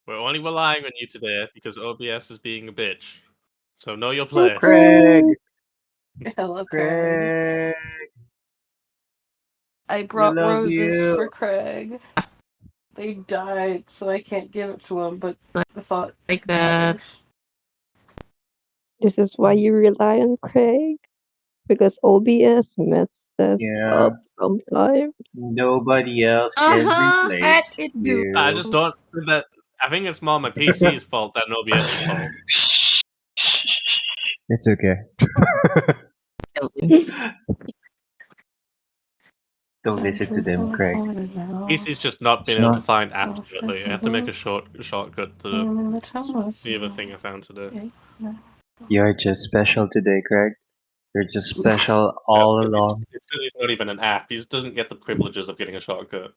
We're only relying on you today because OBS is being a bitch. So know your Hey, place. Craig. Hello, Craig. Craig. I brought love roses you. for Craig. They died, so I can't give it to him, but I thought Like that. matters. This is why you rely on Craig, because OBS messes Yeah. up sometimes. Nobody else can replace it do. you. I just don't think that. I think it's more my PC's fault than OBS's fault. It's okay. Don't listen to them, Craig. PC's just not It's been able to not- find apps lately. I have to make a shortcut to the other thing I found today. You're just special today, Craig. You're just special all Yeah, along. It's because he's not even an app. He just doesn't get the privileges of getting a shortcut.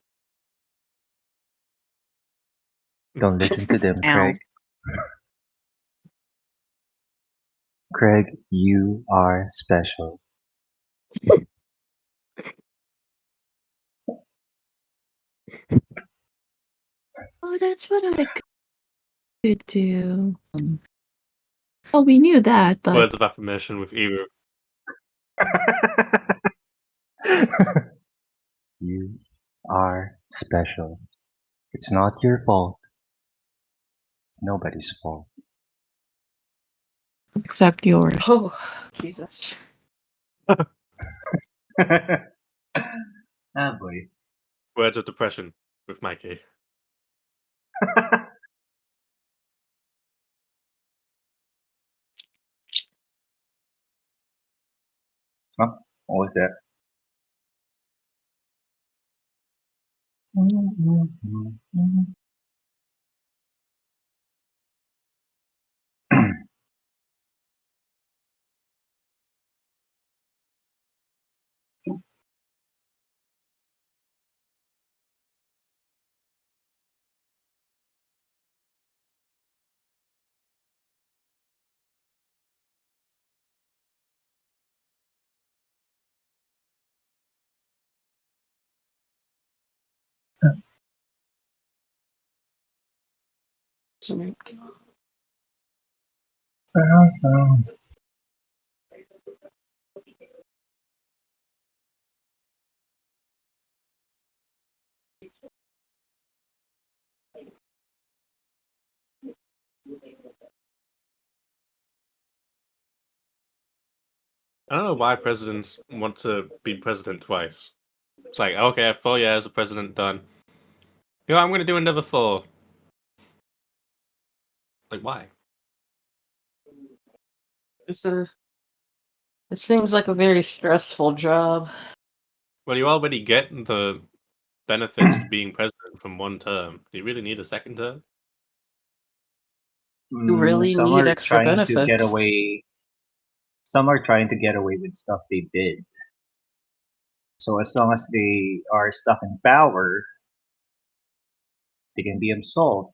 Don't listen to them, Ow. Craig. Craig, you are special. Oh, that's what I could do. Well, we knew that, but Words of affirmation with Eru. You are special. It's not your fault. It's nobody's fault. except yours. Oh, Jesus. Ah, boy. Words of depression with Mikey. Huh? What was that? I don't know why presidents want to be president twice. It's like, okay, I have 4 years of president done. You know, I'm going to do another 4. Like, why? It seems like a very stressful job. Well, you already get the benefits of being president from 1 term. Do you really need a 2nd term? You really Some need are extra trying to get benefits. away. Some are trying to get away with stuff they did. So as long as they are stuck in power, they can be absolved.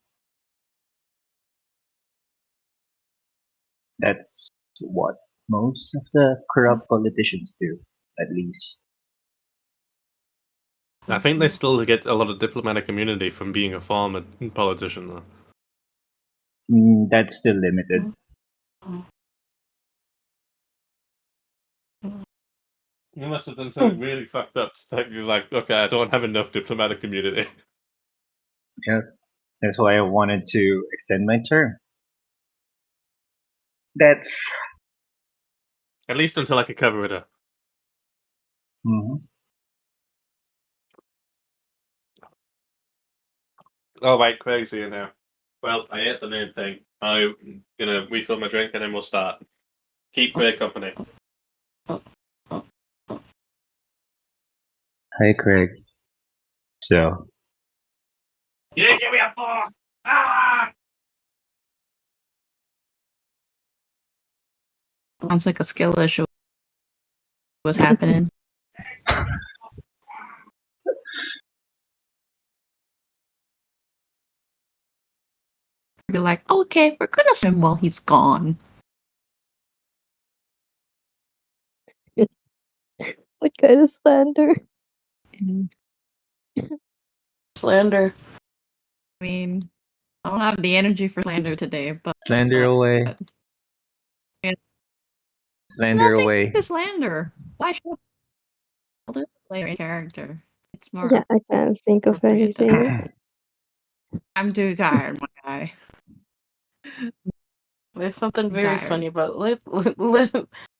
That's what most of the corrupt politicians do, at least. I think they still get a lot of diplomatic immunity from being a former politician, though. That's still limited. You must have done something really fucked up that you're like, okay, I don't have enough diplomatic immunity. Yeah, that's why I wanted to extend my term. That's At least until I could cover it up. Oh, right, Craig's here now. Well, I ate the main thing. I'm gonna refill my drink and then we'll start. Keep Craig company. Hi, Craig. So, You didn't give me a fork! Ah! Sounds like a skill issue was happening. Be like, okay, we're gonna swim while he's gone. What kind of slander? And, Slander. I mean, I don't have the energy for slander today, but Slander away. Yeah. Slander nothing away. to slander. Why should I just play a character? It's more. Yeah, I can't think of appropriate that- anything. I'm too tired, my guy. There's something very Tired. funny about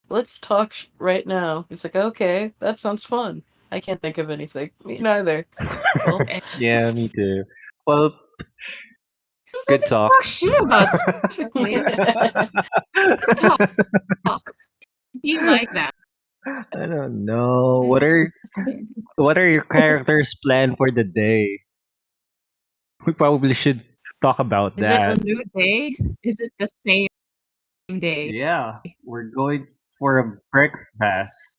let's talk right now. It's like, okay, that sounds fun. I can't think of anything. Me neither. Well, Yeah, me too. Well, There's good nothing to talk. talk shit about specifically. Talk. Be like that. I don't know. What are your characters' plan for the day? We probably should talk about Is it a that. new day? Is it the same day? Yeah, we're going for a breakfast.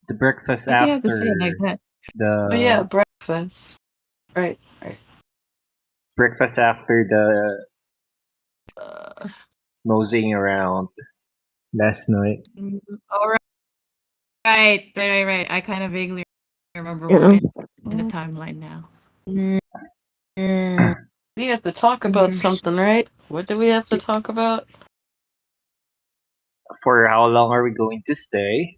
The breakfast Why do you have to say it after like that? the but yeah, breakfast. Right. breakfast after the Uh, moseying around last night. all right. I kind of vaguely remember Yeah. where in the timeline now. We have to talk about Yes. something, right? What do we have to talk about? For how long are we going to stay?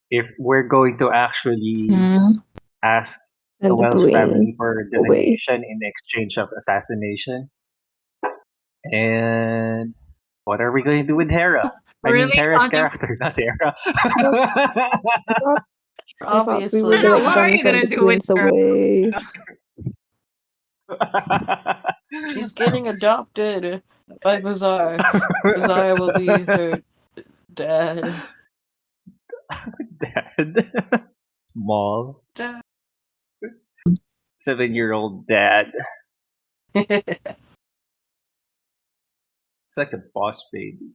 If we're going to actually ask the And Wells bring family for away. divination in exchange of assassination. And what are we going to do with Hera? I mean, Really? Hera's Contem- character, not Hera. I thought we Obviously. would I know, like what are gonna you gonna send the do with twins her? away. She's getting adopted by Bazaar. Bazaar will be her dad. Dad. Small. Dad. 7-year-old dad. It's like a boss baby.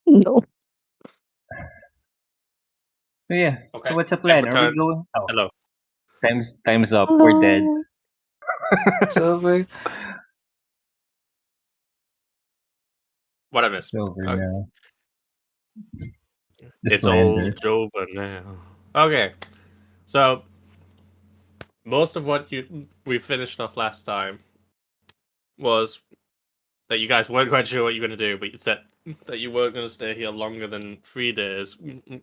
No. So yeah. Okay. So what's the I've plan? Are we returned. going? Oh, Hello. time's up. We're dead. Hello. It's over. What I missed? It's over Okay. now. The It's all slanders. over now. Okay. So most of what we finished off last time was that you guys weren't quite sure what you were going to do, but you said that you weren't going to stay here longer than 3 days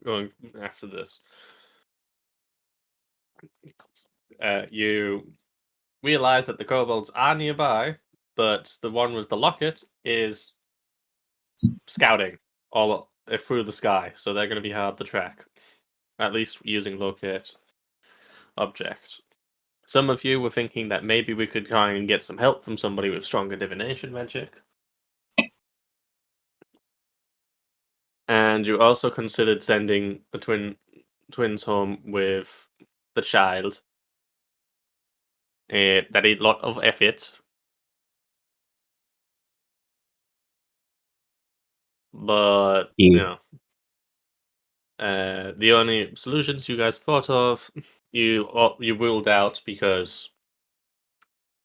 going after this. You realize that the kobolds are nearby, but the one with the locket is scouting all through the sky, so they're going to be hard to track, at least using locate object. Some of you were thinking that maybe we could try and get some help from somebody with stronger divination magic. And you also considered sending the twins home with the child. That is a lot of effort. But, Yeah. the only solutions you guys thought of, you ruled out because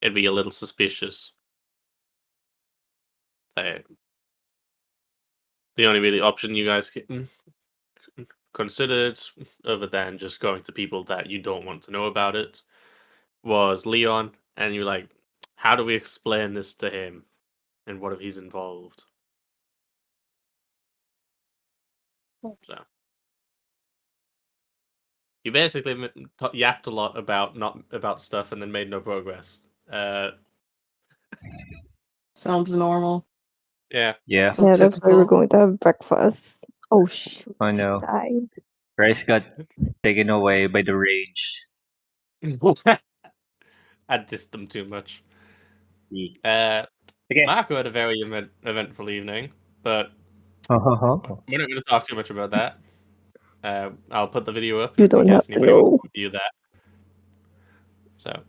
it'd be a little suspicious. The only really option you guys considered, other than just going to people that you don't want to know about it, was Leon. And you're like, how do we explain this to him? And what if he's involved? So you basically yapped a lot about stuff and then made no progress. Sounds normal. Yeah. Yeah. So Yeah, that's why we're typical. going to have breakfast. Oh shoot. I know. Died. Rice got taken away by the rage. I dissed them too much. Yeah. Okay. Marco had a very eventful evening, but Uh-huh. we're not going to talk too much about that. I'll put the video up You in don't case have to anybody wants know. to view that. So,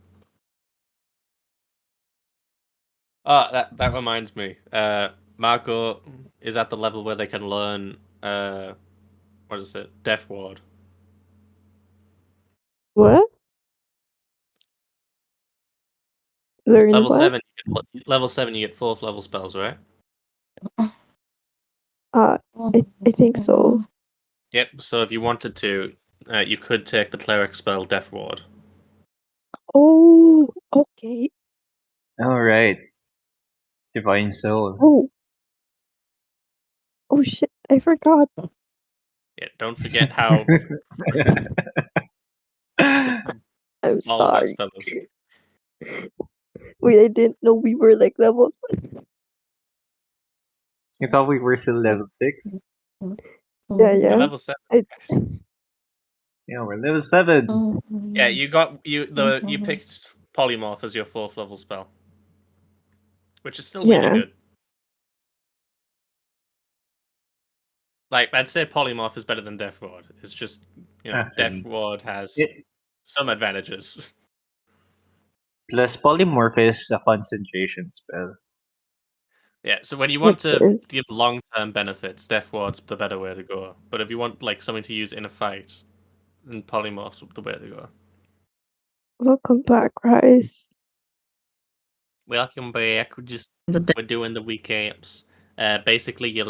that reminds me. Marco is at the level where they can learn. What is it? Death Ward. What? Learn Level what? 7. Level 7. You get 4th level spells, right? I think so. Yep. So if you wanted to, you could take the cleric spell Death Ward. Oh, okay. All right. Divine Soul. Oh, oh shit! I forgot. Yeah, don't forget how I'm all of that sorry. spell is. Wait, I didn't know we were like levels. I thought we were still level 6. Yeah, You're yeah. level 7. I, guys. Yeah, we're level 7. Yeah, you picked Polymorph as your 4th level spell, which is still really yeah. good. Like, I'd say Polymorph is better than Death Ward. It's just, Death Actually, Ward has it some advantages. plus polymorph is a concentration spell. Yeah, so when you It want to is. give long-term benefits, Death Ward's the better way to go. But if you want like something to use in a fight, then Polymorph's the way to go. Welcome back, guys. Welcome back. We're doing the recaps. Basically, you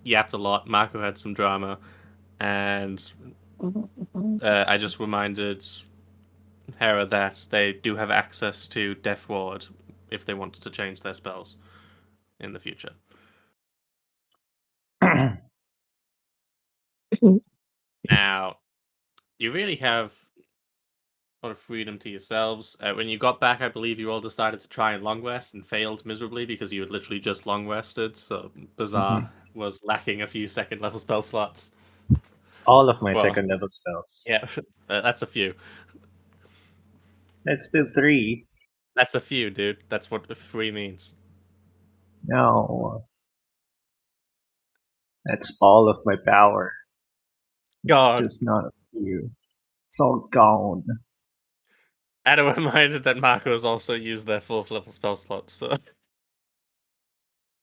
yapped a lot. Marco had some drama, and I just reminded Hera that they do have access to Death Ward if they wanted to change their spells in the future. Now, you really have a lot of freedom to yourselves. When you got back, I believe you all decided to try and long rest and failed miserably because you had literally just long rested. So Bazaar was lacking a few second level spell slots. All of my Well, second level spells. yeah, that's a few. That's still 3. That's a few, dude. That's what 3 means. No. That's all of my power. It's God. just not a few. It's all gone. And I'm reminded that Marco's also used their 4th level spell slot, so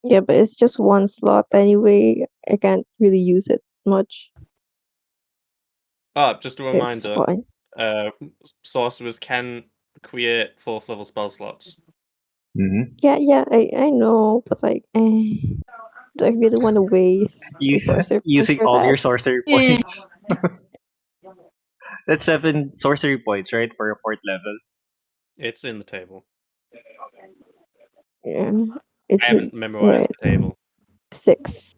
Yeah, but it's just one slot anyway. I can't really use it much. just a It's reminder, fine. sorcerers can create 4th level spell slots. Yeah, I know, but like, do I really want to waste You, sorcery points using for all that? your sorcery points. That's 7 sorcery points, right? For a 4th level. It's in the table. Yeah, I it's haven't memorized the table. 6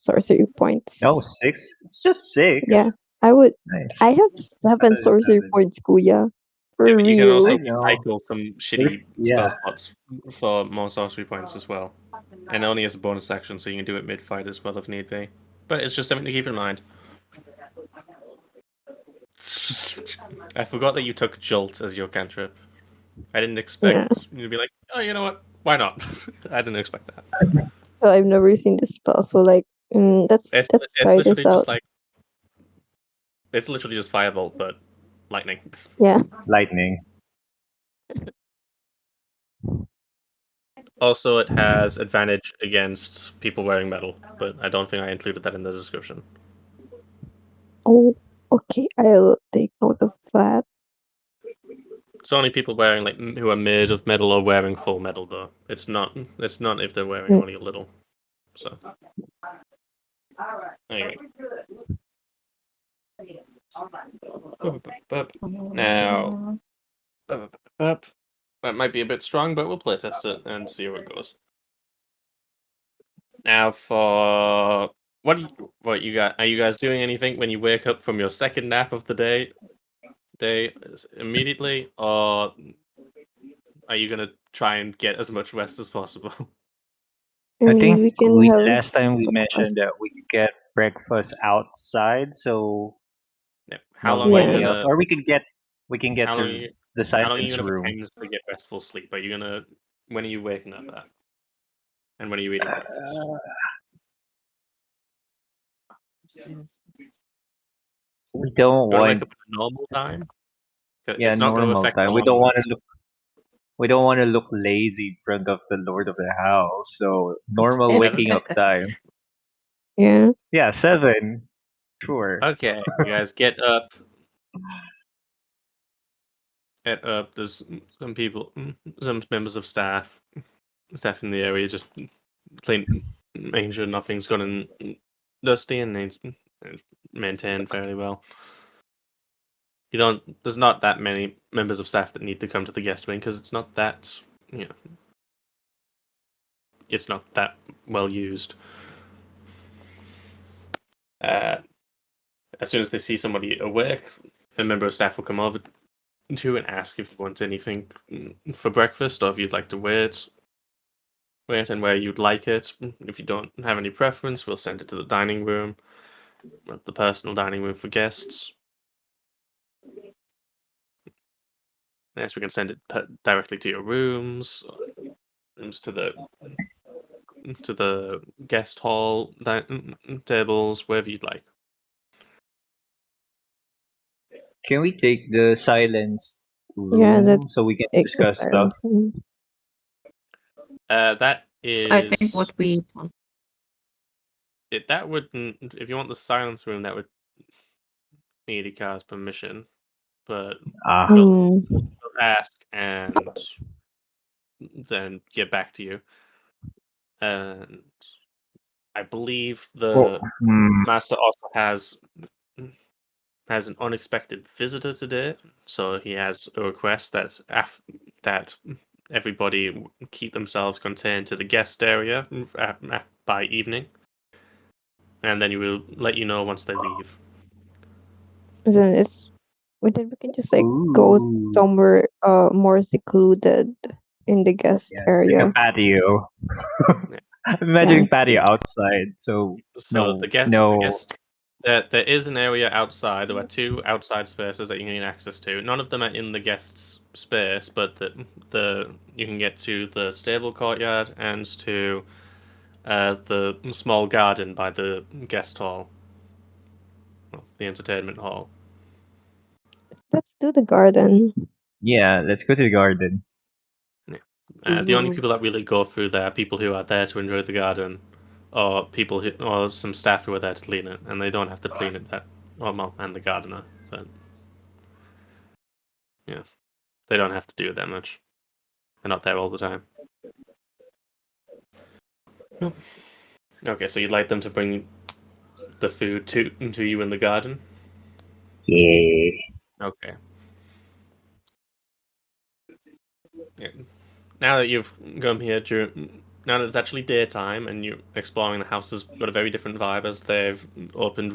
sorcery points. Oh, 6? It's just 6. Yeah, I Nice. have 7 thought it was sorcery 7. points, Kuya. For Yeah, but you can real. also I know. recycle some shitty Yeah. spell slots for more sorcery points as well. And only as a bonus action, so you can do it mid-fight as well if need be. But it's just something to keep in mind. I forgot that you took Jolt as your cantrip. I didn't expect you to be like, oh, you know what? Why not? I didn't expect that. So I've never seen this spell, so like, let's It's try this literally just out. like it's literally just firebolt, but lightning. Yeah. Lightning. Also, it has advantage against people wearing metal, but I don't think I included that in the description. Oh, okay. I'll take note of that. It's only people wearing like who are made of metal or wearing full metal, though. It's not. It's not if they're wearing only a little. So. Anyway. Now, that might be a bit strong, but we'll play test it and see how it goes. Now, for what you got? Are you guys doing anything when you wake up from your second nap of the day immediately, or are you gonna try and get as much rest as possible? I I mean, think we can have. last time we mentioned that we could get breakfast outside, so Yeah. How long are you nobody Yeah. else, gonna? or we can get How long? the How long are you silence gonna room. pretend to get restful sleep? Are you gonna? When are you waking up at? And when are you eating breakfast? We don't You want to wake want up at a normal time? 'Cause yeah it's not going to normal affect time. how We long don't you want rest. to look. We don't want to look lazy in front of the Lord of the House. So normal waking up time. Yeah. Yeah, 7. Sure. Okay, you guys get up. Get up. There's some people, some members of staff in the area, just making sure nothing's gone dusty and maintained fairly well. There's not that many members of staff that need to come to the guest wing because it's not that it's not that well used. As soon as they see somebody awake, a member of staff will come over to you and ask if you want anything for breakfast or if you'd like to wait and where you'd like it. If you don't have any preference, we'll send it to the dining room, the personal dining room for guests. Yes, we can send it directly to your rooms to the guest hall tables, wherever you'd like. Can we take the silence Yeah, room let's so we can take the discuss stuff? silence room. That is. I think what we That wouldn't. If you want the silence room, that would need Ikar's permission. But Ah, we'll Hmm. ask and then get back to you. And I believe the master also has an unexpected visitor today, so he has a request that that everybody keep themselves contained to the guest area by evening, and then he will let you know once they leave. Then we can just like go Ooh. somewhere more secluded in the guest Yeah, area. like a patio. Yeah. I'm imagining Yeah. patio outside, so So the guest. There is an area outside. There are 2 outside spaces that you can get access to. None of them are in the guest's space, but you can get to the stable courtyard and to the small garden by the guest hall, the entertainment hall. Let's do the garden. Yeah, let's go to the garden. The only people that really go through there are people who are there to enjoy the garden, or or some staff who are there to clean it, and they don't have to clean it and the gardener, but yeah, they don't have to do it that much. They're not there all the time. Okay, so you'd like them to bring the food to you in the garden? Yeah. Okay. Yeah. Now that you've come here now that it's actually daytime and you're exploring, the house has got a very different vibe as they've opened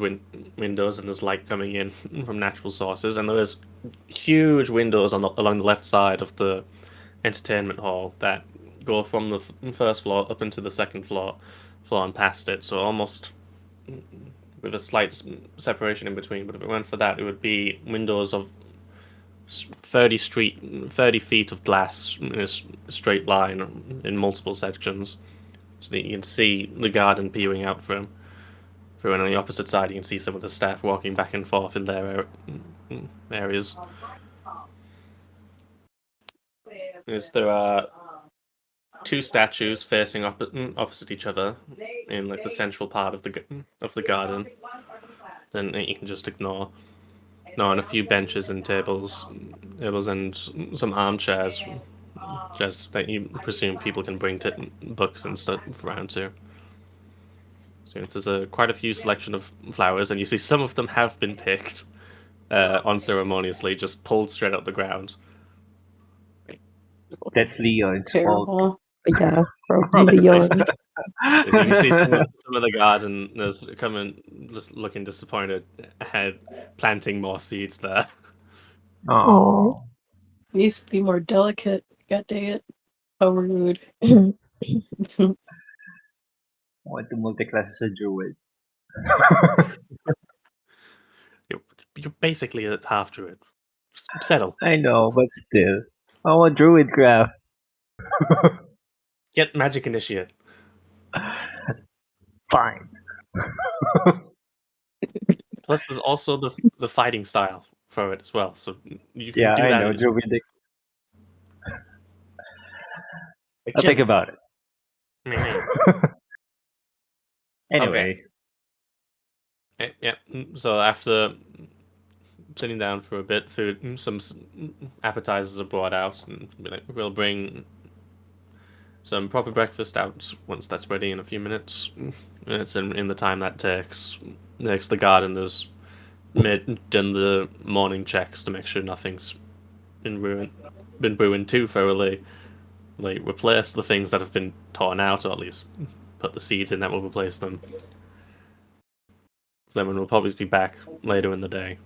windows and there's light coming in from natural sources, and there is huge windows along the left side of the entertainment hall that go from the first floor up into the second floor and past it. So almost with a slight separation in between. But if it went for that, it would be windows of 30 feet of glass in a straight line in multiple sections, so that you can see the garden peering out through. And on the opposite side, you can see some of the staff walking back and forth in their areas. There are 2 statues facing opposite each other in like the central part of the garden. Then you can just ignore. No, and a few benches and tables and some armchairs, just that you presume people can bring books and stuff around to. So there's quite a few selection of flowers, and you see some of them have been picked unceremoniously, just pulled straight out the ground. That's Leon's fault. Terrible. Yeah, probably Probably. Leon. As you can see, some of the gardeners coming, just looking disappointed, ahead, planting more seeds there. Oh, Needs to be more delicate. God dang it. How rude. want to multi-class as a druid. You're basically a half druid. Settle. I know, but still, I want druid craft. Get magic initiate. Fine. Plus, there's also the fighting style for it as well, so you can Yeah, do I that. know, druidic. Like, I'll think about it. Anyway, Yeah. So after sitting down for a bit, some appetizers are brought out, and we'll bring some proper breakfast out once that's ready in a few minutes. It's in the time that takes the gardeners done the morning checks to make sure nothing's been ruined too thoroughly. Like replace the things that have been torn out, or at least put the seeds in that will replace them. Then we'll probably be back later in the day.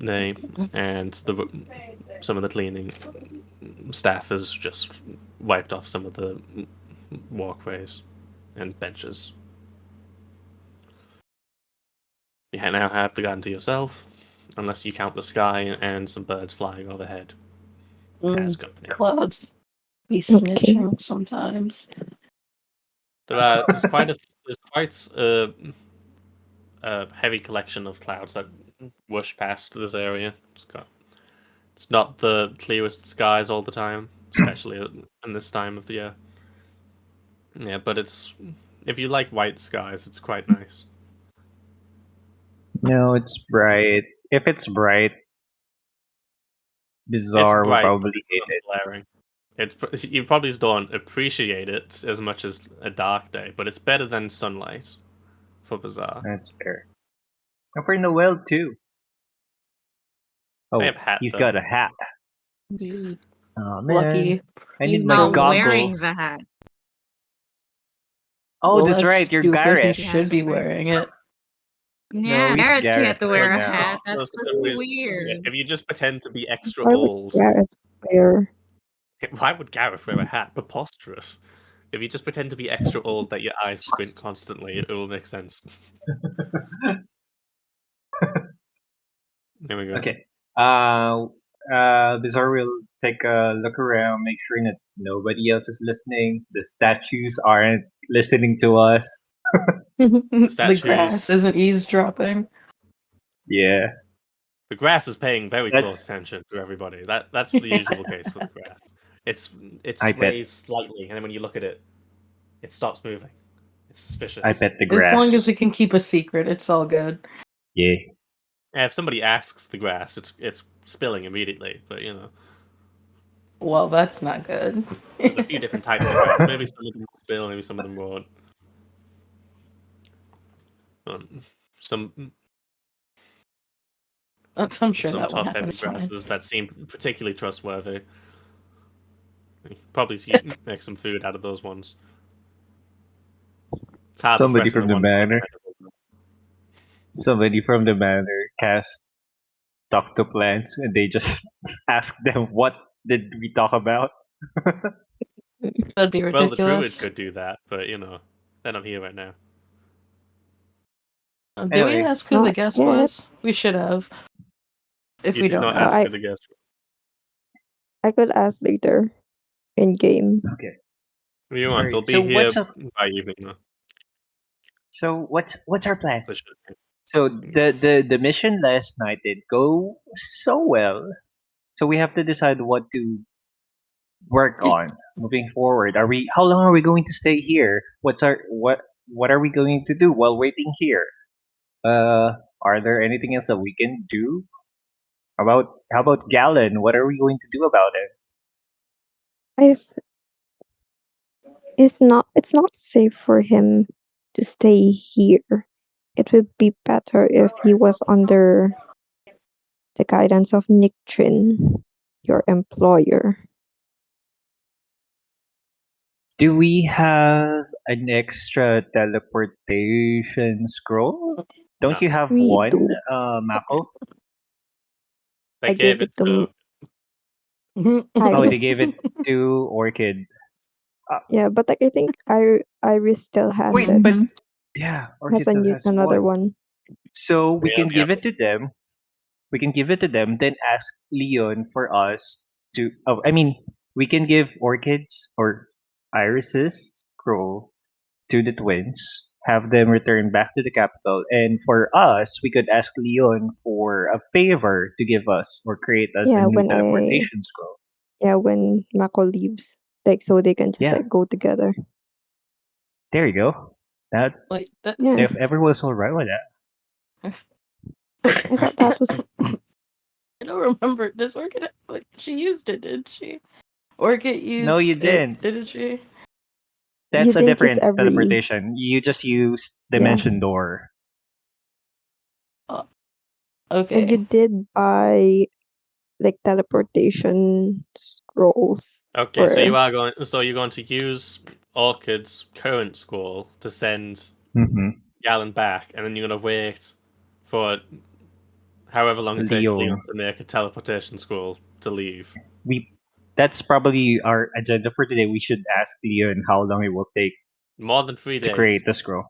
And some of the cleaning staff has just wiped off some of the walkways and benches. You now have the garden to yourself, unless you count the sky and some birds flying overhead as company. Clouds be snitching sometimes. There's quite a heavy collection of clouds that whoosh past this area. It's not the clearest skies all the time, especially in this time of the year. Yeah, but if you like white skies, it's quite nice. No, it's bright. If it's bright, Bizarre will bright, probably but hate it's not glaring. You probably don't appreciate it as much as a dark day, but it's better than sunlight for Bizarre. That's fair. And for Noel too. Oh, They have hats, he's though. got a hat. Indeed. Oh man, Lucky. I He's need my not goggles. wearing the hat. Oh, Well, that's right. You're stupid. Gareth. He should be wearing it. Yeah, he's Garrett Gareth can't wear right a now. hat. That's That's just simply- weird. Yeah, if you just pretend to be extra Why old, would Gareth wear? why would Gareth wear a hat? Preposterous. If you just pretend to be extra old that your eyes squint constantly, it will make sense. There we go. Okay. Bizarre will take a look around, make sure that nobody else is listening. The statues aren't listening to us. The statues- grass isn't eavesdropping. Yeah. The grass is paying very That- close attention to everybody. That's the usual case for the grass. It I bet. sways slightly, and then when you look at it, it stops moving. It's suspicious. I bet the grass. As long as it can keep a secret, it's all good. Yeah. And if somebody asks the grass, it's spilling immediately. But Well, that's not good. there's a few different types of grass. Maybe some of them will spill, maybe some of them won't. Some I'm sure some that won't top-heavy happen. It's fine. grasses that seem particularly trustworthy. You probably make some food out of those ones. It's hard to Somebody freshen from the one- manor. Somebody from the manor cast talk to plants, and they just ask them, "What did we talk about?" That'd be Well, the druids ridiculous. could do that, but they're not here right now. Did Anyway, we ask who the not guest yet. was? We should have. If You we did don't not know. ask I- who the guest. I could ask later in game. Okay. What do you want? Alright, They'll be so here what's up- by evening. Though. So what's our plan? They should be. So the mission last night did go so well. So we have to decide what to work on moving forward. How long are we going to stay here? What are we going to do while waiting here? Are there anything else that we can do? How about Galen? What are we going to do about it? It's not safe for him to stay here. It would be better if he was under the guidance of Nick Trin, your employer. Do we have an extra teleportation scroll? Don't you have We one, do. Mako? They I gave gave it it to to. Oh, Iris. they gave it to Orchid. Yeah, but I think Iris still has Wait, it. but Mhm. yeah, Has Orchid still has another one. So we Yeah, can we give have it to them. We can give it to them, then ask Leon for us to. Oh, I mean, we can give Orchid's or Iris's scroll to the twins, have them return back to the capital, and for us, we could ask Leon for a favor to give us or create us Yeah, a new when teleportation scroll. Yeah, when Mako leaves, like so they can just Yeah. like go together. There you go. That Wait, that, Yeah, if everyone's all right with that. I thought that was I don't remember. Does Orchid she used it? Did she? Orchid used. No, you it, didn't. didn't she? That's a think it's different every- teleportation. You just use Dimension Door. Okay. And you did buy like teleportation scrolls. Okay, so for you're going to use Orchid's current scroll to send Mm-hmm. Galen back, and then you're going to wait for however long it takes Leon Leon. to make a teleportation scroll to leave. That's probably our agenda for today. We should ask Leon how long it will take More than 3 to days. create the scroll.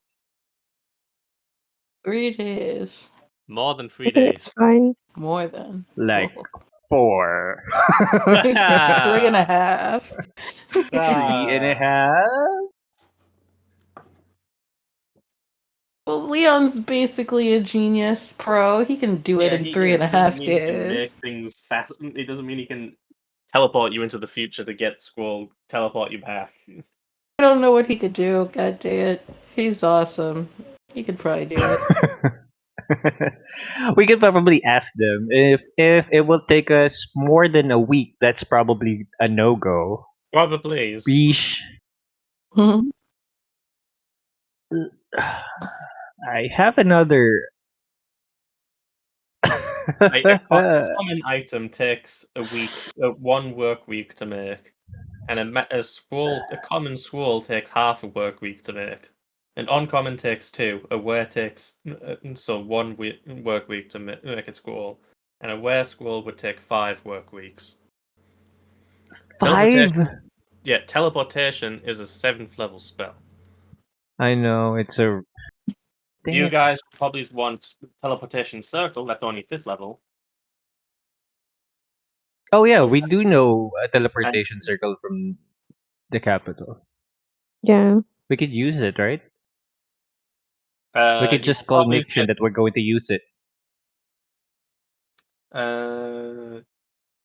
3 days. More than I 3 think days. it's fine. More than. Like Whoa. 4. 3.5. 3.5. Well, Leon's basically a genius pro. He can do it Yeah, in he three is. and a It doesn't half mean he can make days. things fast. It doesn't mean he can teleport you into the future to get scroll, teleport you back. I don't know what he could do. God damn it. He's awesome. He could probably do it. We could probably ask them if it will take us more than a week. That's probably a no go. Probably. Beesh. I have another. Like, a common item takes one work week to make, and a common scroll takes half a work week to make. An uncommon takes 2. A wear takes so 1 work week to make a scroll, and a wear scroll would take 5 work weeks. 5? Yeah, teleportation is a 7th level spell. I know, it's a. Dang You it. guys probably want teleportation circle. That's only 5th level. Oh, yeah, we do know a teleportation circle from the capital. Yeah. We could use it, right? We You could just can call probably Niction that we're going to use it.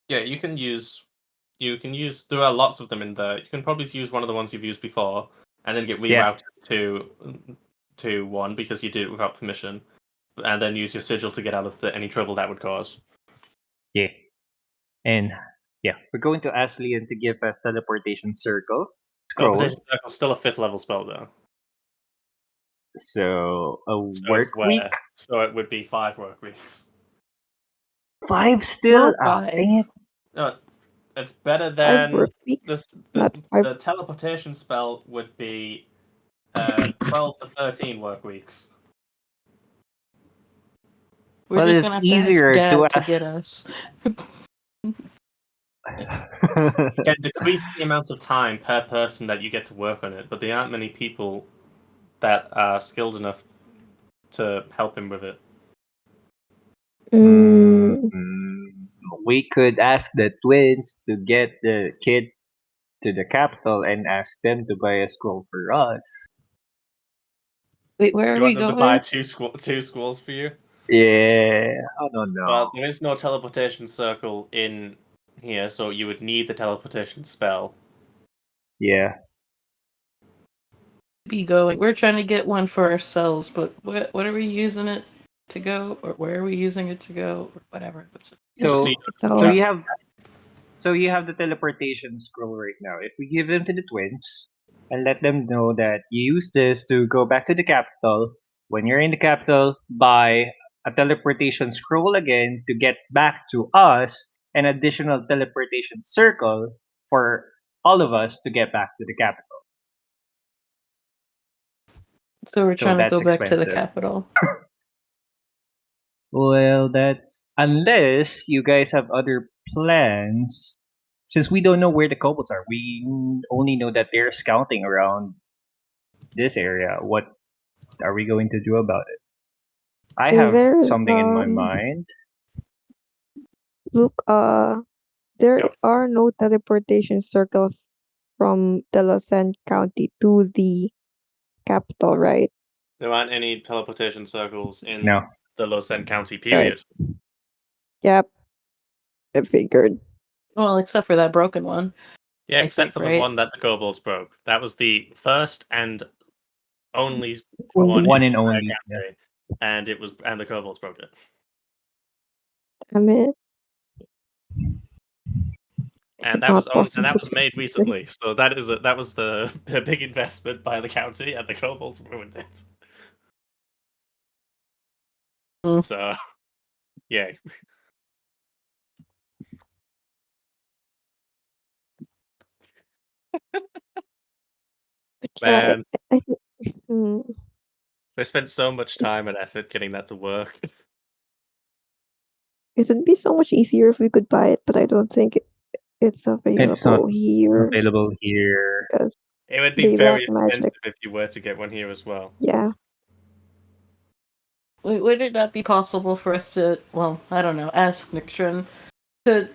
Yeah, you can use. There are lots of them in there. You can probably use one of the ones you've used before, and then get Yeah. rerouted to one because you did it without permission, and then use your sigil to get out of any trouble that would cause. Yeah. And yeah, we're going to ask Leon to give us teleportation circle scroll. Teleportation circle is still a 5th level spell though. So a So work it's week? So it would be 5 work weeks. 5 still? Not Ah, 5. dang it. No, it's better 5 than work weeks. this. Not 5. The teleportation spell would be 12 to 13 work weeks. We're Well, just it's gonna have to easier ask to Dad to ask. get us. You can decrease the amount of time per person that you get to work on it, but there aren't many people that are skilled enough to help him with it. Mm, We could ask the twins to get the kid to the capital and ask them to buy a scroll for us. Wait, where Do are you we want them to buy going? two schools for you? Yeah, I don't know. Well, there is no teleportation circle in here, so you would need the teleportation spell. Yeah. Be going. We're trying to get one for ourselves, but what are we using it to go, or where are we using it to go, or whatever? So so you have the teleportation scroll right now. If we give them to the twins and let them know that you use this to go back to the capital, when you're in the capital, buy a teleportation scroll again to get back to us, an additional teleportation circle for all of us to get back to the capital. So we're So trying to that's go back to the expensive. capital. Well, that's unless you guys have other plans. Since we don't know where the kobolds are, we only know that they're scouting around this area. What are we going to do about it? I have there something in my mind. look there Yep. are no teleportation circles from the Lausanne County to the capital, right? There aren't any teleportation circles in No. the Lausanne County period. Yep. I figured. Well, except for that broken one. Yeah, I except think, for right? the one that the kobolds broke. That was the first and only Only. one One in and the entire only. Yeah. county, and the kobolds broke it. Damn it. And It's not that possible. was made recently. So that was the big investment by the county, and the kobolds ruined it. Mm. So Yay. But yeah, Man, I think they spent so much time and effort getting that to work. it would be so much easier if we could buy it, but I don't think it's It's not available here available here. because It would be the black very magic. expensive if you were to get one here as well. Yeah, Would it not be possible for us to, well, I don't know, ask Nictrin to,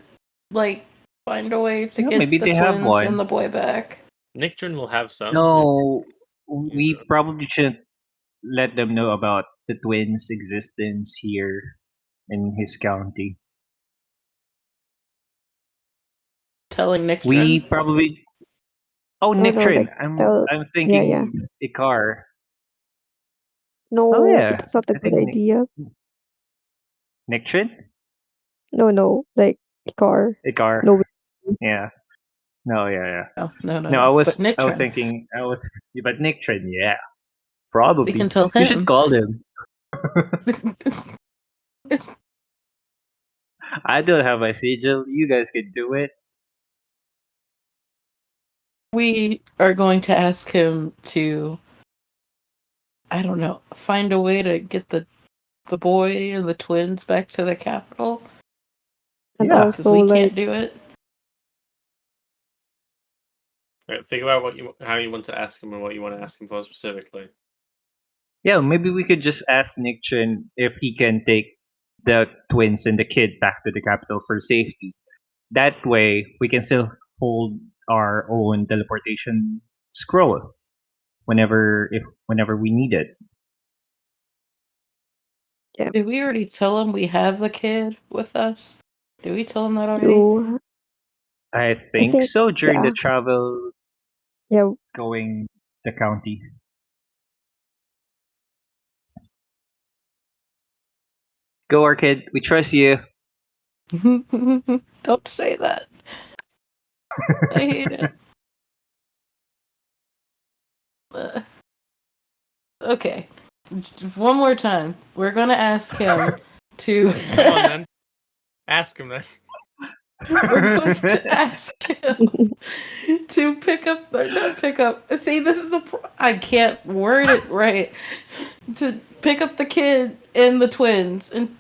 like, find a way to Yeah, get maybe the they have twins one. and the boy back? Nictrin will have some. No, You we know. probably shouldn't let them know about the twins' existence here in his county. Telling Nictrin? We probably. Oh, no, Nictrin. like tell. I'm Yeah, thinking yeah. Ikar. No, Oh yeah, that's not a I good think idea. Nictrin, No, like car. Ikar. No, Yeah. No. Yeah. Oh, no. No, I was But Nictrin. thinking. But Nictrin. Yeah. We Probably. can tell You should him. call him. I don't have my sigil. You guys can do it. We are going to ask him to, I don't know, find a way to get the boy and the twins back to the capital. and Yeah. Because also we like can't do it. Right, figure out how you want to ask him and what you want to ask him for specifically. Yeah, maybe we could just ask Nictrin if he can take the twins and the kid back to the capital for safety. That way, we can still hold our own teleportation scroll whenever we need it. Did we already tell him we have the kid with us? Did we tell him that already? you. I think, think, so during yeah. the travel Yeah, going the county. Go, our kid. We trust you. Don't say that. I hate it. Okay. One more time. We're gonna ask him to. Come on then. Ask him then. We're going to ask him to pick up, or not pick up. See, this is I can't word it right. To pick up the kid and the twins and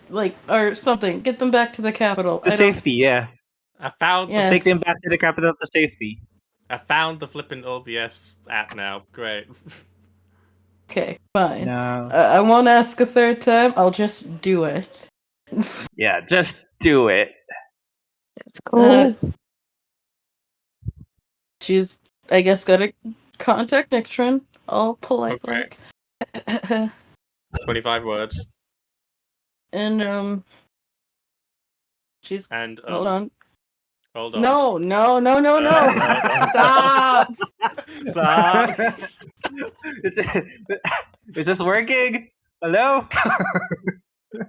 or something, get them back to the capital. To safety, yeah. I found Yeah. Take them back to the capital to safety. I found the flipping OBS app now. Great. Okay, fine. No. I won't ask a third time. I'll just do it. Yeah, just do it. let's go. She's, I guess, gotta contact Nictrin. All polite Okay. like. 25 words. And she's And hold on. Hold on. No. Stop. Stop. Is this working? Hello? Can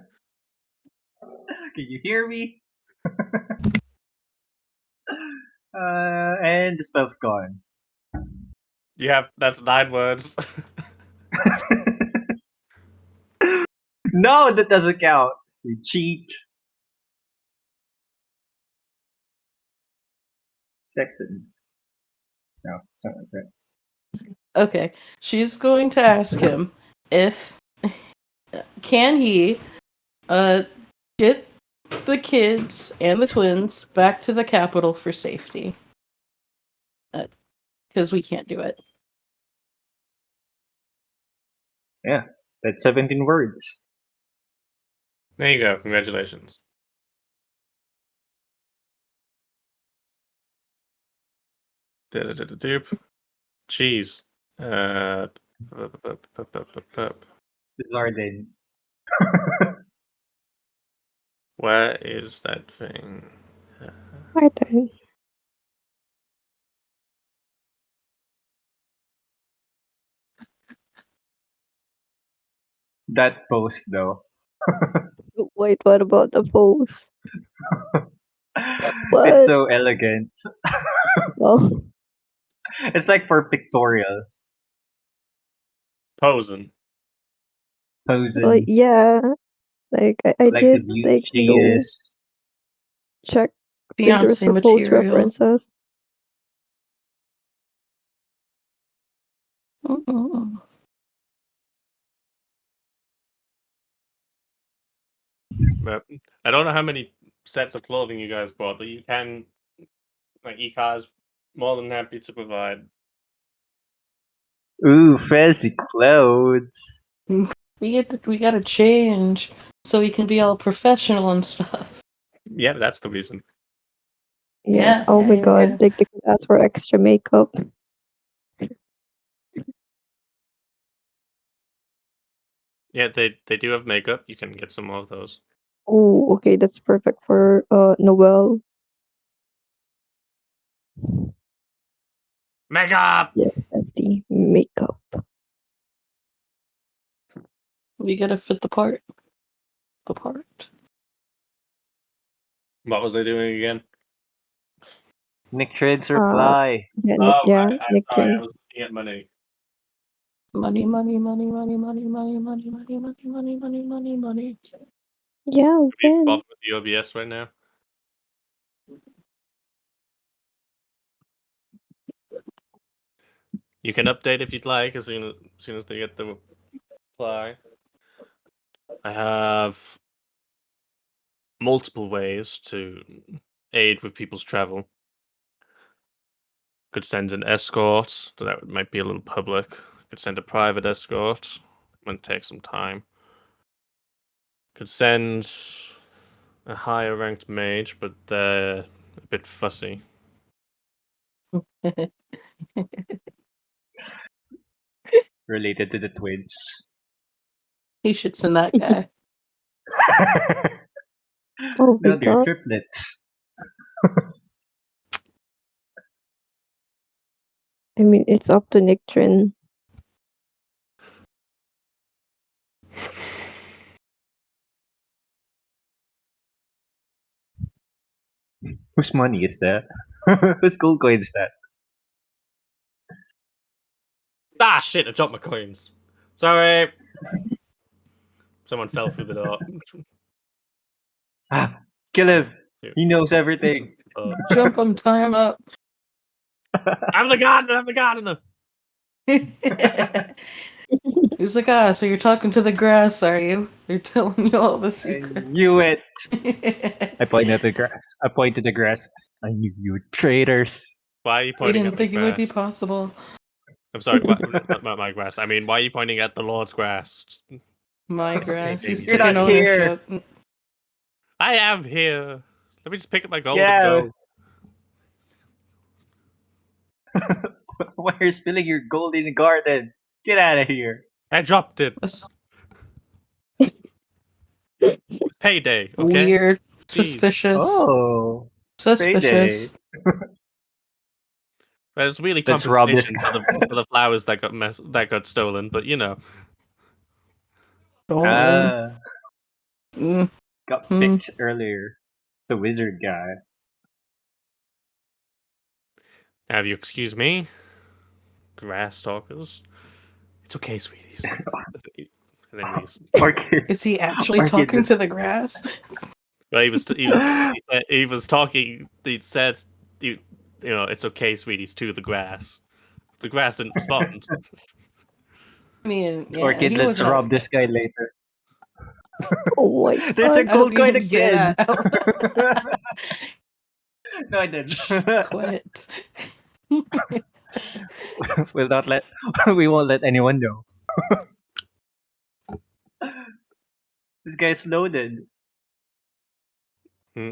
you hear me? And the spell's gone. That's 9 words. No, that doesn't count. You cheat. Jackson. No, it's not like that. Okay, she's going to ask him if can he get the kids and the twins back to the capital for safety. Because we can't do it. Yeah, that's 17 words. There you go. Congratulations. Cheese. Bizarre. Where is that thing? Right then. That post, though. Wait, what about the post? What? It's so elegant. Well, It's like for pictorial. Posing. Posing. well, yeah. Like I Like the did beauty like she is. check if there's Beyonce supposed material. references. Mm-mm. But I don't know how many sets of clothing you guys bought, but you can, like, Ika's more than happy to provide. Ooh, fancy clothes. We gotta change so we can be all professional and stuff. Yeah, that's the reason. Yeah. Oh my god, yeah. like they could ask for extra makeup. Yeah, they do have makeup. You can get some more of those. Oh, okay, that's perfect for Noel. Makeup! Yes, that's the makeup. We gotta fit the part. The part. What was I doing again? Nick Trades reply. Yeah, Oh, yeah, I'm Nick sorry, I Train. was looking at money. Money, money, money, money, money, money, money, money, money, money, money, money, money. Yeah, Are we when? involved with the OBS right now? You can update if you'd like as soon as they get the reply. I have multiple ways to aid with people's travel. Could send an escort, so that might be a little public. Could send a private escort, might take some time. Could send a higher ranked mage, but they're a bit fussy. Related to the twins. He should send that guy. Oh my No, they're god. triplets. I mean, it's up to Nick Trin. Whose money is that? Whose gold coin is that? Ah, shit! I dropped my coins. Sorry. Someone fell through the door. Ah, kill him! He knows everything. Jump him, tie him up. I'm the gardener. I'm the gardener. He's like, so you're talking to the grass, are you? They're telling you all the I secrets. knew it. I pointed at the grass. I pointed to the grass. I knew you were traitors. Why are you We pointing didn't at think the it would be grass? possible. I'm sorry, not my grass. I mean, why are you pointing at the Lord's grass? My It's okay, grass. He's baby. You're taking not here. ownership. I am here. Let me just pick up my gold Get and out. go. Why are you spilling your gold in the garden? Get out of here. I dropped it. That's It's payday, okay? weird. Jeez. Suspicious. Oh, payday. Suspicious. Well, it's really Let's rob this compensation for the flowers that got stolen, but you know. Stolen. Ah, got picked earlier. It's a wizard guy. Have you excuse me? Grass stalkers. It's okay, sweeties. And then leaves. Orchid. Is he actually Orchid talking was- to the grass? Well, he was talking. He said, "You know, it's okay, sweeties." To the grass. The grass didn't respond. I mean, yeah, Orchid, he let's wasn't- rob this guy later. Oh my There's a god. I hope gold you coin didn't say again. that. No, I didn't. Quit. We'll not let. We won't let anyone know. This guy's loaded. Hmm.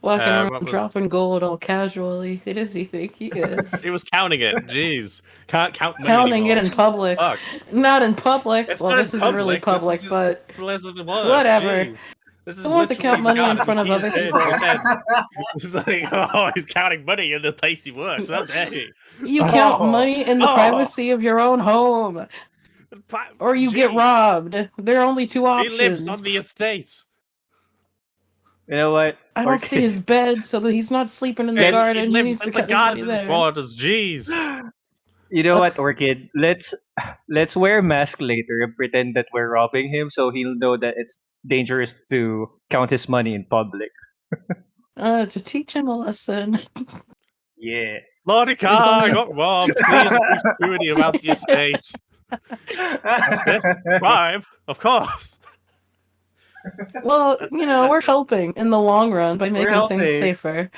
Walking What around was- dropping gold all casually. Who does he think he is? He was counting it. Jeez, can't count money Counting it anymore. in public. Fuck. Not in public. It's well, not this in isn't really public. public, This is but Blizzard work. whatever. Jeez. This is Who wants to count literally money in God. front of He's other dead. people? Pretend. It's like, oh, he's counting money in the place he works. How dare he? You count Oh. money in the Oh. privacy of your own home, or you get Jeez. robbed. There are only two He options. lives on the estate. You know what? I don't see his bed, so that he's not sleeping in the Let's- garden. He He lives needs to in the count his money garden's there. borders. Jeez. You know Let's- what, Orchid? Let's wear a mask later and pretend that we're robbing him, so he'll know that it's dangerous to count his money in public. To teach him a lesson. Yeah. Mordecai, There's only- I got robbed. Please increase security around the estate. Justice, crime, of course. Well, we're helping in the long run by We're making things helping. safer.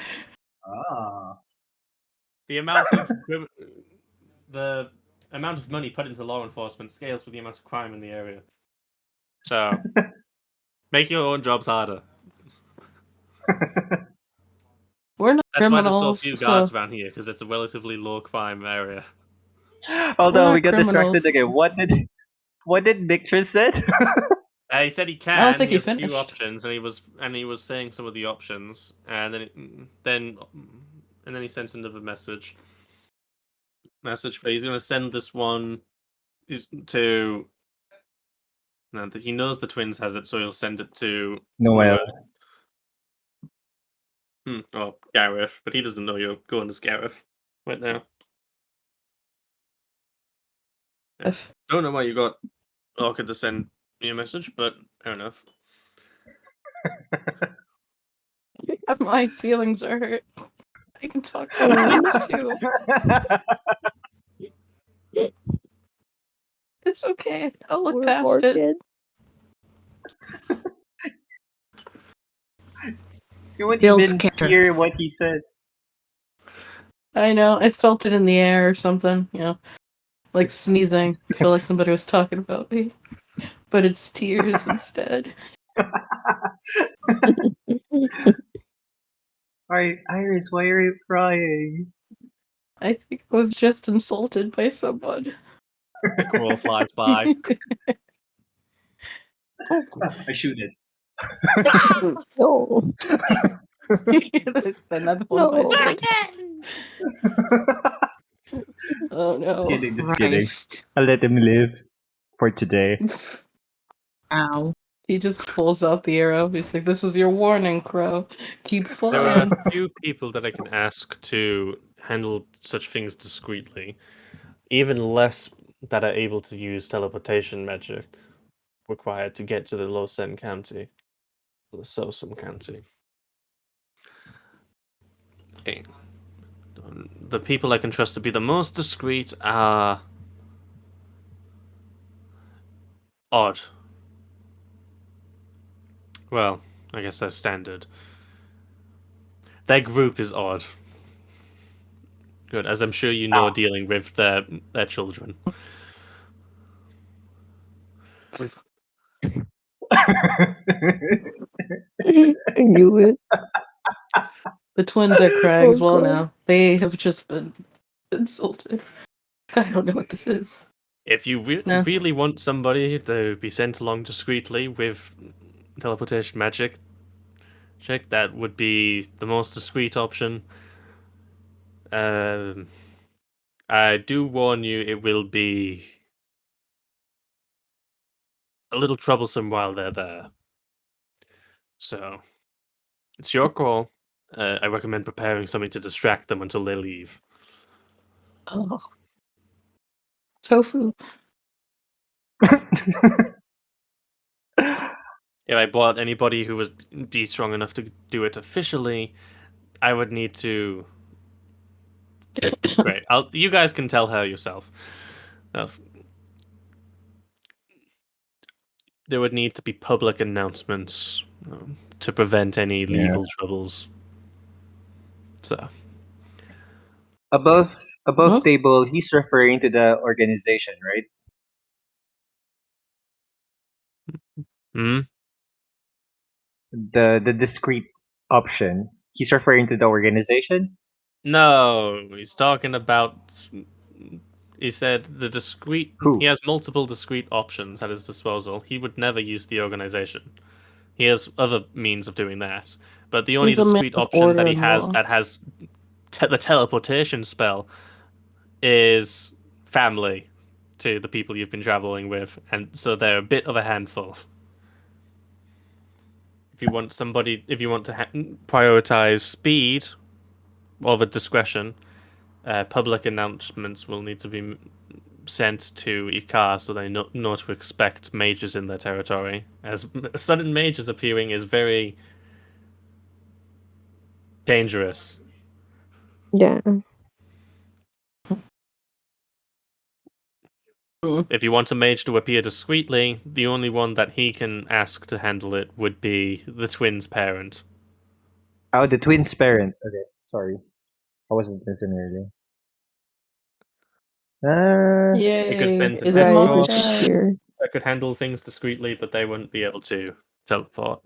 Ah. The amount of money put into law enforcement scales with the amount of crime in the area. So make your own jobs harder. We're not That's why there's so criminals, few so guards around here, because it's a relatively low crime area. Although not we got distracted criminals. again. What did Victor said? He said he can. I don't think he has a few finished. options, and he was saying some of the options, and then he sent another message. But he's going to send this one to. No, he knows the twins has it, so he'll send it to Noel. Oh, Gareth, but he doesn't know you're going as Gareth right now. Don't know why you got Orchid to send me a message, but fair enough. My feelings are hurt. I can talk to kids too. It's okay. I'll look We're past it. orchid. You wouldn't Builds even character. hear what he said. I know. I felt it in the air or something. Like sneezing. I feel like somebody was talking about me, but it's tears instead. Alright, Iris, why are you crying? I think I was just insulted by someone. The crow flies by. I shoot it. No. Another one No. bites it. Oh Just no. kidding, just kidding. Christ. I'll let him live for today. Ow. He just pulls out the arrow. He's like, "This is your warning, Crow. Keep There are flying." a few people that I can ask to handle such things discreetly. Even less that are able to use teleportation magic required to get to the Losen County. The Sosum County. Okay. The people I can trust to be the most discreet are odd. Well, I guess they're standard. Their group is odd. Good, as I'm sure you know, dealing with their children. I knew it. The twins are crying as well God. now. They have just been insulted. I don't know what this is. If you No. really want somebody to be sent along discreetly with teleportation magic, check that would be the most discreet option. I do warn you, it will be a little troublesome while they're there. So, it's your call. I recommend preparing something to distract them until they leave. Oh. Tofu. If I brought anybody who would be strong enough to do it officially, I would need to. Great. You guys can tell her yourself. There would need to be public announcements to prevent any legal troubles. So. Above Huh? table, he's referring to the organization, right? Hmm? The discrete option. He's referring to the organization? No, he's talking about. He said the discrete. Who? He has multiple discrete options at his disposal. He would never use the organization. He has other means of doing that, but the only He's a man discrete of option order that he and has law. that has the teleportation spell is family to the people you've been traveling with, and so they're a bit of a handful. If you want to prioritize speed over discretion, public announcements will need to be sent to Ikar so they know to expect mages in their territory, as sudden mages appearing is very dangerous. Yeah. If you want a mage to appear discreetly, the only one that he can ask to handle it would be the twins' parent. Oh, the twins' parent. Okay, sorry. I wasn't listening earlier. You could Yay! send an Is it Yeah, you mom could escort time? hear. that could handle things discreetly, but they wouldn't be able to teleport.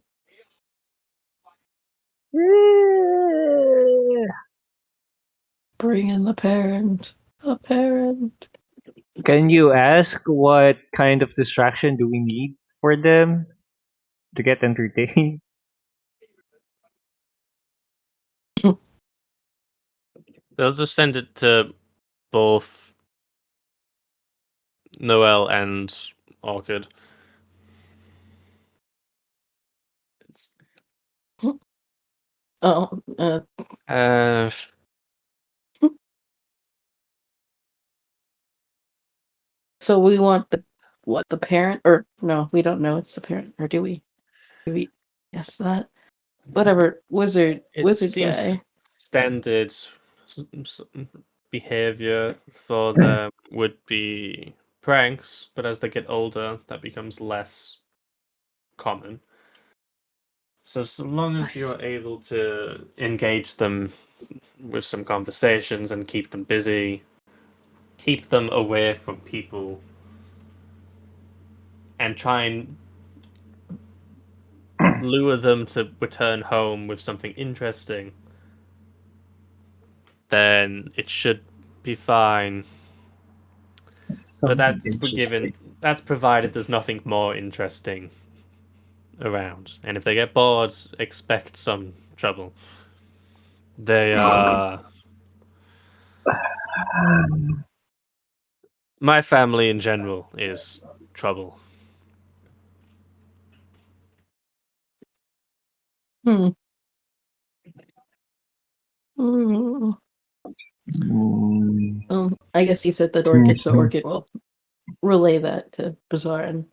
Bring in the parent. The parent. Can you ask what kind of distraction do we need for them to get entertained? They'll just send it to both Noel and Orchid. Oh, Uh, so we want the parent, or no, we don't know it's the parent, or do we? Do we guess that? Whatever, wizard it seems guy. standard behavior for them would be pranks, but as they get older, that becomes less common. So long as you're able to engage them with some conversations and keep them busy, keep them away from people, and try and lure them to return home with something interesting, then it should be fine. But Something interesting. that's provided there's nothing more interesting around. And if they get bored, expect some trouble. They are my family in general is trouble. Hmm. Hmm. I guess you said that Orchid, so Orchid will relay that to Bazaar and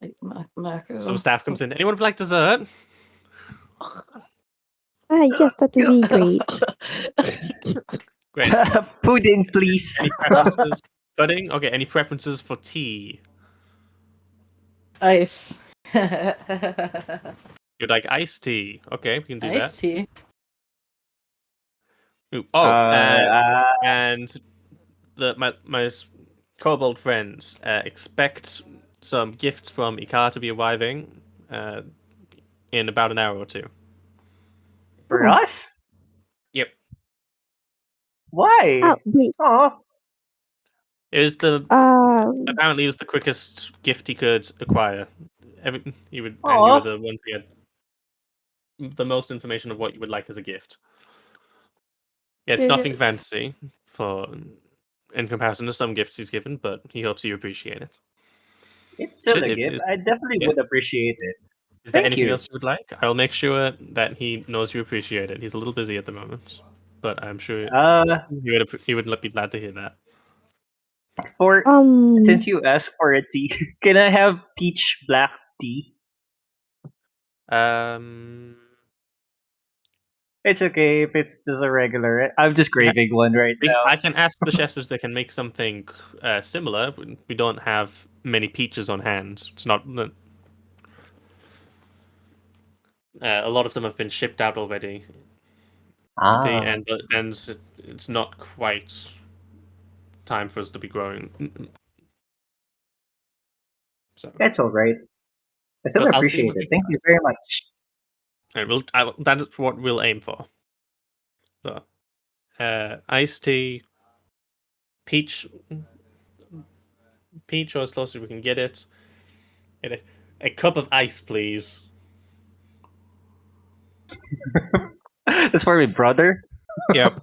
like Maco. Some staff comes in. Anyone would like dessert? Yes, that would be great. Great. Pudding, please. Any preferences? Pudding? Okay, any preferences for tea? Ice. You'd like iced tea. Okay, we can do Iced that. tea. Ooh, Uh, and my kobold friends expect some gifts from Ikar to be arriving in about an hour or two. for us? Yep. Why? Wait. Oh, It was Um, apparently it was the quickest gift he could acquire. You were Aw. the ones who had the most information of what you would like as a gift. Yeah, it's nothing fancy in comparison to some gifts he's given, but he hopes you appreciate it. It's still a It gift. is- I definitely yeah. would appreciate it. Is there Thank anything you. else you would like? I'll make sure that he knows you appreciate it. He's a little busy at the moment, but I'm sure he would be glad to hear that. For um, since you asked for a tea, can I have peach black tea? Um, It's okay if it's just a regular. I'm just craving one right now. I can ask the chefs if they can make something similar. We don't have many peaches on hand. It's not. A lot of them have been shipped out already, Ah, and it's not quite time for us to be growing. So, that's all right. I still but I'll see appreciate what it. we Thank can. you very much. That is what we'll aim for. So, iced tea, peach, or as close as we can get it. Get a cup of ice, please. That's for my brother. Yep.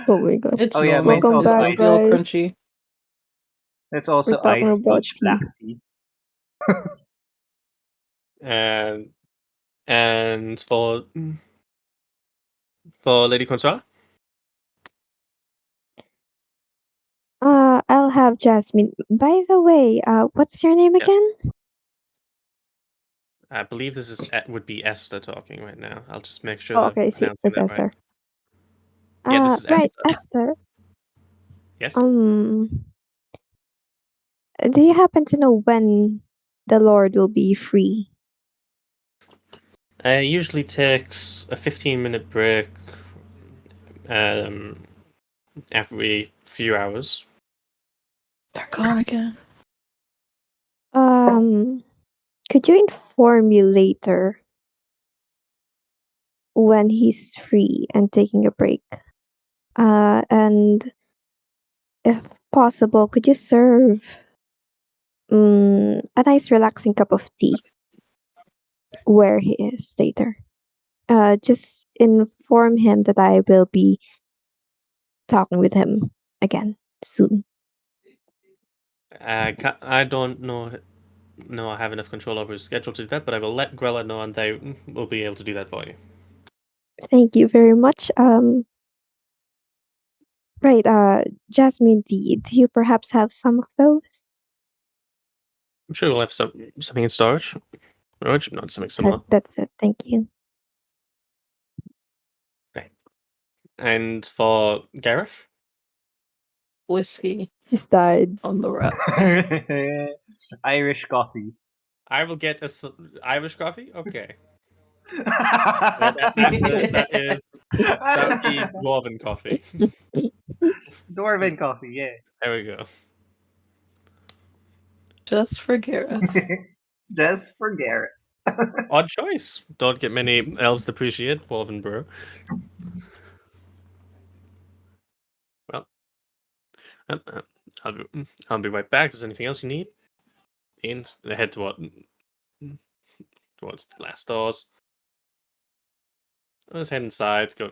oh my god. It's Oh yeah, normal. mine's Welcome It's also back, still iced. real guys. crunchy. It's We're also talking iced about peach tea. black tea. And for Lady Consuela. have Jasmine. By the way, what's your name Yes. again? I believe this is would be Esther talking right now. I'll just make sure Oh, that okay, I'm see, pronouncing it's that right. Esther. Yeah, this is Right, Esther. Esther. Yes. Do you happen to know when the Lord will be free? It usually takes a 15-minute break every few hours. They're gone again. Could you inform me later when he's free and taking a break? And if possible, could you serve a nice relaxing cup of tea where he is later? Just inform him that I will be talking with him again soon. I don't know. No, I have enough control over his schedule to do that, but I will let Grella know, and they will be able to do that for you. Thank you very much. Right, Jasmine tea. Do you perhaps have some of those? I'm sure we'll have something in storage. Storage, not something similar. That's it. Thank you. Right. And for Gareth, Whiskey Just died. on the rocks. Irish coffee. I will get Irish coffee. Okay, that would be dwarven coffee. Dwarven coffee, yeah. There we go. Just for Gareth. Just for Garrett. Odd choice. Don't get many elves to appreciate dwarven brew. Well, I'll be right back. If there's anything else you need, head towards the last doors. Let's head inside. Go.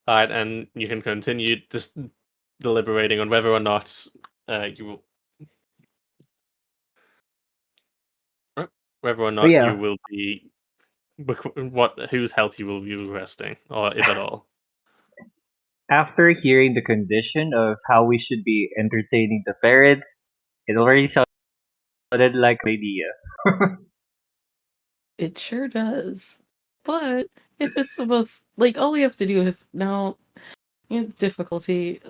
Alright, and you can continue just deliberating on whether or not you will, whether or not yeah. you will be whose help you will be requesting, or if at all. After hearing the condition of how we should be entertaining the ferrets, it already sounded like an idea. It sure does. But if it's the most all you have to do is now difficulty.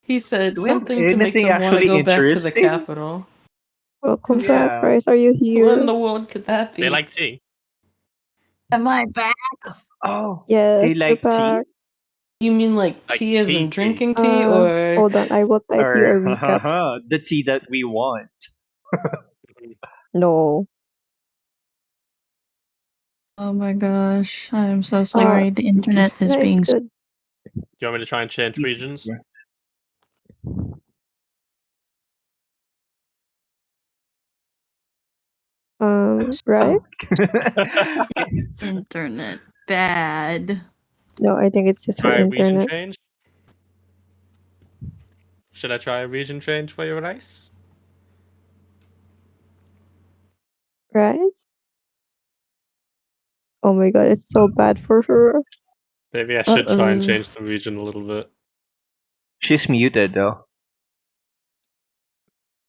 He said Do we have something to make anything them want to actually go back to the interesting? capital. Welcome Yeah. back, Bryce. Are you What in here? the world could that be? They like tea. Am I back? Oh, Yes, they you're like tea? back. You mean like Like tea as tea, in tea. drinking tea, or Hold on, I will type you a Or recap. the tea that we want. No. Oh my gosh, I'm so sorry. The internet is No, it's being good. Do you want me to try and change regions? Right? internet bad. No, I think it's just her Try a region internet. change? Should I try a region change for your rice? Right? Oh my god, it's so bad for her. Maybe I should try and Uh-oh. change the region a little bit. She's muted though.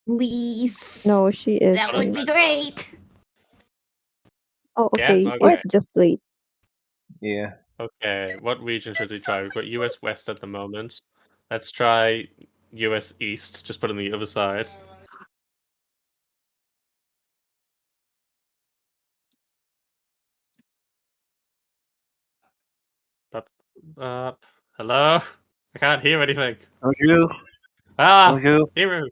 Please. No, she That would isn't. be great. Oh, Yeah? okay. Okay. It's just late. Yeah. Okay, what region should we try? We've got US West at the moment. Let's try US East, just put it on the other side. Up. Hello? I can't hear anything. Bonjour. Ah! Bonjour. Here.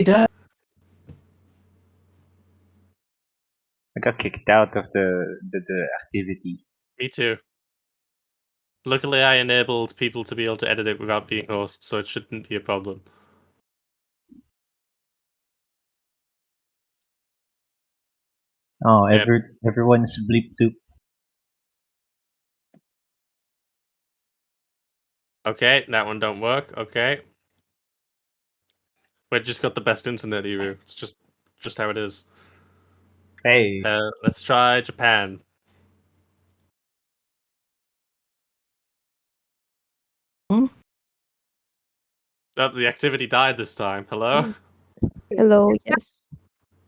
I got kicked out of the activity. Me too. Luckily, I enabled people to be able to edit it without being hosts, so it shouldn't be a problem. Oh, Yep. everyone's bleep doop. Okay, that one don't work. Okay. We've just got the best internet, Eru. It's just how it is. Hey. Let's try Japan. Oh, the activity died this time. Hello. Hello, yes.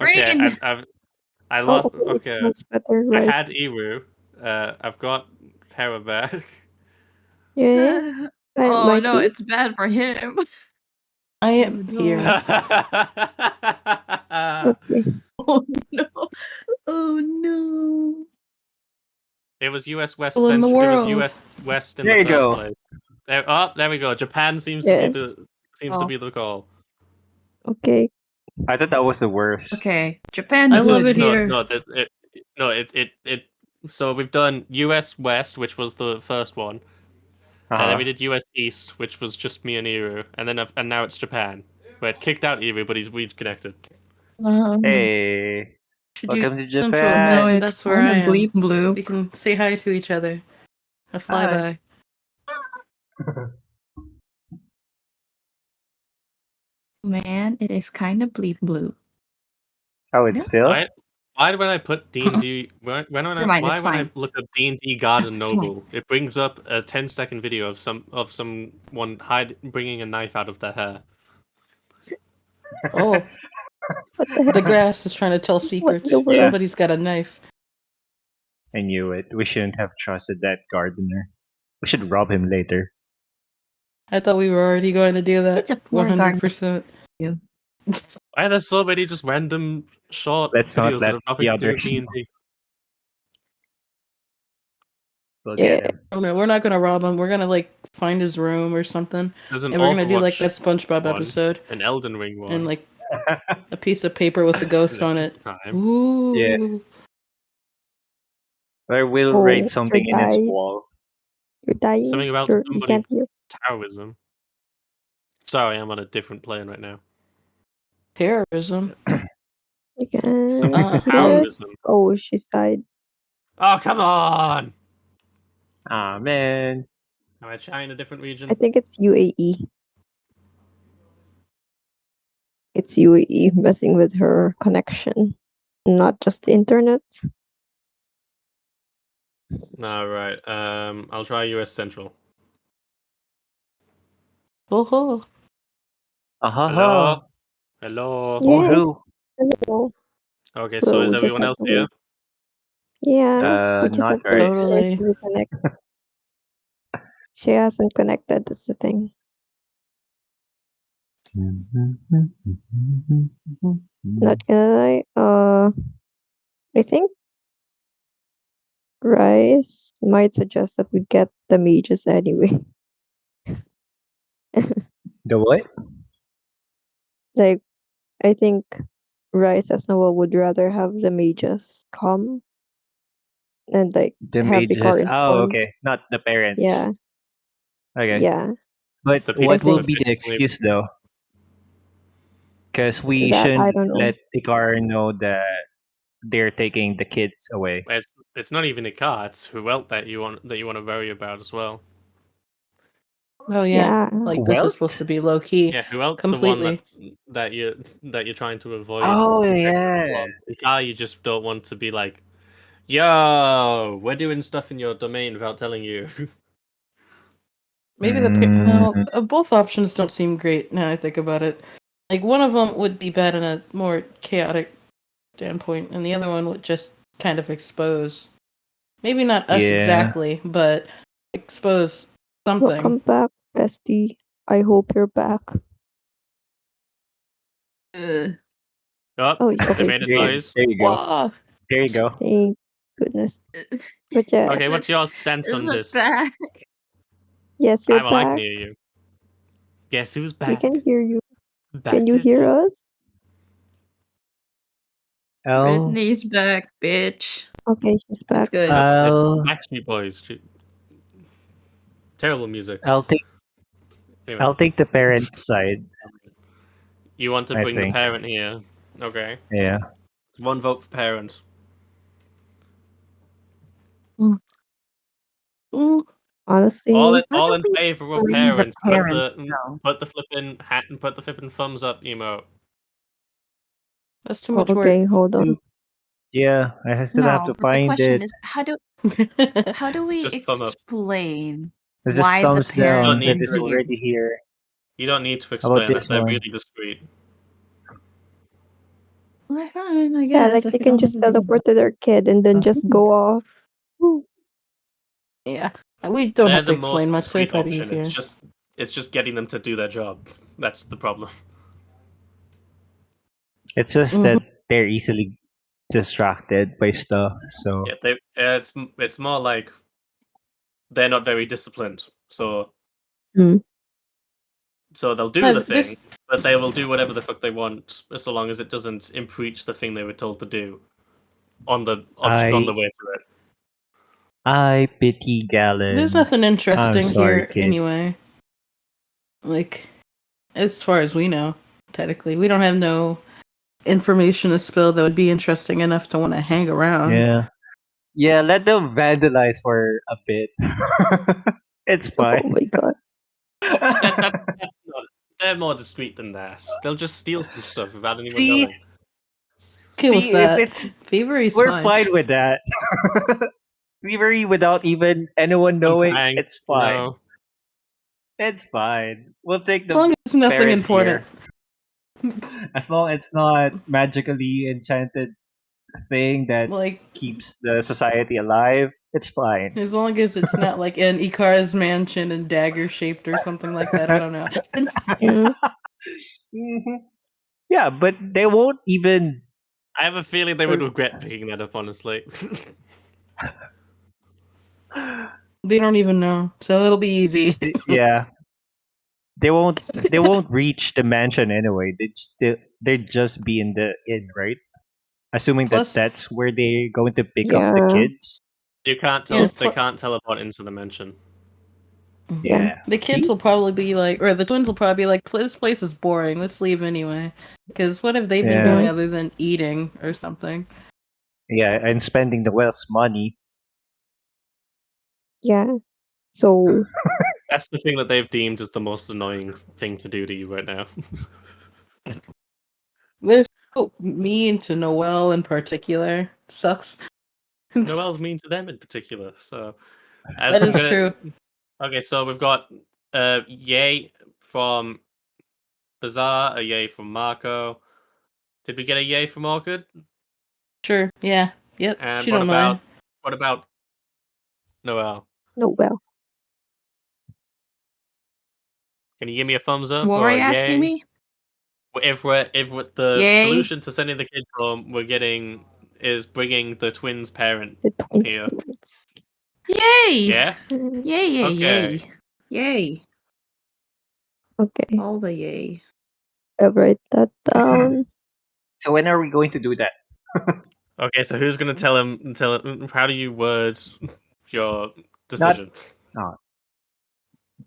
Okay, Green. I Oh, lost. okay, Okay, that's better, I right? had Eru. I've got Hera back. Yeah, Oh no, Mikey? it's bad for him. I am no. here. Okay. Oh no. Oh no. It was US West People in the Central. It was world. US West in There the you first go. place. There we go. Japan seems Yes. to Oh. be the call. Okay. I thought that was the worst. Okay, Japan I is love good. it here. So we've done US West, which was the first one, and then we Uh-huh. did US East, which was just me and Eru, and now it's Japan. We had kicked out Eru, but he's reconnected. Hey, Should do welcome to Central. Japan. No, And it's that's where I kinda am. bleep bloop. We can say hi to each other. A flyby. Man, it is kind of bleep bloop. Oh, it's No. still? Why when I put D&D Never mind, it's when I fine. look up D&D Garden It's fine. Noble, it brings up a 10-second video of someone bringing a knife out of their hair. Oh, What the heck? the grass is trying to tell What in secrets. the world? Somebody's got a knife. I knew it. We shouldn't have trusted that gardener. We should rob him later. I thought we were already going to do that. It's a poor garden. 100%. Why are there so many just random short Let's not videos that let have nothing the to do with others know. D&D? We'll Yeah. get him. Oh no, we're not gonna rob him. We're gonna like find his room or something, There's an and we're gonna do like Overwatch that SpongeBob one, episode, an Elden Ring one. and like a piece of paper with the ghost on it. Time. Ooh. Yeah. Or we'll Oh, write something you're in his dying. wall. You're dying. Something about You somebody can't hear. Taoism. Sorry, I'm on a different plane right now. Terrorism. You can Something Uh-huh. hear us. Taoism. Oh, she's died. Oh, come on! Ah, man. Am I trying a different region? I think it's UAE. It's UAE messing with her connection, not just the internet. No, right. I'll try US Central. Oh, Hello? Hello? Yes. Bonjour. Hello. Okay, So so is we just everyone have else to here? wait. Yeah, we just Not have to right. wait for her Totally. to reconnect. She hasn't connected. That's the thing. Not gonna lie. I think Rice might suggest that we get the mages anyway. The what? Like, I think Rice as Noah would rather have the mages come and like The have Ikar mages. Oh, informed. okay. Not the parents. Yeah, Okay. yeah. But The what people will think- be the officially- excuse though? Because we That I shouldn't don't know. let Ikar know that they're taking the kids away. It's not even a car. It's who else that you want to worry about as well. Oh yeah. Yeah. Like this Welt? is supposed to be low key. Yeah, who else Completely. the one that you're trying to avoid? Oh, protect yeah. everyone. The car you just don't want to be like, yo, we're doing stuff in your domain without telling you. Maybe both options don't seem great now I think about it. Like one of them would be bad in a more chaotic standpoint, and the other one would just kind of expose. Maybe not us Yeah. exactly, but expose something. Welcome back, bestie. I hope you're back. Oh, Oh, they okay. made a There, noise. there you go. Whoa. There you go. Thank goodness. But yeah, Okay, what's your stance on Is it this? back? yes, you're I'm like back. near you. Guess who's We back? can hear you. Back Can you it. hear us? I'll, Britney's back, bitch. Okay, she's back. That's good. I'll, Backstreet Boys. Terrible music. I'll take Anyway, I'll take the parent side. you want to I bring the think. parent here. Okay. Yeah. It's one vote for parent. Honestly, All How in do we favor of bring the parents. parents, though? Put the flipping hat and put the flipping thumbs up emote. That's too much okay, hold on. Yeah, I still have to but the find question it. is, how do work. we Just thumb up. explain It's just why the thumbs You don't down parent need that is is to. here? already here. You don't need to How about explain it. this They're one? really discreet. Well, fine, I Yeah, guess. like if they you can don't just want to do teleport to their kid and then just go off. Ooh. Yeah. We don't They're have to the explain most much. They're discreet quite option. easier. It's just getting them to do their job. That's the problem. It's just Mhm. that they're easily distracted by stuff. So Yeah, it's more like they're not very disciplined. So Mm. they'll do the thing, but they will do whatever the fuck they want, so long as it doesn't impeach the thing they were told to do on the I way through it. I pity Galen. There's nothing I'm interesting sorry, here kid. anyway. Like, as far as we know, technically, we don't have no information to spill that would be interesting enough to want to hang around. Yeah, let them vandalize for a bit. It's Oh fine. my god. That's not. They're more discreet than that. They'll just steal some stuff without anyone See, knowing. Okay with see, if that. it's Thievery's we're fine. fine with that. Thievery without even anyone Some knowing, prank, it's fine. No. It's fine. We'll take As long the as it's nothing parents important. here. As long as it's not magically enchanted thing that Like, keeps the society alive, it's fine. as long as it's not like an Ikar's mansion and dagger shaped or something like that. I don't know. Yeah. Mhm. Yeah, but they won't even. I have a feeling they would regret picking that up, honestly. They don't even know, so it'll be easy. Yeah, they won't. They won't reach the mansion anyway. They'd just be in the inn, right? Assuming that Plus- that's where they're going to pick up the Yeah. kids. You can't Yeah, they can't teleport into the mansion. Yeah. The kids See? will probably be like, or the twins will probably be like, this place is boring. Let's leave anyway. Because what have they been Yeah. doing other than eating or something? Yeah, and spending the well's money. Yeah. So That's the thing that they've deemed as the most annoying thing to do to you right now. They're so mean to Noelle in particular. Sucks. Noelle's mean to them in particular, so That is true. Okay, so we've got yay from Bazaar, a yay from Marco. Did we get a yay from Orchid? Sure. Yeah. Yep. And she don't mind. what about Noelle? no well. Can you give me a thumbs up What or were a you asking yay? me? If the Yay. solution to sending the kids home we're getting is bringing the twins' parent The twins here. parents. Yay! Yeah? Yay, yay, Okay. yay. Yay. Okay. All the yay. I'll write that down. So when are we going to do that? Okay, so who's gonna tell him how do you word your decision? No.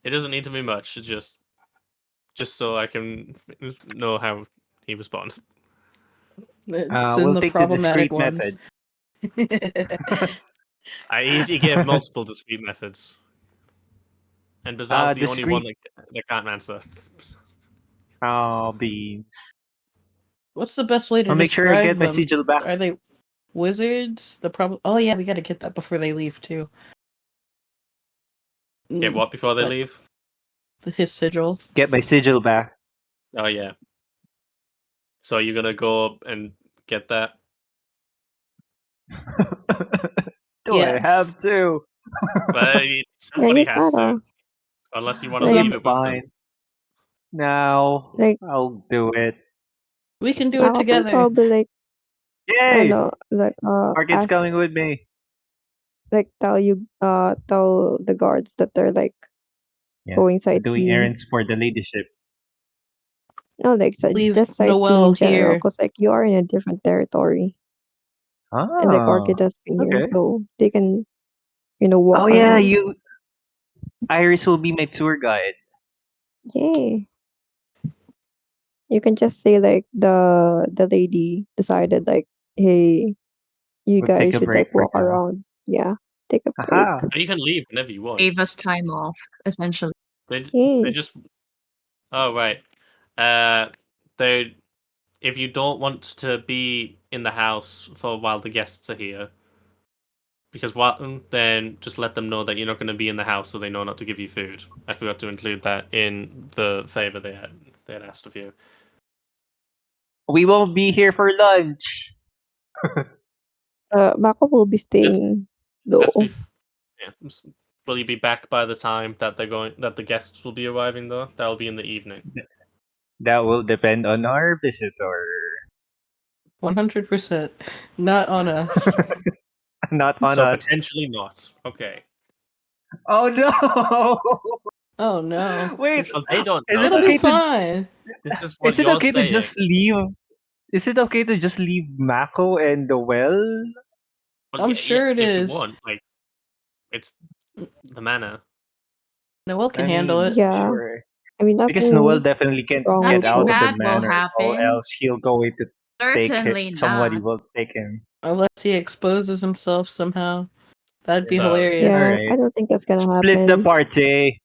It doesn't need to be much, it's just so I can know how he responds. It's in We'll the take the problematic discrete ones. method. I easily give multiple discrete methods. And Bazaar's the only one Discrete. that can't answer. Oh, beans. What's the best way to I'll make sure I describe get my them? sigil back. Are they wizards? The problem. Oh yeah, we got to get that before they leave too. Get what before they But- leave? His sigil. Get my sigil back. Oh yeah. So you're gonna go up and get that? Do I Yes. have to? But Yeah, somebody you has to. gotta. Unless you want to Like- leave it with them. Fine. Now Like- I'll do it. We can do I it can together. probably like I Yay! know like Arkin's ask, coming with me. like tell the guards that they're like Yeah, going doing sightseeing. errands for the ladyship. No, like Leave just sightseeing Noelle in general, here. because like you are in a different territory, and like Ah. Orchid has been here, okay. so they can walk Oh yeah, around. Iris will be my tour guide. Yay. You can just say like the lady decided like, hey, you We'll guys take a should break like for walk now. around. Yeah, take a break. Aha. And you can leave whenever you want. Gave us time off, essentially. They Yay. just. Oh right. They. If you don't want to be in the house for while the guests are here, Because what? Then just let them know that you're not going to be in the house, so they know not to give you food. I forgot to include that in the favor they had asked of you. We won't be here for lunch. Mako will be staying though. That's will you be back by the time that the guests will be arriving though? That'll be in the evening. That will depend on our visitor. 100%. Not on us. Not on So us. potentially not. Okay. Oh no! Oh no. Wait, Well, they don't is know it It'll that. be okay to fine. This is what is it you're okay to saying. just leave? Is it okay to just leave Mako and the well? Well, I'm sure it if you is. want, like, it's the manor. Noel can I handle mean, it. Yeah. sure. I mean, Because Noel nothing definitely can't wrong get with Nothing out it. of the bad will manor, or happen. else he'll go into take Certainly it. Somebody not. will take him. Unless he exposes himself somehow. That'd be So- hilarious. Yeah, Alright. I don't think that's gonna Split the happen. party.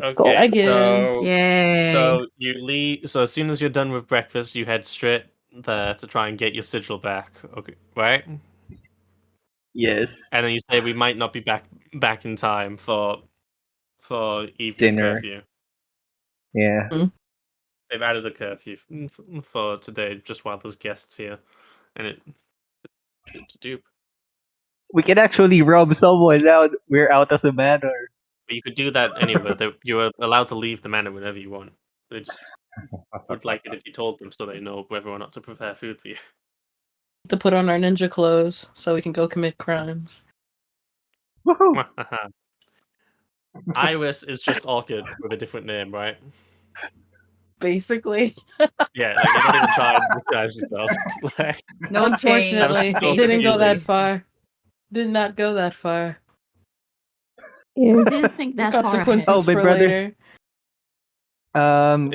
Let's go. Okay, I get Yay. so you leave. So as soon as you're done with breakfast, you head straight there to try and get your sigil back. Okay, right? Yes. And then you say we might not be back in time for evening Dinner. curfew. Yeah. They've added a curfew for today, just while there's guests here, and it's to dupe. We can actually rob someone now. We're out of the manor. But you could do that anyway. You are allowed to leave the manor whenever you want. They just would like it if you told them, so they know whether or not to prepare food for you. to put on our ninja clothes so we can go commit crimes. Woohoo! Iris is just Orchid with a different name, right? Basically. Yeah, like they don't even try and disguise yourself. Like, No Unfortunately, That was so didn't go that confusing. far. Did not go that far. Yeah. Didn't think that far Consequences ahead. Oh, my for brother. later.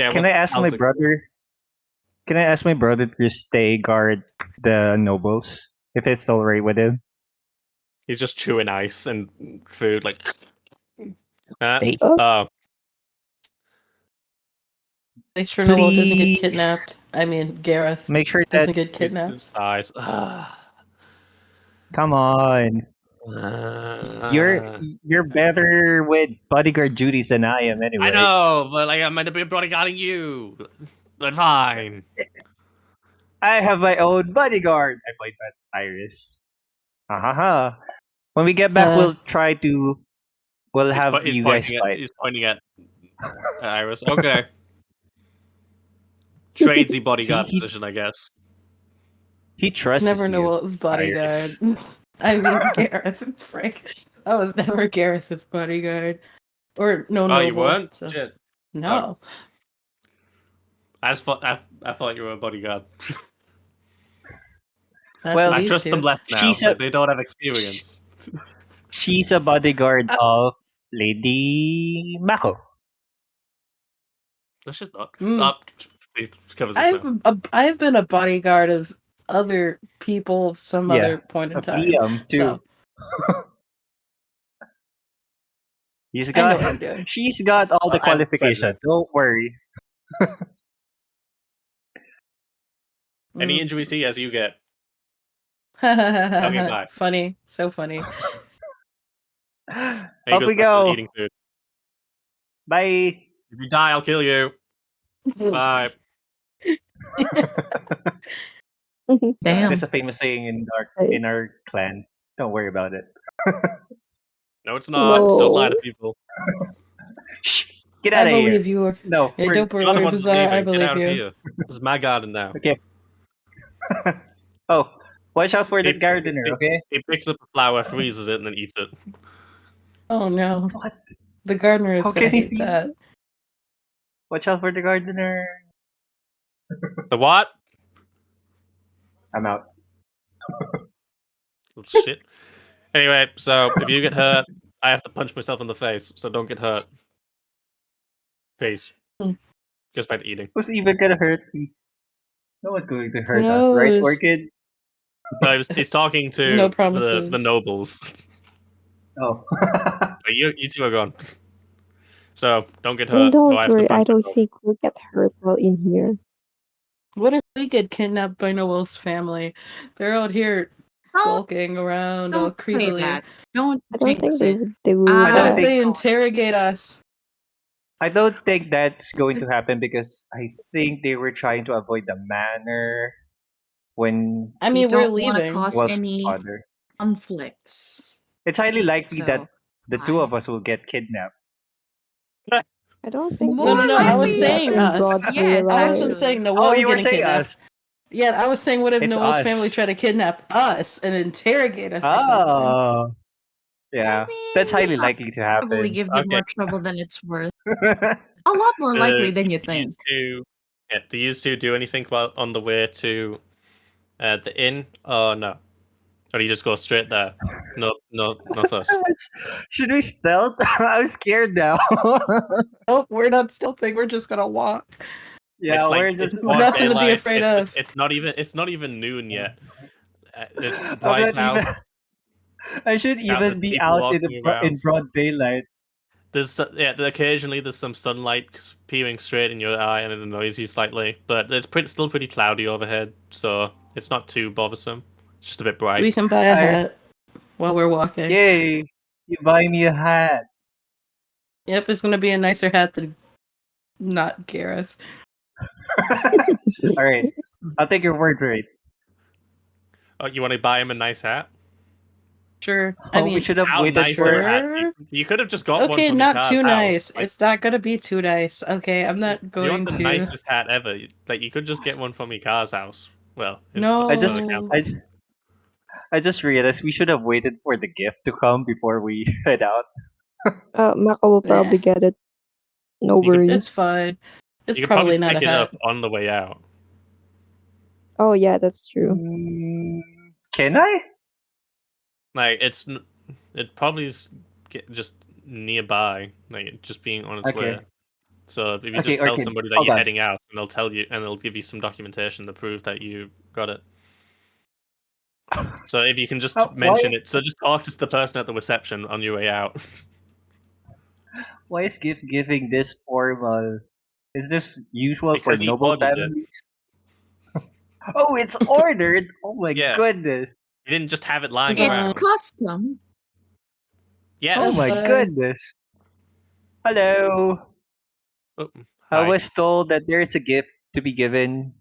Yeah, Can I ask my how's it- brother? Can I ask my brother to stay guard the nobles if it's alright with him? he's just chewing ice and food, like. Hey. Make sure Noel doesn't get Please. kidnapped. I mean, Gareth Make sure doesn't that get His kidnapped. size. come on. You're better with bodyguard duties than I am anyway. I know, but like I might have been bodyguarding you. But fine. I have my own bodyguard. I played that Iris. Ha. When we get back, we'll try to. We'll have you guys fight. He's pointing at Iris. Okay. Tradesy bodyguard See, position, I guess. he trusts Never you. Noel's bodyguard. Iris. I mean, Gareth. Frank. I was never Gareth's bodyguard. Or no, Oh, Noble. you weren't? So. Shit. No. I just thought I thought you were a bodyguard. Not Well, to I these trust two. them less now. She's a- They don't have experience. She's a bodyguard of Lady Mako. That's just not. Mm. Please covers this now. I've been a bodyguard of other people some Yeah, other point in Of time. Liam too. So He's I know got. what I'm doing. She's got all the I'm qualifications. Frederick. Don't worry. Any injuries he has, you get. Okay, bye. Funny. So funny. There Off goes we back to go. eating food. Bye. If you die, I'll kill you. Bye. Damn. There's a famous saying in our clan. Don't worry about it. No, it's not. No. Don't lie to people. Shh, get I out of here. believe you. No. Yeah, we're- don't You're the worry, ones Bizarre. I leaving. Get believe out of you. here. This is my garden now. Okay. Oh, watch out for He- that gardener, okay? He picks up a flower, freezes it, and then eats it. Oh no. What? The gardener is How gonna can he hate feed that. Watch out for the gardener. The what? I'm out. Shit. Anyway, so if you get hurt, I have to punch myself in the face, so don't get hurt. Peace. Mm. Goes back to eating. Who's even gonna hurt me? No one's going to hurt Who us, right, knows? Orchid? No, he's talking to No the promises. nobles. Oh. But you two are gone. So don't get And hurt. don't or I have to worry, I punch don't myself. think we'll get hurt while in here. What if we get kidnapped by Noel's family? They're out here skulking around all Don't say creepily. that. Don't I don't jinx think they it. would do I What don't if that. they interrogate us? I don't think that's going to happen because I think they were trying to avoid the manor when I We mean, we're don't want to leaving. cause it was any father. conflicts. It's highly likely that So, the two fine. of us will get kidnapped. I don't think More they No. I can was do likely, that saying in us. broad yes, I wasn't daylight. saying Oh, Noel you were getting saying kidnapped. us. Yeah, I was saying, what if It's Noel's us. family tried to kidnap us and interrogate us or something? Oh, yeah. I mean, That's highly we'd likely to probably happen. give you Okay. more trouble than it's worth. A lot more likely than you think. Do you two do anything while on the way to the inn? Or no? Or do you just go straight there? No fuss. Should we stealth? I'm scared now. Oh, we're not stealthing. We're just gonna walk. Yeah, we're It's just. broad Nothing to be daylight. afraid of. It's not even noon yet. It's I'm bright not out. even. I should Countless even be people out walking around. in broad daylight. Occasionally there's some sunlight peering straight in your eye and it annoys you slightly, but it's still pretty cloudy overhead, so it's not too bothersome. It's just a bit bright. We can buy a I- hat while we're walking. Yay! You buy me a hat. Yep, it's gonna be a nicer hat than not Gareth. All right, I'll take your word for it. Oh, you want to buy him a nice hat? Sure. Oh, I mean, we should have How waited nice for. a hat? sure. You could have just got one Okay, from not Ikar's too house. nice. Like, It's not gonna be too nice. Okay, I'm not you going want the to. nicest hat ever. Like, you could just get one from Ikar's house. Well, No. I just, for the council. I just realized we should have waited for the gift to come before we head out. Maco will probably get it. No You could- worries. It's fine. It's You could probably probably not a pick it hat. up on the way out. Oh yeah, that's true. Can I? Like, it probably is just nearby, like it just being on its Okay. way. So if you Okay, just tell okay, somebody that hold you're on. heading out, and they'll tell you, and they'll give you some documentation to prove that you got it. So if you can just mention why? it, so just talk to the person at the reception on your way out. Why is gift giving this formal? Is this usual Because for he noble ordered it. families? Oh, it's ordered. Oh my Yeah. goodness. You didn't just have it lying It's around. It's custom. Yes. Oh my fine. goodness. Hello. Oh, I hi. was told that there's a gift to be given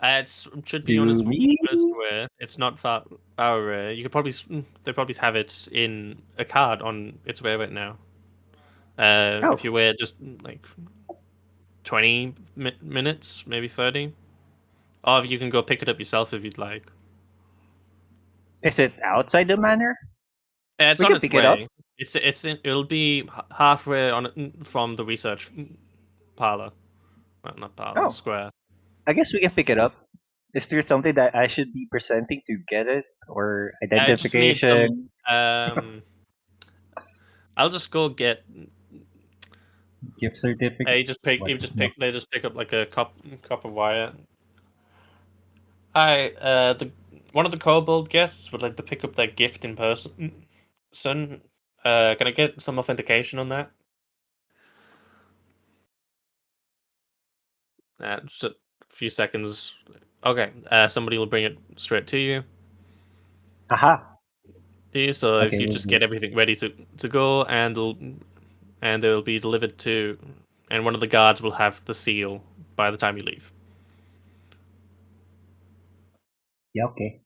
It should be on to its me. way. It's not far away. You could probably they probably have it in a card on its way right now. Oh. If you wait just like 20 minutes, maybe 30, or you can go pick it up yourself if you'd like. Is it outside the manor? It's We on can its pick it up. way. It'll be halfway from the research parlor. Well, not parlor, Oh. square. I guess we can pick it up. Is there something that I should be presenting to get it, or I just need some. identification, I'll just go get. gift certificate? They just pick. They just pick up like a copper wire. Hi, one of the kobold guests would like to pick up their gift in person. Can I get some authentication on that? Just a few seconds. Okay. Somebody will bring it straight to you. Aha. Do you? So if Okay, you we'll just do. get everything ready to go, and they'll be delivered to, and one of the guards will have the seal by the time you leave. Yeah, okay.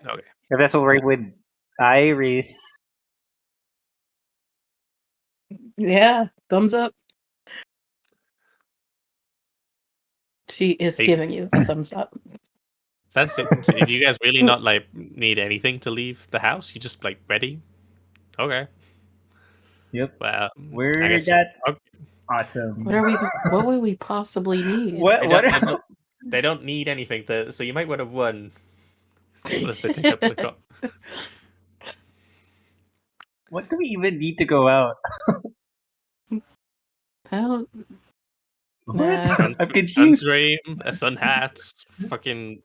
Okay. If that's all right with Iris. Yeah, thumbs up. She is Hey. giving you a thumbs up. That's it. Do you guys really not like need anything to leave the house? You just like ready? Okay. Yep. Well, I We're guess that okay. awesome. What would we possibly need? What? They don't need anything. So you might want to run unless they pick up the cup. What do we even need to go out? Hell, What? Nah. I'm confused. Sunscreen, sun hats, fucking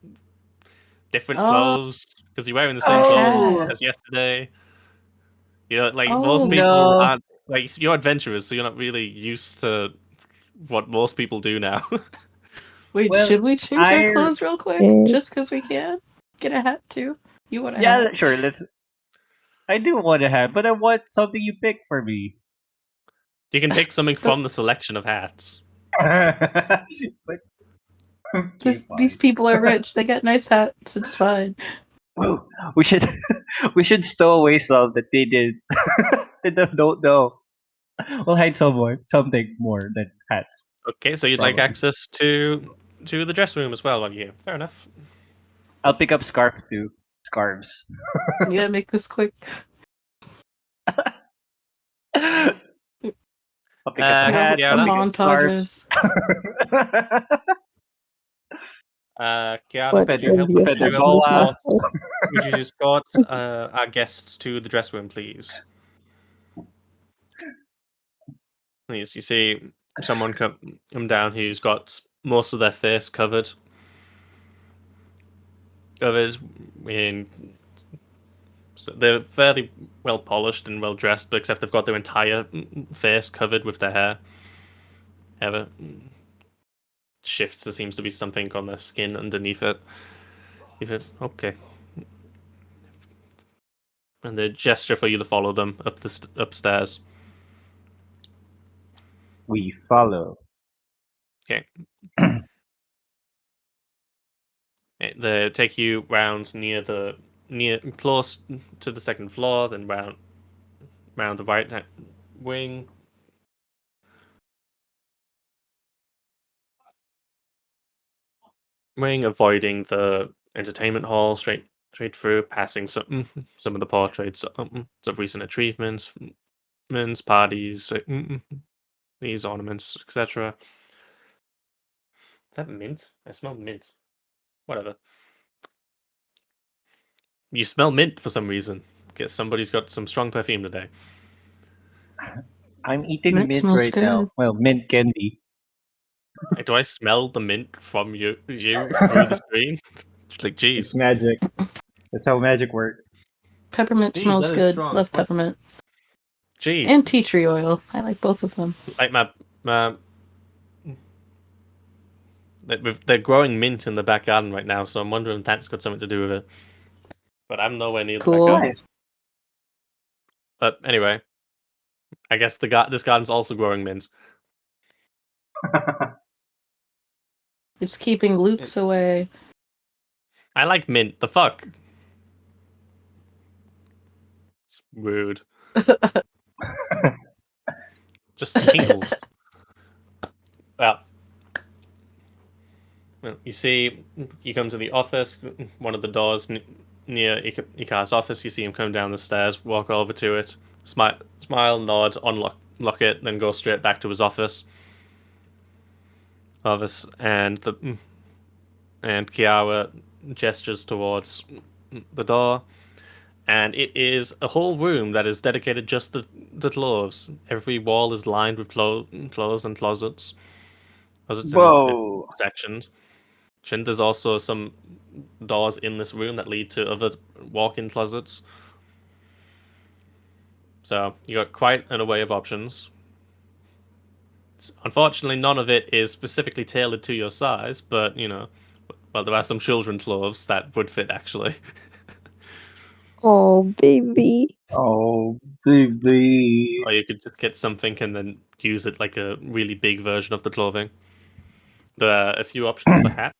different Oh. clothes because you're wearing the same Oh. clothes as yesterday. You know, like most Oh. people No. aren't like you're adventurers, so you're not really used to what most people do now. Wait, Well, should we change our clothes real quick? Mm. Just because we can? Get a hat too? You want a Yeah, hat? sure. Let's. I do want a hat, but I want something you pick for me. You can pick something from the selection of hats. But okay, These fine. people are rich. They get nice hats. It's fine. Oh, we should we should stow away some that they did. They don't know. We'll hide something more than hats. Okay, so you'd like Probably. access to the dress room as well, are you? Fair enough. I'll pick up scarf too. Scarves. Yeah, make this quick. I'll pick up a Uh, hat. yeah, I'll The that- pick up scarves. montages. Kiara, What would Feather, you help? can be Would feather you help afforded boa. escort? Would you escort our guests to the dress room, please? Please, you see someone come down who's got most of their face covered in. So they're fairly well polished and well dressed, but except they've got their entire face covered with their hair. Ever shifts, there seems to be something on their skin underneath it. Okay. And they gesture for you to follow them up upstairs. We follow. Okay. They take you round near close to the second floor, then round the right wing. Avoiding the entertainment hall straight through, passing some of the portraits of recent achievements, men's parties, these ornaments, etc. Is that mint? I smell mint. Whatever. You smell mint for some reason. Guess somebody's got some strong perfume today. I'm eating Mint mint smells right now. good. Well, mint candy. Do I smell the mint from you through the screen? Like, It's jeez. magic. That's how magic works. Peppermint Jeez, smells that is good. strong. Love What? peppermint. Jeez. And tea tree oil. I like both of them. Like they're growing mint in the back garden right now, so I'm wondering if that's got something to do with it. But I'm nowhere near the back Cool. garden. Nice. But anyway, I guess this garden's also growing mint. It's keeping Luke's away. I like mint. The fuck? It's rude. Just tingles. Well, you see, you come to the office, one of the doors near Ikar's office. You see him come down the stairs, walk over to it, smile, nod, unlock it, then go straight back to his office. And Kiara gestures towards the door, and it is a whole room that is dedicated just to clothes. Every wall is lined with clothes and closets. Closets in Whoa. sections. And there's also some doors in this room that lead to other walk-in closets. So you got quite an array of options. Unfortunately, none of it is specifically tailored to your size, but well, there are some children clothes that would fit actually. Oh, baby. Oh, baby. Or you could just get something and then use it like a really big version of the clothing. There are a few options for hats.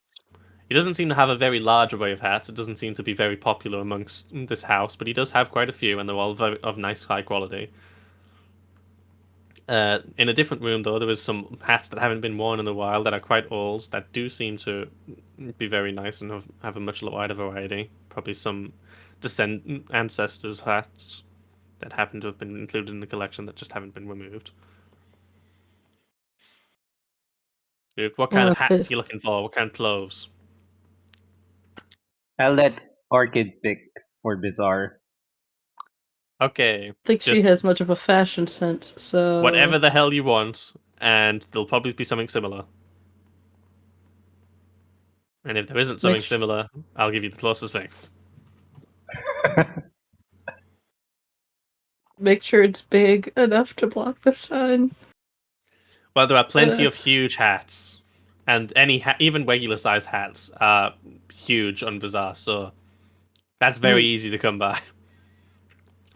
He doesn't seem to have a very large array of hats. It doesn't seem to be very popular amongst this house, but he does have quite a few, and they're all of nice, high quality. In a different room, though, there was some hats that haven't been worn in a while that are quite old that do seem to be very nice and have a much wider variety. Probably some ancestors' hats that happen to have been included in the collection that just haven't been removed. What kind of hats are you looking for? What kind of clothes? I'll let Orchid pick for Bizarre. Okay, I think she just has much of a fashion sense, so whatever the hell you want, and there'll probably be something similar. And if there isn't something similar, I'll give you the closest thing. make sure it's big enough to block the sun. Well, there are plenty of huge hats, and even regular size hats are huge on Bazaar. So That's very easy to come by.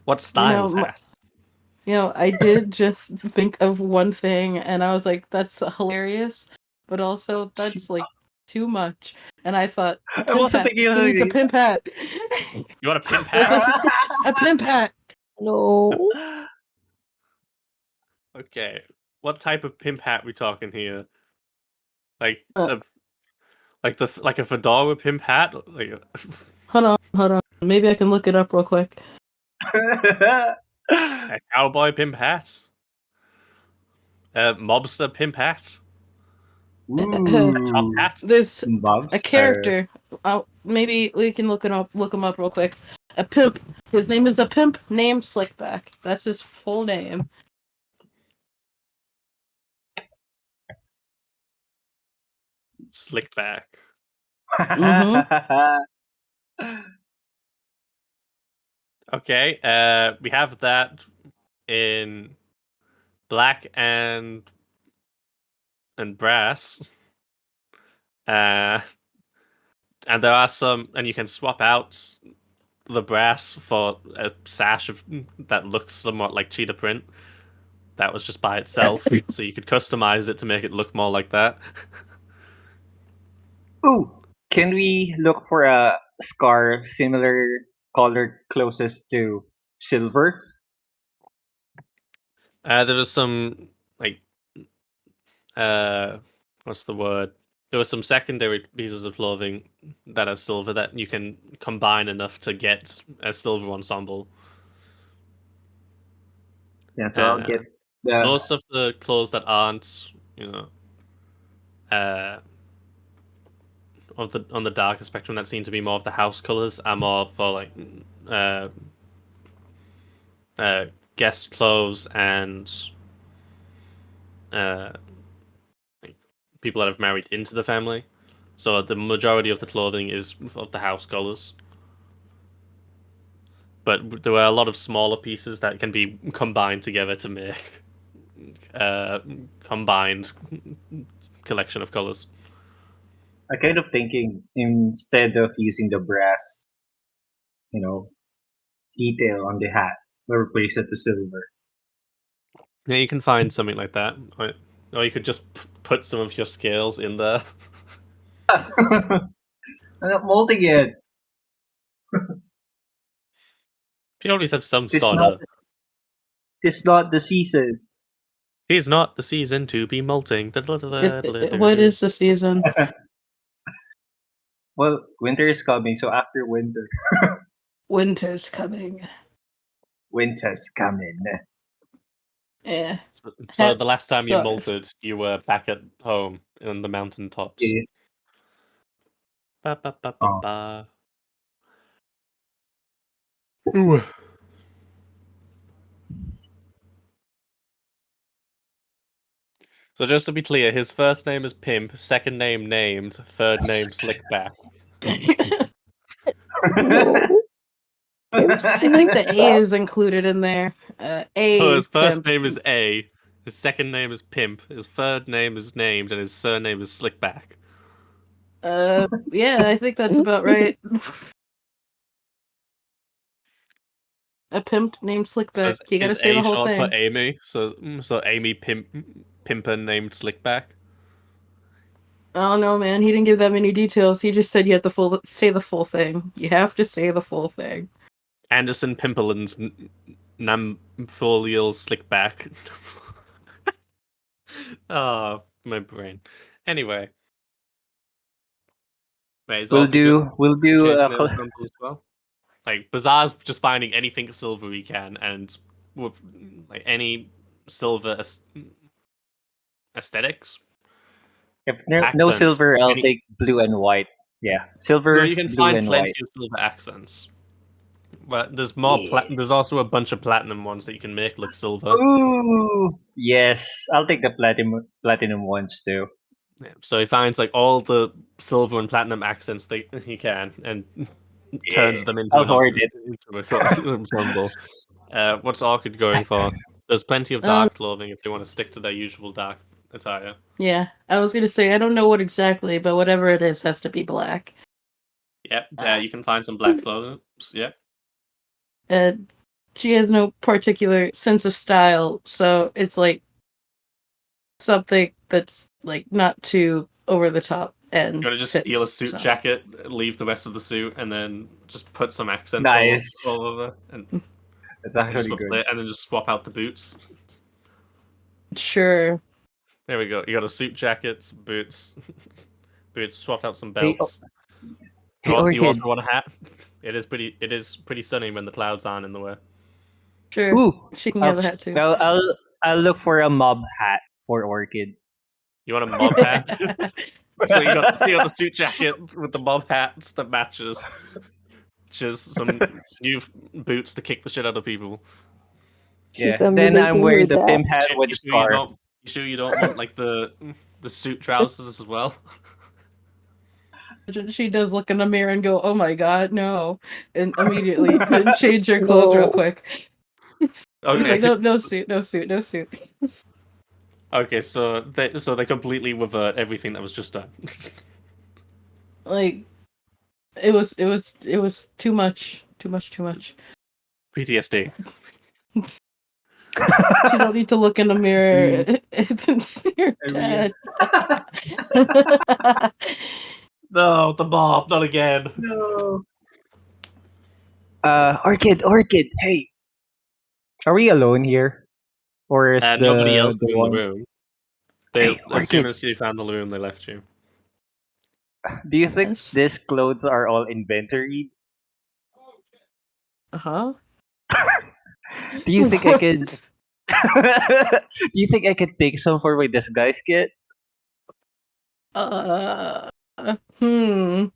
What You style know, of hat? I did just think of one thing, and I was like, "That's hilarious," but also that's like too much. And I thought, I'm pimp also hat. thinking of He needs a something. pimp hat. You want a pimp With hat? a pimp hat. No. Okay. What type of pimp hat we talking here? Like Uh. like a fedora pimp hat? Like Hold on. Maybe I can look it up real quick. a cowboy pimp hat? A mobster pimp hat? A top Ooh, hat? There's a mobster. character. Maybe we can look him up real quick. A pimp. His name is a pimp named Slickback. That's his full name. Slickback. Okay, we have that in black and brass. And there are some, and you can swap out the brass for a sash that looks somewhat like cheetah print. That was just by itself, so you could customize it to make it look more like that. Ooh, can we look for a scarf similar color closest to silver? There was some like what's the word? There were some secondary pieces of clothing that are silver that you can combine enough to get a silver ensemble. Yeah, so I'll get the. Most of the clothes that aren't, uh, on the darker spectrum that seem to be more of the house colors are more for like uh, guest clothes and uh, like, people that have married into the family. So the majority of the clothing is of the house colors. But there were a lot of smaller pieces that can be combined together to make combined collection of colors. I kind of thinking instead of using the brass, you know, detail on the hat, we'll replace it to silver. Yeah, you can find something like that, or you could just put some of your scales in there. I'm not molding it. You always have some It's stored not. up. It's not the season. Tis not the season to be molting. What is the season? Well, winter is coming, so after winter, Winter's coming. winter's coming. Yeah. So the last time you Scarf. molted, you were back at home in the mountain tops. Yeah. Ba, ba, ba, ba, Oh. ba. Ooh. So just to be clear, his first name is Pimp, second name named, third name Slickback. No. I think the A is included in there. So A his first pimp. name is A, his second name is Pimp, his third name is named, and his surname is Slickback. Yeah, I think that's about right. A pimp named Slickback. So You gotta is say the A whole short for thing. Amy? So Amy Pimper named Slickback. I don't know, man. He didn't give that many details. He just said you have to say the full thing. You have to say the full thing. Anderson Pimpleland's Namfolial Slickback. Oh, my brain. Anyway. Wait, is We'll Orchid going do. We'll to do. change an ensemble as well? Like, Bazaar's just finding anything silver he can, and like any silver aesthetics. If no Accents. silver, I'll take blue and white. Yeah, No, silver, you can blue, find and plenty white. of silver accents. But there's more there's also a bunch of platinum ones that you can make look silver. Ooh, yes, I'll take the platinum ones too. Yeah, so he finds like all the silver and platinum accents that he can and turns them into I'll hoard it. an ensemble. What's Orchid going for? There's plenty of dark clothing if they want to stick to their usual dark attire. Yeah, I was gonna say I don't know what exactly, but whatever it is has to be black. Yep, you can find some black clothes. Yep. And she has no particular sense of style, so it's like something that's like not too over the top and You're gonna just fits, steal a suit so. jacket, leave the rest of the suit, and then just put some accents Nice. all over, and That's just actually good. and then just swap out the boots. Sure. There we go. You got a suit jacket, some boots, boots. Swapped out some Hey, belts. Hey, Do you Orchid. also want a hat? It is pretty sunny when the clouds aren't in the way. Sure. Ooh, She can have a hat too. So I'll look for a mob hat for Orchid. You want a mob hat? So you got the suit jacket with the mob hat that matches. Just some new boots to kick the shit out of people. She's Then I'm emulating wearing her the dad. pimp hat You with the sure you scarf. sure you don't want like the suit trousers as well? She does look in the mirror and go, "Oh my god, no!" and immediately change her clothes real No. quick. It's Okay. like, no suit, no suit, no suit. Okay, so they completely revert everything that was just done. Like, it was too much. PTSD. You don't need to look in the mirror and see your dad. No, the mob, not again. No. Orchid, hey. Are we alone here? Or is Nobody else the is in the one? room. Hey, As soon Orchid. as you found the room, they left you. Do you think Yes. these clothes are all inventory? Uh-huh. Do you think I What? could? Do you think I could take some for my disguise kit? Hmm.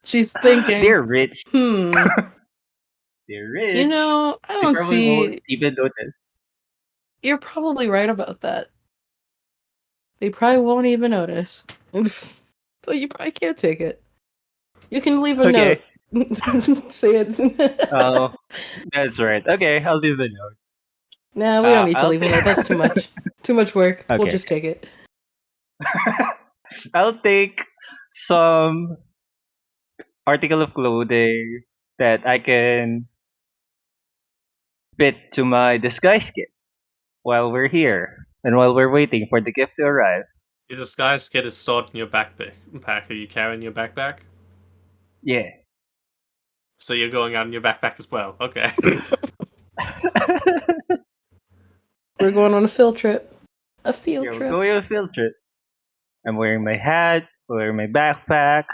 She's thinking. They're rich. They're rich. You know, I They don't probably won't see. even notice. You're probably right about that. They probably won't even notice. But you probably can't take it. You can leave a Okay. note. Say it. Oh, that's right. Okay, I'll do the note. No, we don't need to I'll leave a note. That's too much. Too much work. We'll Okay. just take it. I'll take some article of clothing that I can fit to my disguise kit while we're here and while we're waiting for the gift to arrive. Your disguise kit is stored in your backpack. Are you carrying your backpack? Yeah. So you're going out in your backpack as well. Okay. We're going on a field trip. A field Yeah, we're trip. going on a field trip. I'm wearing my hat, wearing my backpack,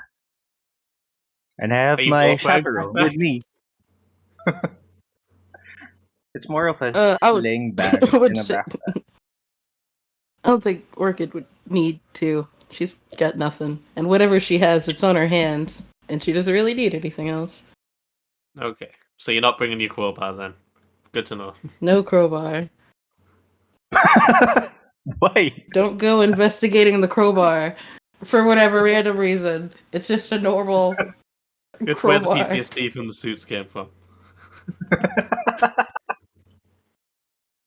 and I have Are you my both wearing chaperone backpacks? with me. It's more of a I would- sling bag I would than a say- backpack. I don't think Orchid would need to. She's got nothing. And whatever she has, it's on her hands. And she doesn't really need anything else. Okay. So you're not bringing your crowbar then. Good to know. No crowbar. Why? Don't go investigating the crowbar for whatever random reason. It's just a normal It's crowbar. where the PTSD from the suits came from.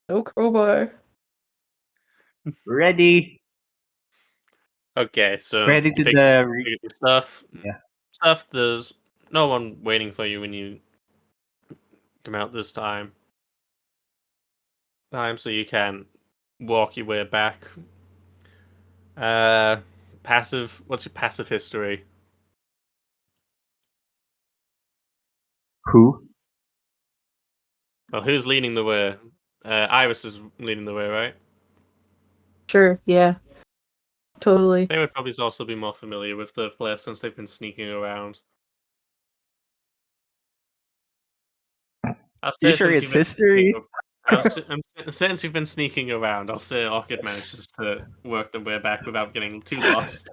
No crowbar. Ready? Okay, so Ready to pick the your stuff. Yeah. Stuff. There's no one waiting for you when you come out this time. So you can walk your way back. Passive. What's your passive history? Who? Well, who's leading the way? Iris is leading the way, right? Sure, yeah. Totally. They would probably also be more familiar with the place since they've been sneaking around. I'll You say sure since it's you've been history? since you've been sneaking around, I'll say Orchid manages to work their way back without getting too lost.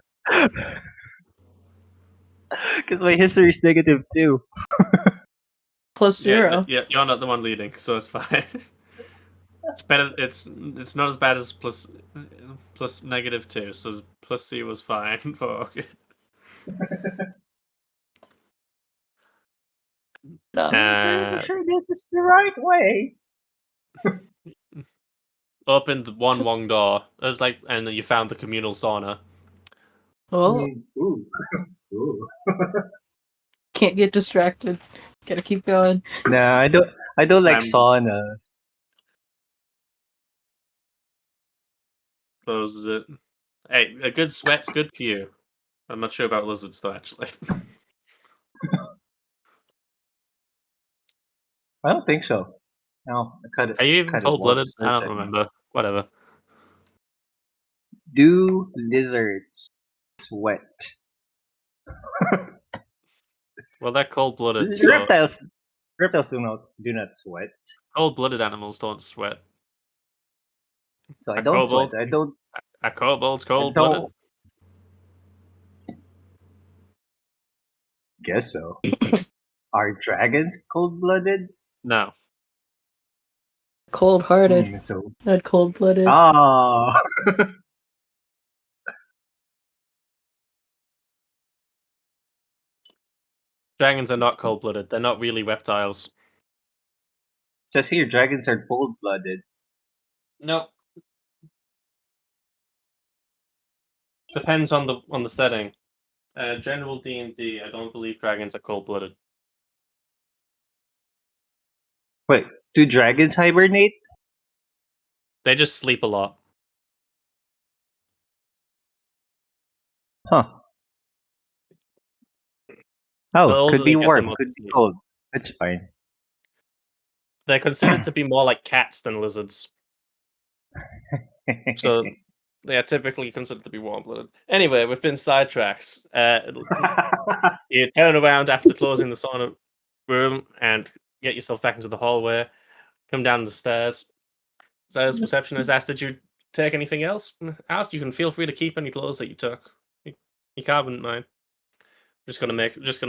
Because my history is negative too. Plus zero. Yeah, you're not the one leading, so it's fine. It's better. It's not as bad as plus -2, so plus C was fine for Orchid. I'm sure this is the right way. Opened one door. It was like, and then you found the communal sauna. Oh, Ooh. Ooh. can't get distracted. Gotta keep going. Nah, I don't. I don't like Sam saunas. closes it. Hey, a good sweat's good for you. I'm not sure about lizards though, actually. I don't think so. No, I cut it. Are you even Cut it cold once. blooded? I don't remember. Whatever. Do lizards sweat? Well, they're cold blooded, so Reptiles do not sweat. cold blooded animals don't sweat. So I A don't sweat. kobold, I a kobold's I cold blooded. don't guess so. Are dragons cold blooded? No. Cold hearted, So not cold blooded. ah. Dragons are not cold blooded. They're not really reptiles. Says here dragons are cold blooded. No. Depends on the setting. General D&D, I don't believe dragons are cold blooded. Wait, do dragons hibernate? They just sleep a lot. Huh. The Oh, older could be they get, the warm, more could they be sleep. cold. It's fine. They're considered to be more like cats than lizards. So they are typically considered to be warm blooded. Anyway, we've been sidetracked. You turn around after closing the sauna room and get yourself back into the hallway. Come down the stairs. Says receptionist asked, "Did you take anything else out? You can feel free to keep any clothes that you took. You can't, wouldn't mind. Just gonna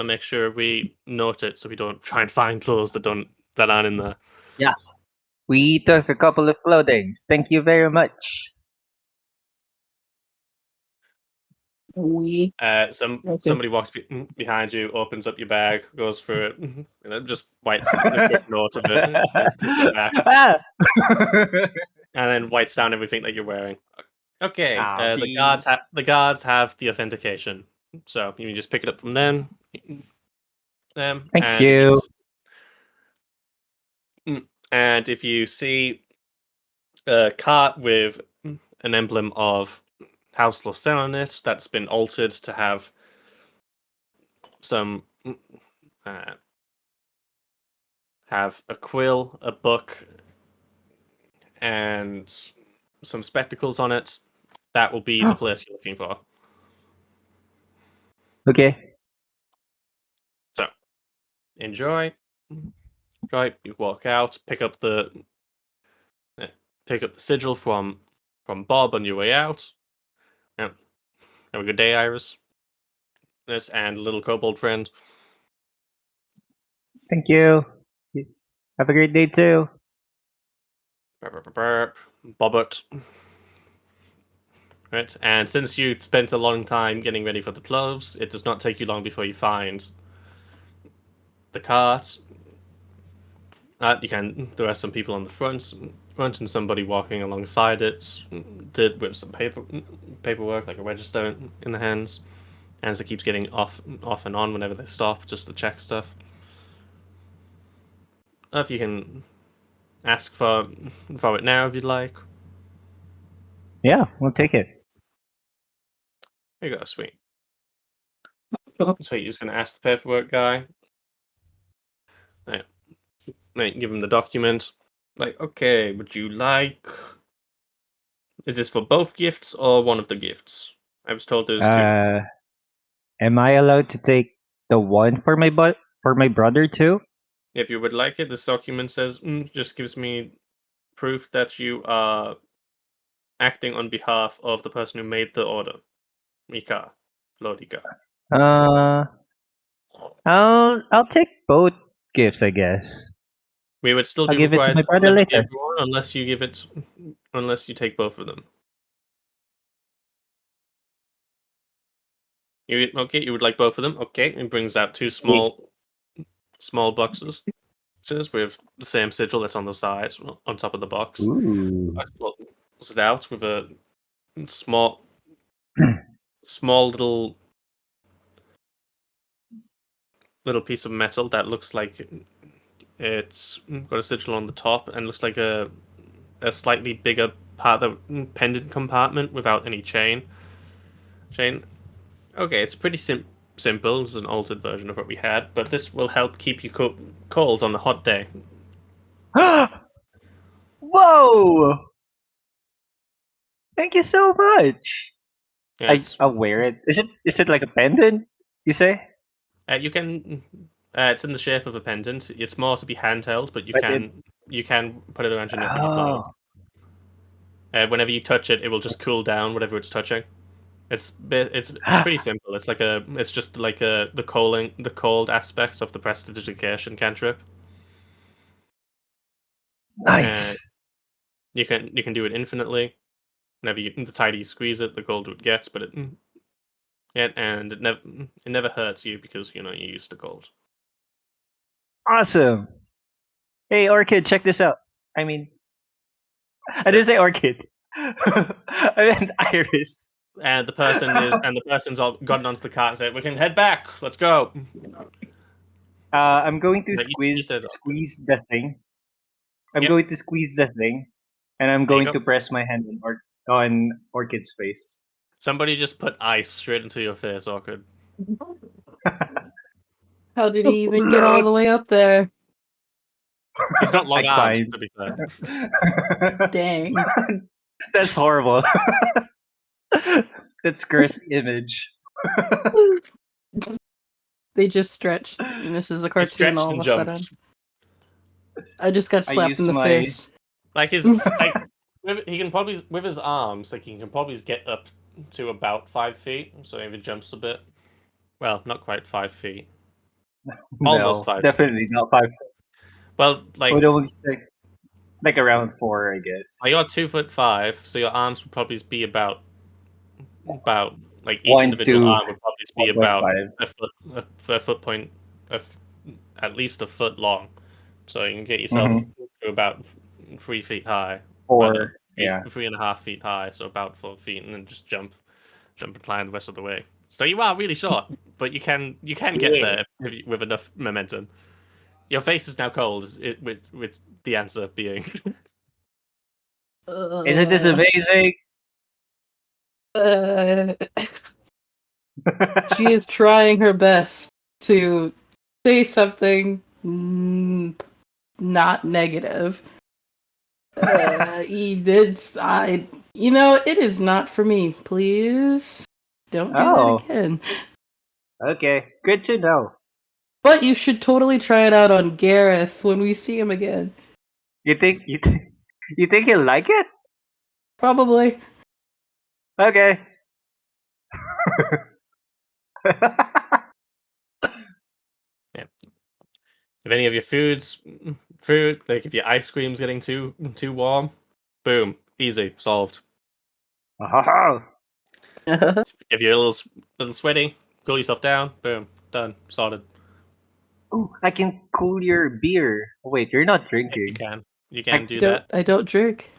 make sure we note it so we don't try and find clothes that aren't in there." Yeah. We took a couple of clothings. Thank you very much. We Okay. Somebody walks behind you, opens up your bag, goes through it, just writes a quick note of it, and puts it back, Ah! and then writes down everything that you're wearing. Okay, Ah, the guards have the authentication, so you can just pick it up from them. Thank and you. And if you see a cart with an emblem of House Lucerne on it that's been altered to have some have a quill, a book, and some spectacles on it, that will be the place you're looking for. Okay. So, enjoy. Right, you walk out, pick up the sigil from Bob on your way out. Yeah. Have a good day, Iris. Yes, and little kobold friend. Thank you. Have a great day too. Bobbert. Right, and since you spent a long time getting ready for the clothes, it does not take you long before you find the cart. There are some people on the front, and somebody walking alongside it, did with some paperwork like a register in the hands, and as it keeps getting off and on whenever they stop, just to check stuff. If you can ask for it now, if you'd like. Yeah, we'll take it. Here you go, sweet. So you're just gonna ask the paperwork guy. Right, give him the document. Like, okay, would you like? Is this for both gifts or one of the gifts? I was told there's two. Am I allowed to take the one for my brother too? If you would like it, this document says just gives me proof that you are acting on behalf of the person who made the order. Mika, Lodika. Uh, I'll take both gifts, I guess. We would still I'll be give it to required my to brother deliver to later. everyone unless you take both of them. You would like both of them? Okay, it brings out two small boxes with the same sigil that's on the side, on top of the box. Ooh. I close it out with a small small little piece of metal that looks like it's got a sigil on the top and looks like a slightly bigger part of the pendant compartment without any chain. Okay, it's pretty simple. It's an altered version of what we had, but this will help keep you cold on a hot day. Whoa! Thank you so much. Yeah, I'll wear it. Is it like a pendant? You say? you can. It's in the shape of a pendant. It's more to be handheld, but you But can put it around your neck if you like. Whenever you touch it, it will just cool down whatever it's touching. It's pretty simple. It's just like the cold aspects of the prestidigitation cantrip. Nice. You can do it infinitely. Whenever the tighter you squeeze it, the colder it gets. But it never hurts you because you're used to cold. Awesome. Hey, Orchid, check this out. I mean, I didn't say Orchid. I meant Iris. And the person's all gotten onto the cart and said, "We can head back. Let's go." I'm going to Like, you said, squeeze the thing. I'm Yep. going to squeeze the thing, and I'm There you going go. to press my hand on Orchid's face. Somebody just put ice straight into your face, Orchid. How did he even get all the way up there? He's got long I arms, climbed. to be fair. Dang. That's horrible. That's cursed image. They just stretched. And this is a He cartoon stretched all of and a sudden. jumped. I just got I slapped used in the my- face. Like he can probably with his arms, like he can probably get up to about 5 feet. So if he jumps a bit, well, not quite 5 feet. Almost No, 5 feet. definitely not 5. Well, like Would only like around 4, I guess. you're 2'5", so your arms would probably be about like each 1 individual to arm would probably be 1.5. about a foot point, at least a foot long. So you can get yourself to about 3 feet high. 4, yeah. 3.5 feet high, so about 4 feet, and then just jump and climb the rest of the way. So you are really short, but you can get there with enough momentum. Your face is now cold, with the answer being. Isn't this amazing? She is trying her best to say something not negative. It is not for me. Please don't do Oh. that again. Okay, good to know. But you should totally try it out on Gareth when we see him again. You think he'll like it? Probably. Okay. If any of your food, like if your ice cream's getting too warm, boom, easy, solved. Oh, If you're a little sweaty, cool yourself down, boom, done, sorted. ooh, I can cool your beer. Oh, wait, you're not drinking. You can do that. I don't drink.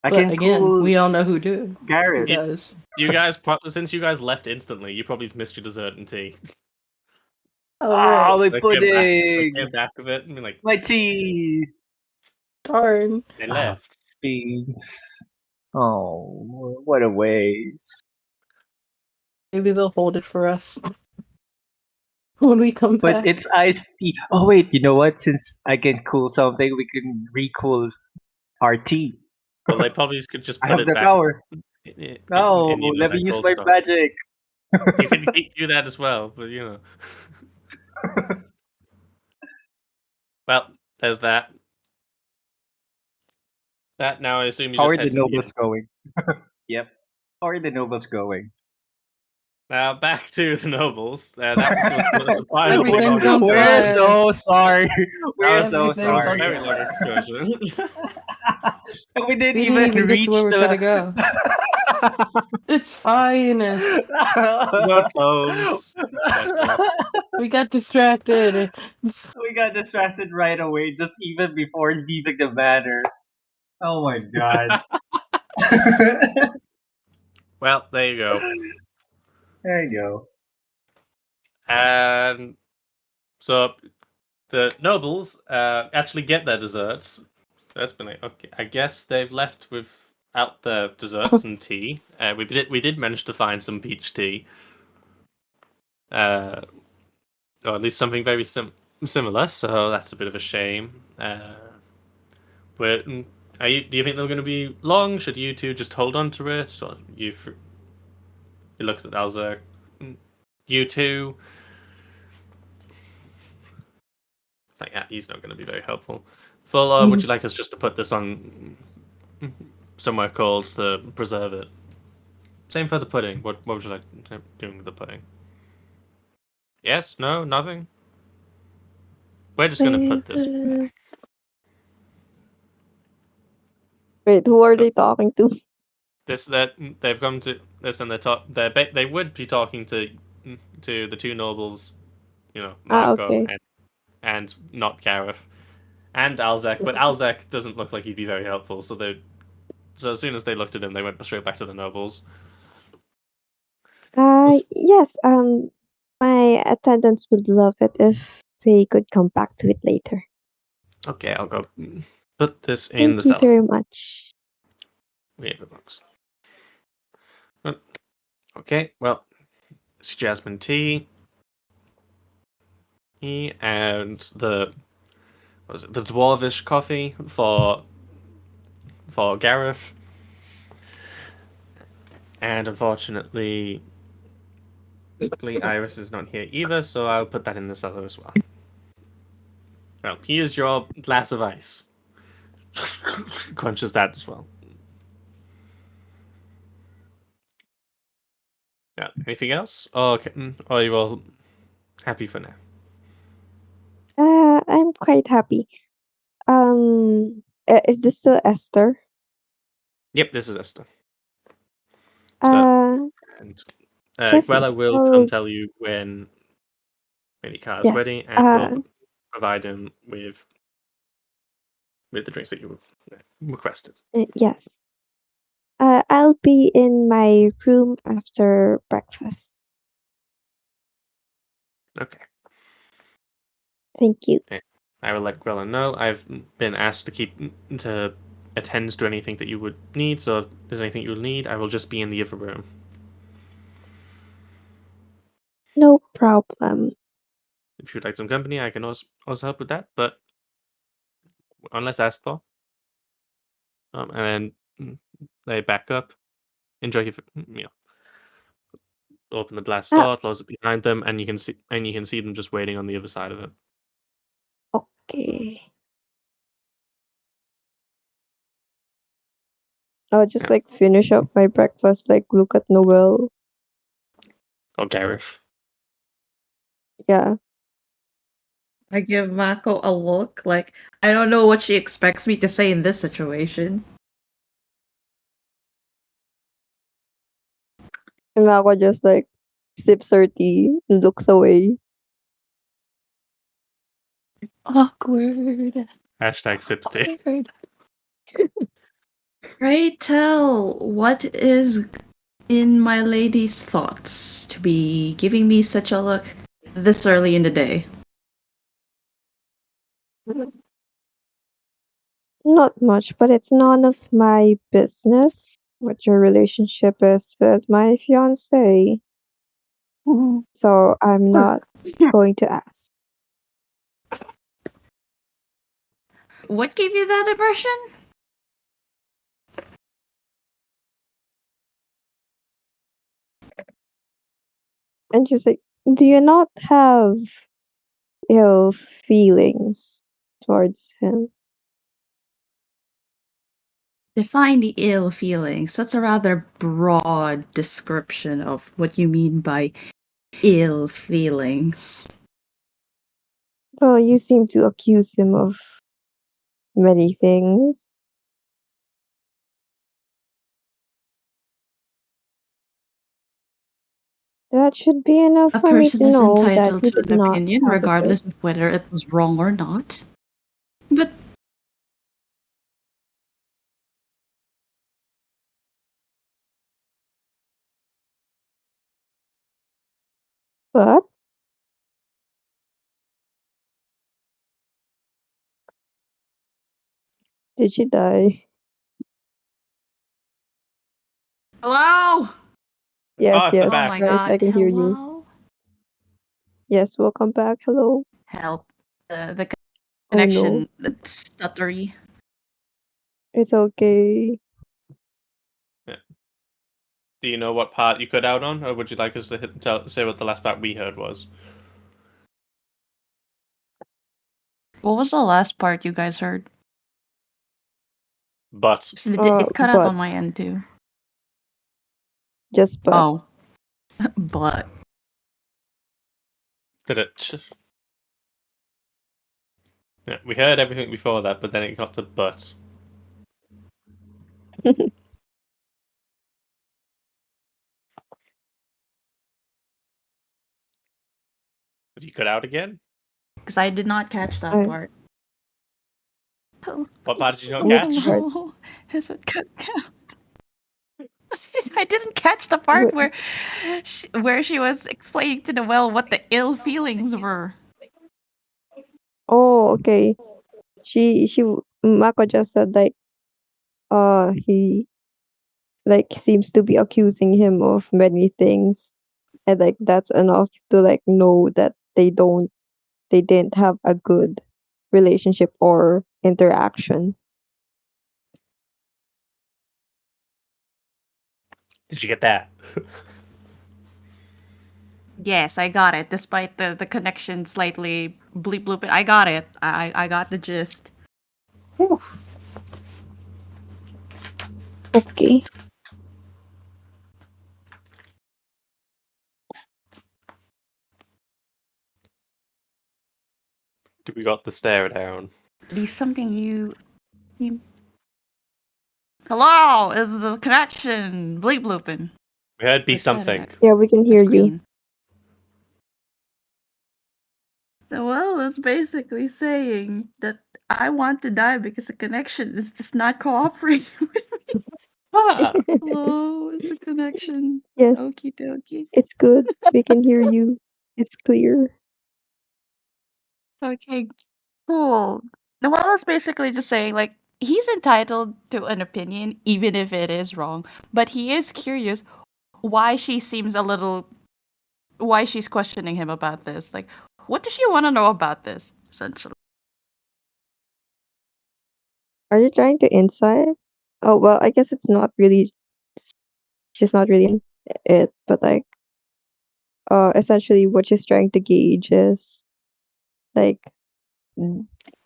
I But can again, cool we all know who who Garrett. does. You guys, since you guys left instantly, you probably missed your dessert and tea. Oh, Oh, right. my They pudding! came back of it and be like, My tea! Darn. they left. Beans. Oh, what a waste. Maybe they'll hold it for us when we come But back. it's iced tea. Oh, wait, you know what? Since I can cool something, we can recool our tea. Well, they probably could just I put have it the back. power. in, No, you know, let that me use cold my stuff. magic. You can do that as well, but you know. Well, there's that. That now I assume you How just are the head to the nobles inn. going? Yep. How are the nobles going? Now back to the nobles. That was a surprise. Everything's on We're fire. so sorry. We're That so was a Everything's sorry. very long excursion. We didn't We even didn't even get reach to where we're trying to go. It's fine. No clothes. We We got distracted. got distracted right away, just even before leaving the manor. Oh my god. Well, there you go. There you go. And so the nobles actually get their desserts. That's been okay. I guess they've left without their desserts and tea. We did manage to find some peach tea, or at least something very similar. So that's a bit of a shame. But do you think they're going to be long? Should you two just hold on to it, or you? He looks at Elza. You two. It's like, yeah, he's not going to be very helpful. Full, would you like us just to put this on somewhere cold to preserve it? Same for the pudding. What would you like doing with the pudding? Yes? No? Nothing? We're just going to put this back. Wait, who are they talking to? They've come to this and they would be talking to the two nobles, Marco Okay. and not Gareth and Alzek, but Alzek doesn't look like he'd be very helpful. So as soon as they looked at him, they went straight back to the nobles. Yes, my attendants would love it if they could come back to it later. Okay, I'll go put this in the Thank you cellar. very much. We have a box. Okay, well, it's jasmine tea. And the dwarvish coffee for Gareth. And unfortunately, Iris is not here either, so I'll put that in the cellar as well. Well, here's your glass of ice. Crunches that as well. Yeah. Anything else? Okay. Or are you all happy for now? I'm quite happy. Is this still Esther? Yep, this is Esther. Uh, And just Gwella will so come tell you when Car is yes. ready, and we'll provide him with the drinks that you requested. Yes. I'll be in my room after breakfast. Okay. Thank you. I will let Gwella know. I've been asked to attend to anything that you would need, so if there's anything you'll need, I will just be in the other room. No problem. If you'd like some company, I can also help with that, but unless asked for. And then they back up. Enjoy your meal. Open the glass door, close it behind them, and you can see them just waiting on the other side of it. Okay. I'll just finish up my breakfast, look at Noel. Or Gareth. Yeah. I give Mako a look, I don't know what she expects me to say in this situation. And Mako just sips her tea and looks away. Awkward. #sipsty. Awkward. Pray tell, what is in my lady's thoughts to be giving me such a look this early in the day? Not much, but it's none of my business what your relationship is with my fiance. So I'm not going to ask. What gave you that impression? And she's like, do you not have ill feelings towards him? Define the ill feelings. That's a rather broad description of what you mean by ill feelings. Well, you seem to accuse him of many things. That should be enough A for me to person is know that entitled you to did an not opinion, have a regardless of whether it was wrong or not. But But did she die? Hello? Yes, at the yes, Oh back. my right. I god. can hear you. Hello? Yes, welcome back. Hello. Help. The Oh no, connection, that's stuttery. it's okay. Do you know what part you cut out on, or would you like us to say what the last part we heard was? What was the last part you guys heard? But 'Cause it cut out But on my end too. just but. Oh. But. did it? Yeah, we heard everything before that, but then it got to but. Did you cut out again? Because I did not catch that I- part. Oh, What part did you not Which catch? part? no. Is it cut out? I didn't catch the part Wh- where she was explaining to Noelle what the ill feelings were. Oh, okay. Mako just said like, he like seems to be accusing him of many things, and like that's enough to like know that they didn't have a good relationship or interaction. Did you get that? Yes, I got it. Despite the connection slightly bleep bloop, I got it. I got the gist. Okay. We got the stare down. Be something you. Hello, is the connection bleep blooping? We heard be Or static. something. Yeah, we can The hear you. screen. Well, it's basically saying that I want to die because the connection is just not cooperating with me. Ah, Hello, is the connection? Yes, Okie dokie. it's good. We can hear you. It's clear. Okay, cool. Noelle is basically just saying, like, he's entitled to an opinion, even if it is wrong, but he is curious why she seems a little. Why she's questioning him about this. Like, what does she want to know about this, essentially? Are you trying to insight? Oh well, I guess it's not really. She's not really in it, but like, essentially, what she's trying to gauge is like,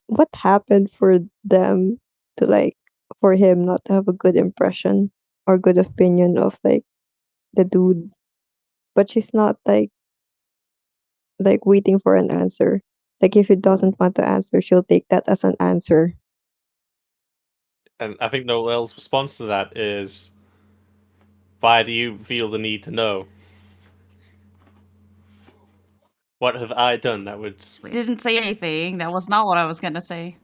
what happened for them to like, for him not to have a good impression or good opinion of like the dude, but she's not like waiting for an answer. Like if he doesn't want to answer, she'll take that as an answer. and I think Noel's response to that is, why do you feel the need to know? What have I done that would... Didn't say anything. That was not what I was gonna say.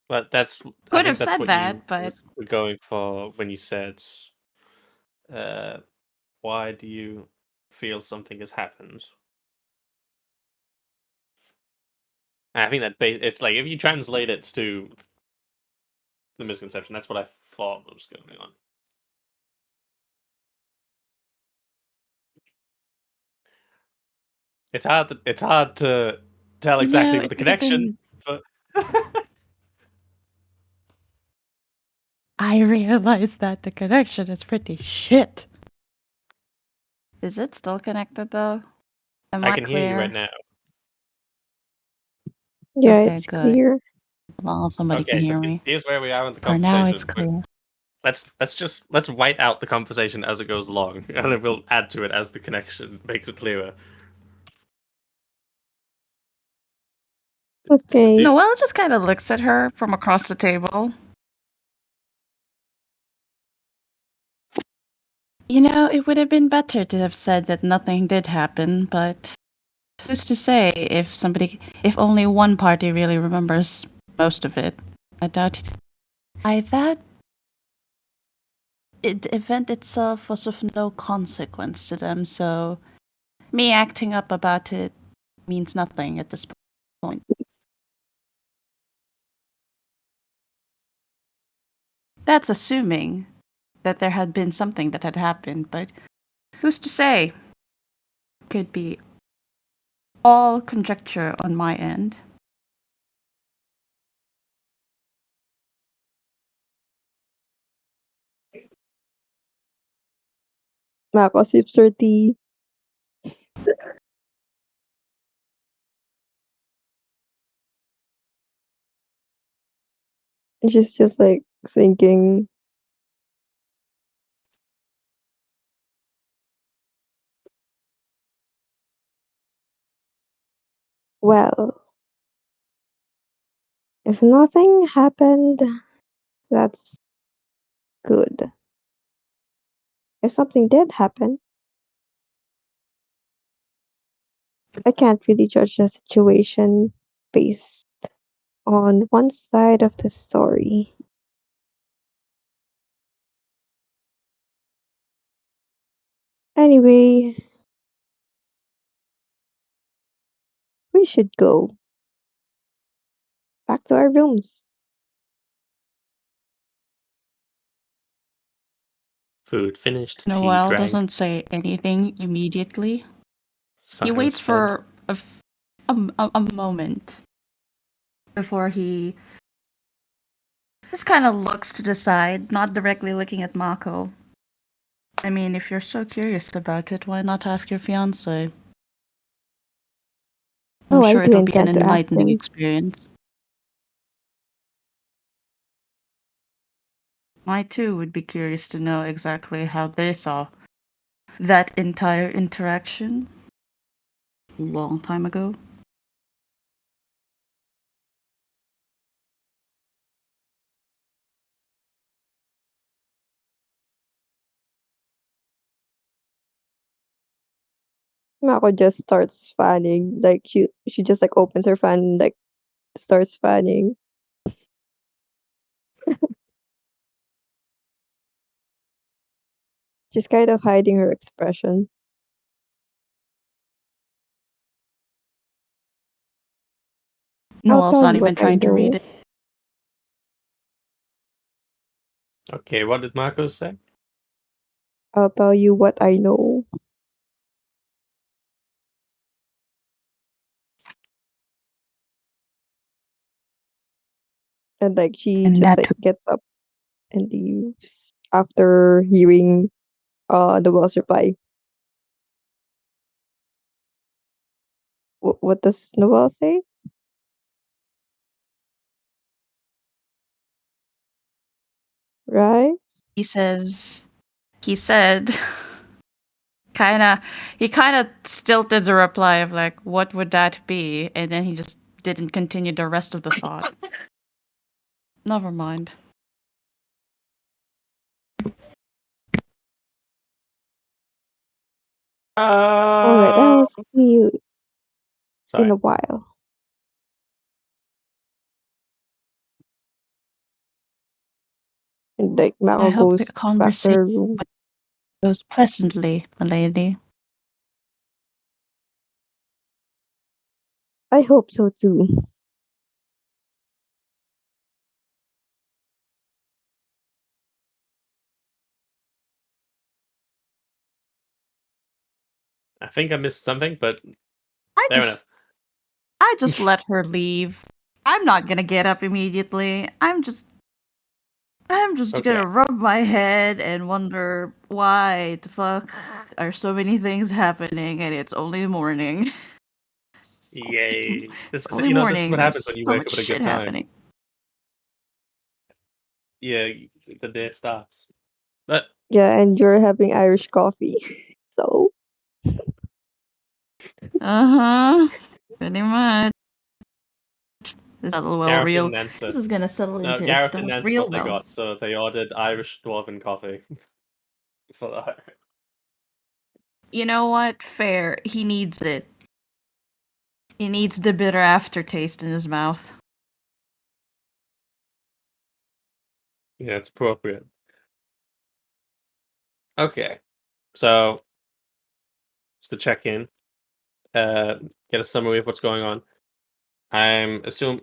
But that's... I Could think have that's said what that, you but were going for when you said, why do you feel something has happened? And I think that it's like, if you translate it to the misconception, that's what I thought was going on. It's hard to tell exactly no, what the it would have connection, been. but I realized that the connection is pretty shit. Is it still connected though? Am I I can hear you right clear? now. Yeah, Okay, it's good. clear. As long as somebody Okay, can so hear me. here's where we are in the For now, conversation. it's clear. Let's write out the conversation as it goes along, and then we'll add to it as the connection makes it clearer. Okay. Noelle just kind of looks at her from across the table. You know, it would have been better to have said that nothing did happen, but who's to say if only one party really remembers most of it? I doubt it. I thought the event itself was of no consequence to them, so Me acting up about it means nothing at this point. That's assuming that there had been something that had happened, but who's to say? Could be all conjecture on my end. Maco sips her tea. And she's just like thinking, well, if nothing happened, that's good. If something did happen, I can't really judge the situation based on one side of the story. Anyway, we should go back to our rooms. Food finished, tea Noel drank. doesn't say anything immediately. He Silence waits said. for a moment before he just kind of looks to the side, not directly looking at Mako. I mean, if you're so curious about it, why not ask your fiance? I'm Oh, I sure do it'll be an intend to ask enlightening him. experience. I too would be curious to know exactly how they saw that entire interaction a long time ago. Mako just starts fanning. Like she just like opens her fan and like starts fanning. She's kind of hiding her expression. I'll Noel's tell not you even what I trying to read know. it. Okay, what did Marco say? I'll tell you what I know. And like she And just that like gets up and leaves after hearing the Wells reply. What does Noel say? Right? he said he kind of stilted the reply of like, what would that be? And then he just didn't continue the rest of the thought. Never mind. Alright, I'll see you in Sorry. a while. And like I Mako hope the goes back to her conversation room. goes pleasantly, milady. I hope so too. I think I missed something, but I fair just enough. I just let her leave. I'm not gonna get up immediately. I'm just Okay. gonna rub my head and wonder why the fuck are so many things happening and it's only morning. Yay. This is Only this is morning. what happens There's when you so wake much up at a shit good time. happening. Yeah, the day starts. But Yeah, and you're having Irish coffee. So Uh-huh. Pretty much. This settle well Gareth real. didn't answer. This is gonna settle No, into his Gareth didn't stomach answer real what they well. got, so they ordered Irish dwarven coffee. For that. You know what? Fair. He needs it. He needs the bitter aftertaste in his mouth. Yeah, it's appropriate. Okay. So just to check in, get a summary of what's going on. I'm assuming.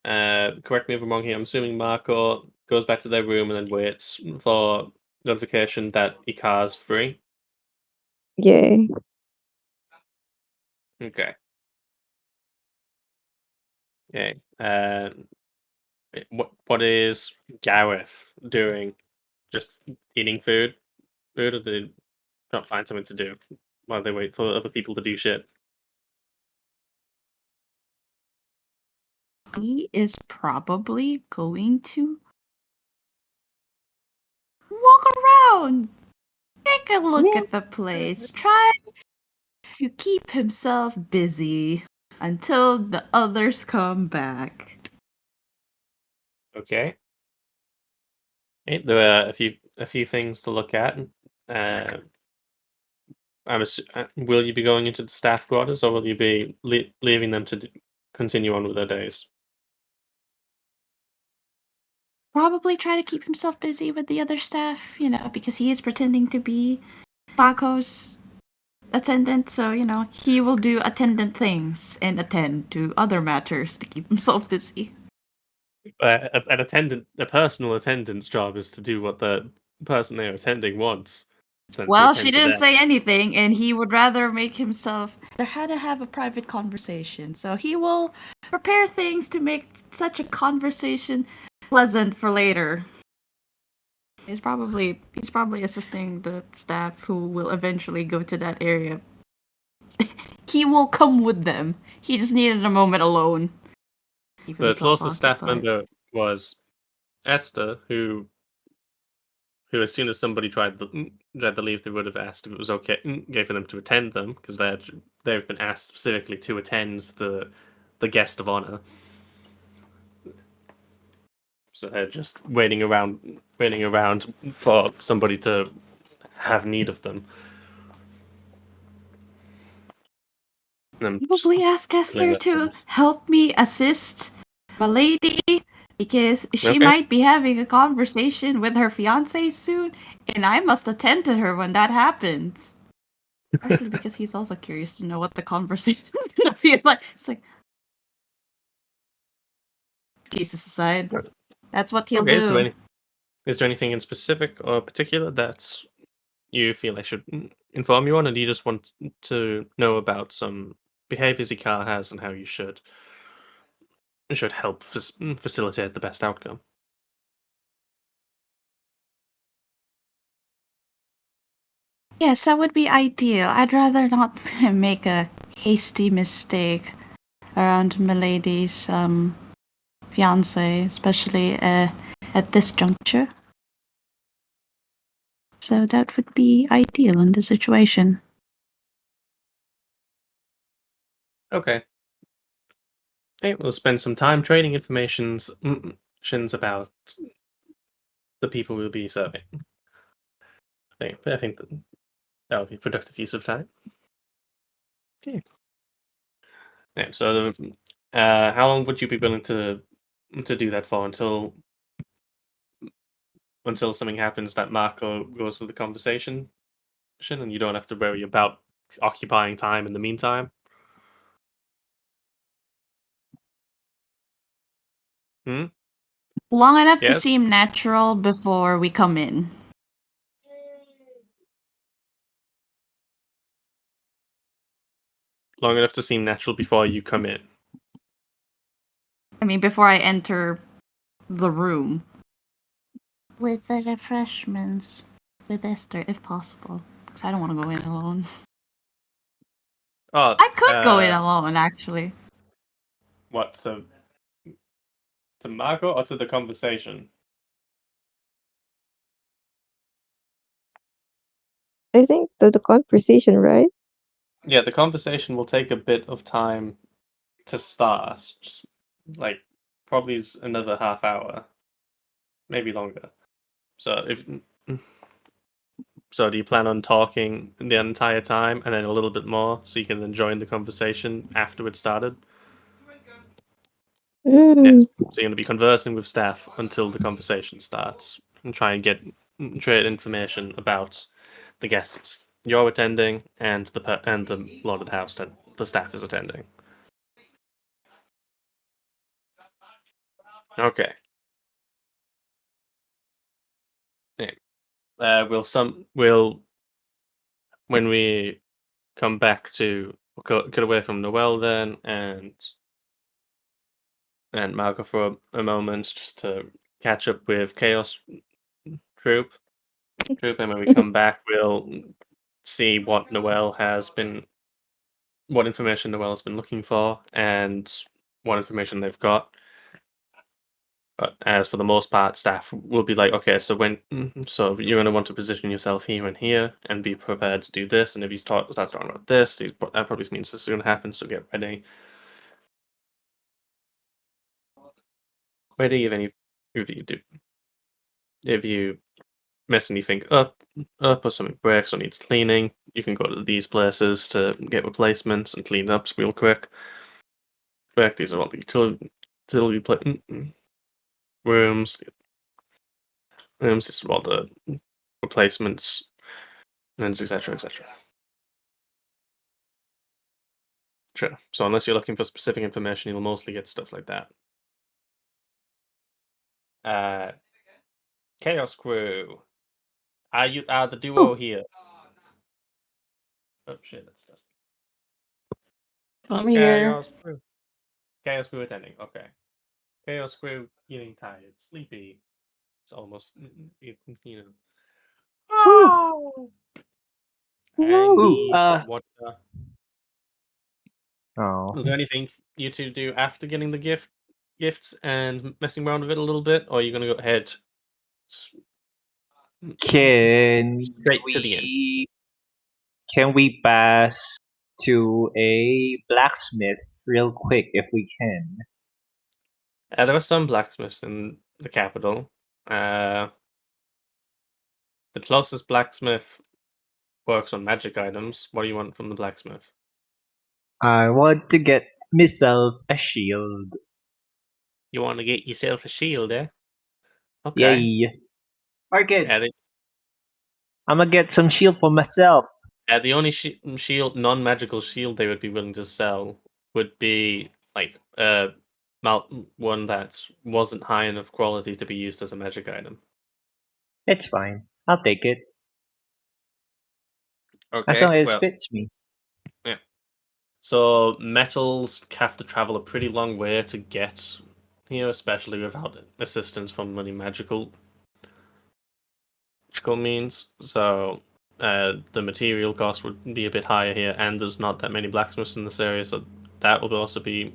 Correct me if I'm wrong here. I'm assuming Marco goes back to their room and then waits for notification that Ikar's free. Yeah. Okay. Okay. What is Gareth doing? Just eating food? Food, or they not find something to do while they wait for other people to do shit? He is probably going to walk around, take a look at the place, try to keep himself busy until the others come back. Okay. There are a few things to look at. Will you be going into the staff quarters, or will you be leaving them to continue on with their days? Probably try to keep himself busy with the other staff, because he is pretending to be Maco's attendant, so, he will do attendant things and attend to other matters to keep himself busy. A personal attendant's job is to do what the person they're attending wants. To Well, attend she to didn't them. say anything, and he would rather make himself. There had to have a private conversation, so he will prepare things to make such a conversation pleasant for later. He's probably assisting the staff who will eventually go to that area. He will come with them. He just needed a moment alone. Keep The himself closest staff occupied. member was Esther, who as soon as somebody tried to leave, they would have asked if it was okay for them to attend them, because they've been asked specifically to attend the guest of honor. So they're just waiting around for somebody to have need of them. Probably ask Esther to help me assist my lady, because she might be having a conversation with her fiance soon, and I must attend to her when that happens. Actually, because he's also curious to know what the conversation is gonna be like. It's like, Jesus aside, that's what he'll do. Is there anything in specific or particular that you feel I should inform you on, or do you just want to know about some behaviors Ikar has and how you should help facilitate the best outcome? Yes, that would be ideal. I'd rather not make a hasty mistake around Milady's fiance, especially at this juncture. So that would be ideal in the situation. Okay. Okay, we'll spend some time trading informations about the people we'll be serving. I think that would be a productive use of time. Okay. Yeah, so how long would you be willing to do that for, until something happens that Marco goes to the conversation and you don't have to worry about occupying time in the meantime? Hmm? Long enough to Yes? seem natural before we come in. Long enough to seem natural before you come in. I mean, before I enter the room. With the refreshments. With Esther, if possible. Because I don't want to go in alone. Oh, I could go in alone, actually. what? So to Marco or to the conversation? I think the conversation, right? Yeah, the conversation will take a bit of time to start. Just like probably another half hour, maybe longer. So do you plan on talking the entire time and then a little bit more, so you can then join the conversation after it started? Yes. So you're going to be conversing with staff until the conversation starts and try and trade information about the guests. you're attending, and the Lord of the House, the staff is attending. Okay. Yeah. We'll when we come back to cut away from Noel then and Maco for a moment just to catch up with Chaos Troop. And when we come back, we'll see what information Noel has been looking for, and what information they've got. But as for the most part, staff will be like, okay, so so you're going to want to position yourself here and here, and be prepared to do this. And if he starts talking about this, that probably means this is going to happen. So get ready. Ready if you mess anything up or something breaks or needs cleaning, you can go to these places to get replacements and clean up real quick. These are all the utility rooms. This is all the replacements, and etc. Sure. So unless you're looking for specific information, you'll mostly get stuff like that. Chaos Crew. Are the duo here? Oh shit, that's dusty. I'm here. Chaos Crew attending. Okay. Chaos Crew getting tired, sleepy. It's almost Oh! I need water. Oh. Is there anything you two do after getting the gifts and messing around with it a little bit, or are you gonna go ahead Can straight to the end? Can we pass to a blacksmith real quick if we can? There are some blacksmiths in the capital. The closest blacksmith works on magic items. What do you want from the blacksmith? I want to get myself a shield. You want to get yourself a shield, eh? Okay. Yay. Orchid, Yeah, I'm gonna get some shield for myself. the only shield, non-magical shield they would be willing to sell would be like one that wasn't high enough quality to be used as a magic item. It's fine. I'll take it. Okay. As long as it fits me. Yeah. So metals have to travel a pretty long way to get here, especially without assistance from any magical means. So the material cost would be a bit higher here, and there's not that many blacksmiths in this area, so that would also be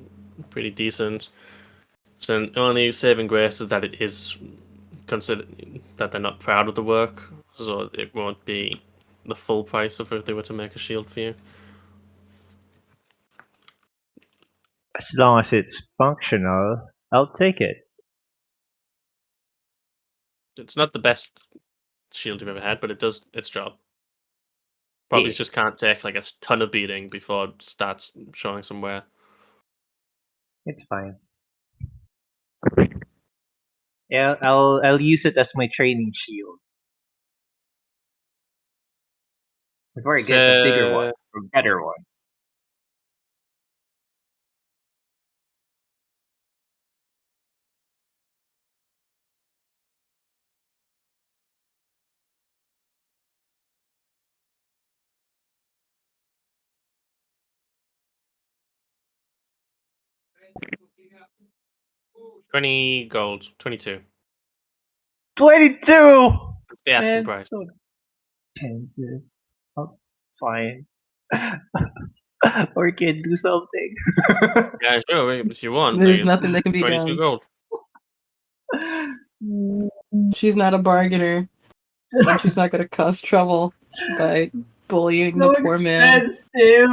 pretty decent. So only saving grace is that it is considered that they're not proud of the work, so it won't be the full price of if they were to make a shield for you. As long as it's functional, I'll take it. It's not the best shield you've ever had, but it does its job. Probably Yeah. just can't take like a ton of beating before it starts showing some wear. It's fine. Yeah, I'll use it as my training shield. Before I get the bigger one or better one. $20 gold, 22. 22! That's the asking Man, price. so expensive. Oh, fine. Orchid, do something. Yeah, sure. If you want, There's nothing that can be 22 done. gold. She's not a bargainer. And she's not going to cause trouble by bullying So the poor man. expensive.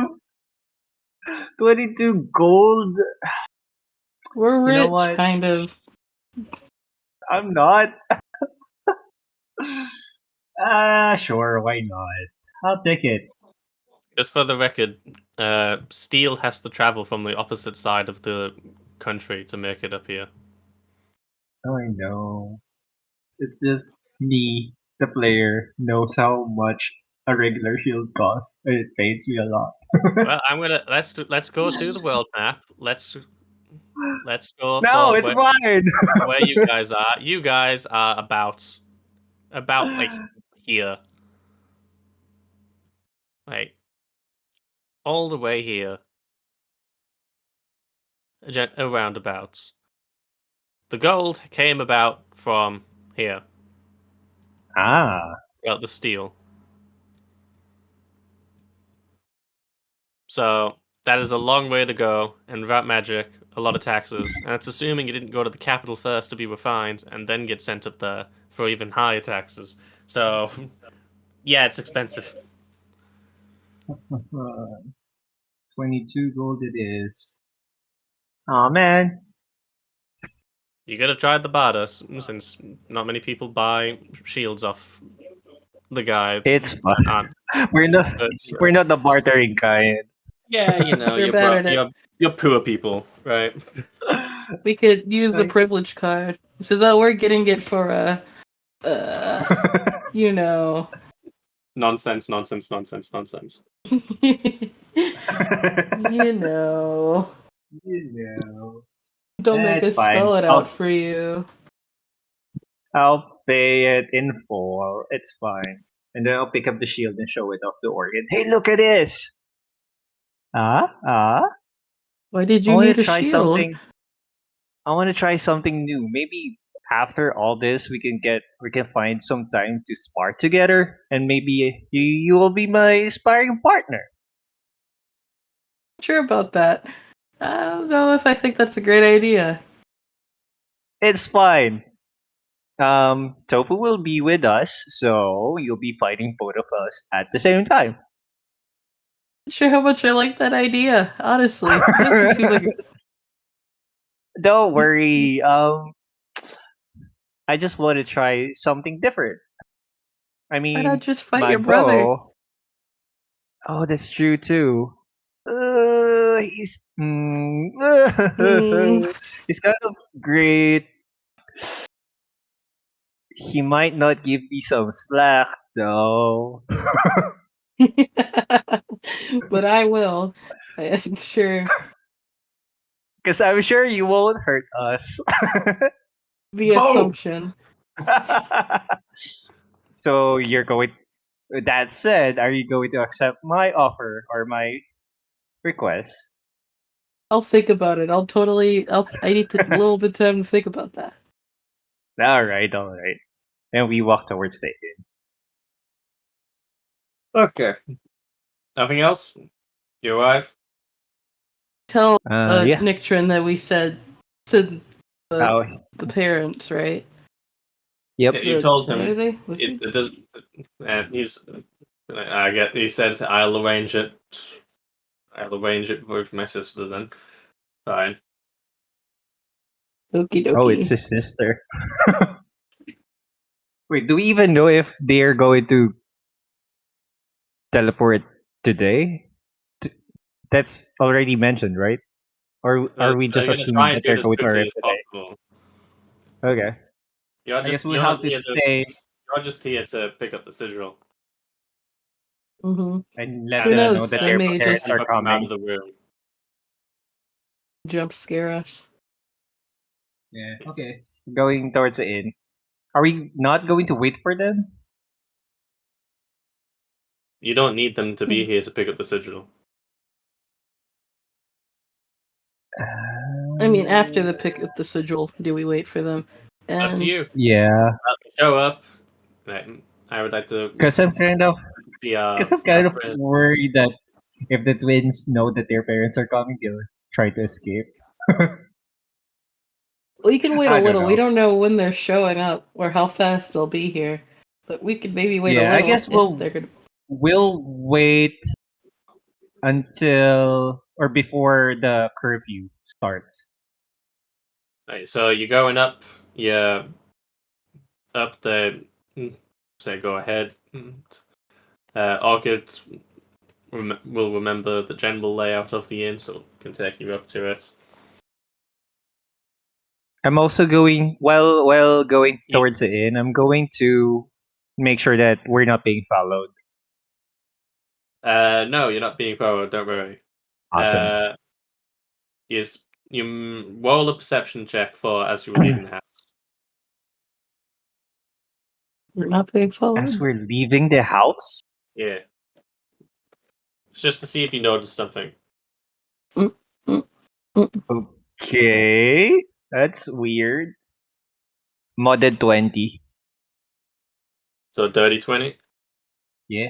22 gold. We're rich, You know what? kind of. I'm not. Sure, why not? I'll take it. Just for the record, steel has to travel from the opposite side of the country to make it up here. Oh, I know. It's just me, the player, knows how much a regular shield costs. It pains me a lot. Well, I'm gonna let's go to the world map. Let's go No, for it's fine. where you guys are. You guys are about like here, like all the way here, around about. The gold came about from here, Ah, about the steel. So that is a long way to go, and without magic, a lot of taxes. And it's assuming you didn't go to the capital first to be refined, and then get sent up there for even higher taxes. So, yeah, it's expensive. 22 gold it is. Oh man. You could have tried the barter, since not many people buy shields off the guy. It's fun. aren't We're not good. we're not the bartering kind. Yeah, you know, You're bad at it. you're poor people, right? We could use the Like- privilege card. It says, "Oh, we're getting it for you know." Nonsense. You know. You know. Don't make That's us spell fine. it out for you. I'll pay it in full. It's fine. And then I'll pick up the shield and show it off to Orchid. Hey, look at this! Ah. Why did I you want need to a try shield? something. I want to try something new. Maybe after all this, we can find some time to spar together, and maybe you will be my sparring partner. Sure about that. I don't know if I think that's a great idea. It's fine. Tofu will be with us, so you'll be fighting both of us at the same time. Not sure how much I like that idea, honestly. It doesn't seem like Don't worry. I just want to try something different. I why not mean, just fight your brother? Maco. Oh, that's true too. He's he's kind of great. He might not give me some slack though. But I will. I'm sure. Because I'm sure you won't hurt us. The assumption. So you're going. With that said, are you going to accept my offer or my request? I'll think about it. I need a little bit of time to think about that. All right. And we walk towards the inn. Okay. Nothing else? Your wife? Tell Yeah. Nick Trin that we said to Oh, the parents, right? yep. Yeah, you told him What are they? it doesn't. And I get. He said, "I'll arrange it. I'll arrange it with my sister." Then, fine. Okie dokie. Oh, it's his sister. Wait, do we even know if they're going to teleport today? That's already mentioned, right? Or are we just They're gonna assuming try and that do it they're as going to quickly arrive as today? possible. Okay. You're I guess just we you're have not to here stay You're just here to pick up the sigil. Mm-hmm. and let Who them knows? know that They their may parents just are Fuck them out of coming. the room. jump scare us. Yeah. Okay. Going towards the inn. Are we not going to wait for them? You don't need them to be here to pick up the sigil. I mean, after the pick up the sigil, do we wait for them? Up to you. Yeah. Show up. I would like to Because I'm kind of see friends. worried that if the twins know that their parents are coming, they'll try to escape. We can wait I a don't little. We know. don't know when they're showing up or how fast they'll be here, but we could maybe wait a Yeah, I little guess if they're gonna. we'll wait until or before the curfew starts. Right, so you're going up. Yeah, up the. Say, go ahead. Orchid will remember the general layout of the inn, so can take you up to it. I'm also going while going towards the inn. I'm going to make sure that we're not being followed. No, you're not being forward. Don't worry. Awesome. Yes, you roll a perception check for as you were leaving the house. We're not being As followed. we're leaving the house? Yeah. It's just to see if you noticed something. Okay. That's weird. Modded 20. So dirty 20. Yeah.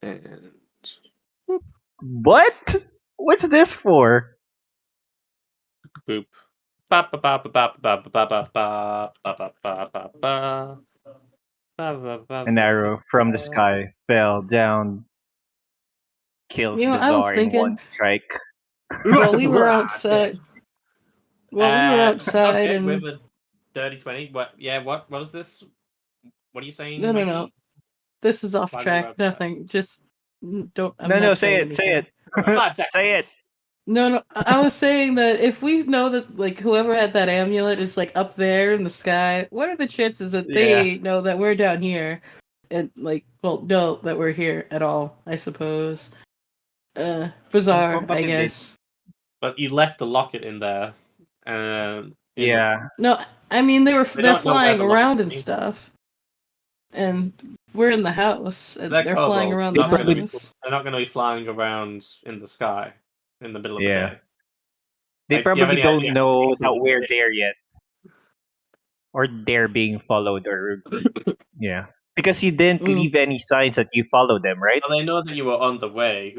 And What? What's this for? boop. Ba ba ba ba ba ba ba ba ba ba ba ba ba ba. An arrow from the sky fell down, kills You know, I was Bazaar in one thinking strike. while we were outside. While we were outside, okay, and with a dirty 20. What? Yeah. What is this? What are you saying? no, Mikey? this is off While we were track. outside. Nothing. Just don't. I'm No, not say saying it, say anything. it. 5 Say it. No. I was saying that if we know that like whoever had that amulet is like up there in the sky, what are the chances that they know that we're down here, and like, well, know that we're here at all? I suppose. Bizarre, But I they did. guess. But you left the locket in there. Yeah. No, I mean they're don't know where flying the locket around and is. stuff, and we're in the house, and They're they're flying kobolds. around They're the not gonna be- house. They're not going to be flying around in the sky in the middle of the Yeah. day. They Like, do you have probably any don't idea? know that we're there yet. Or they're being followed or yeah. Because you didn't leave any signs that you follow them, right? Well, they know that you were on the way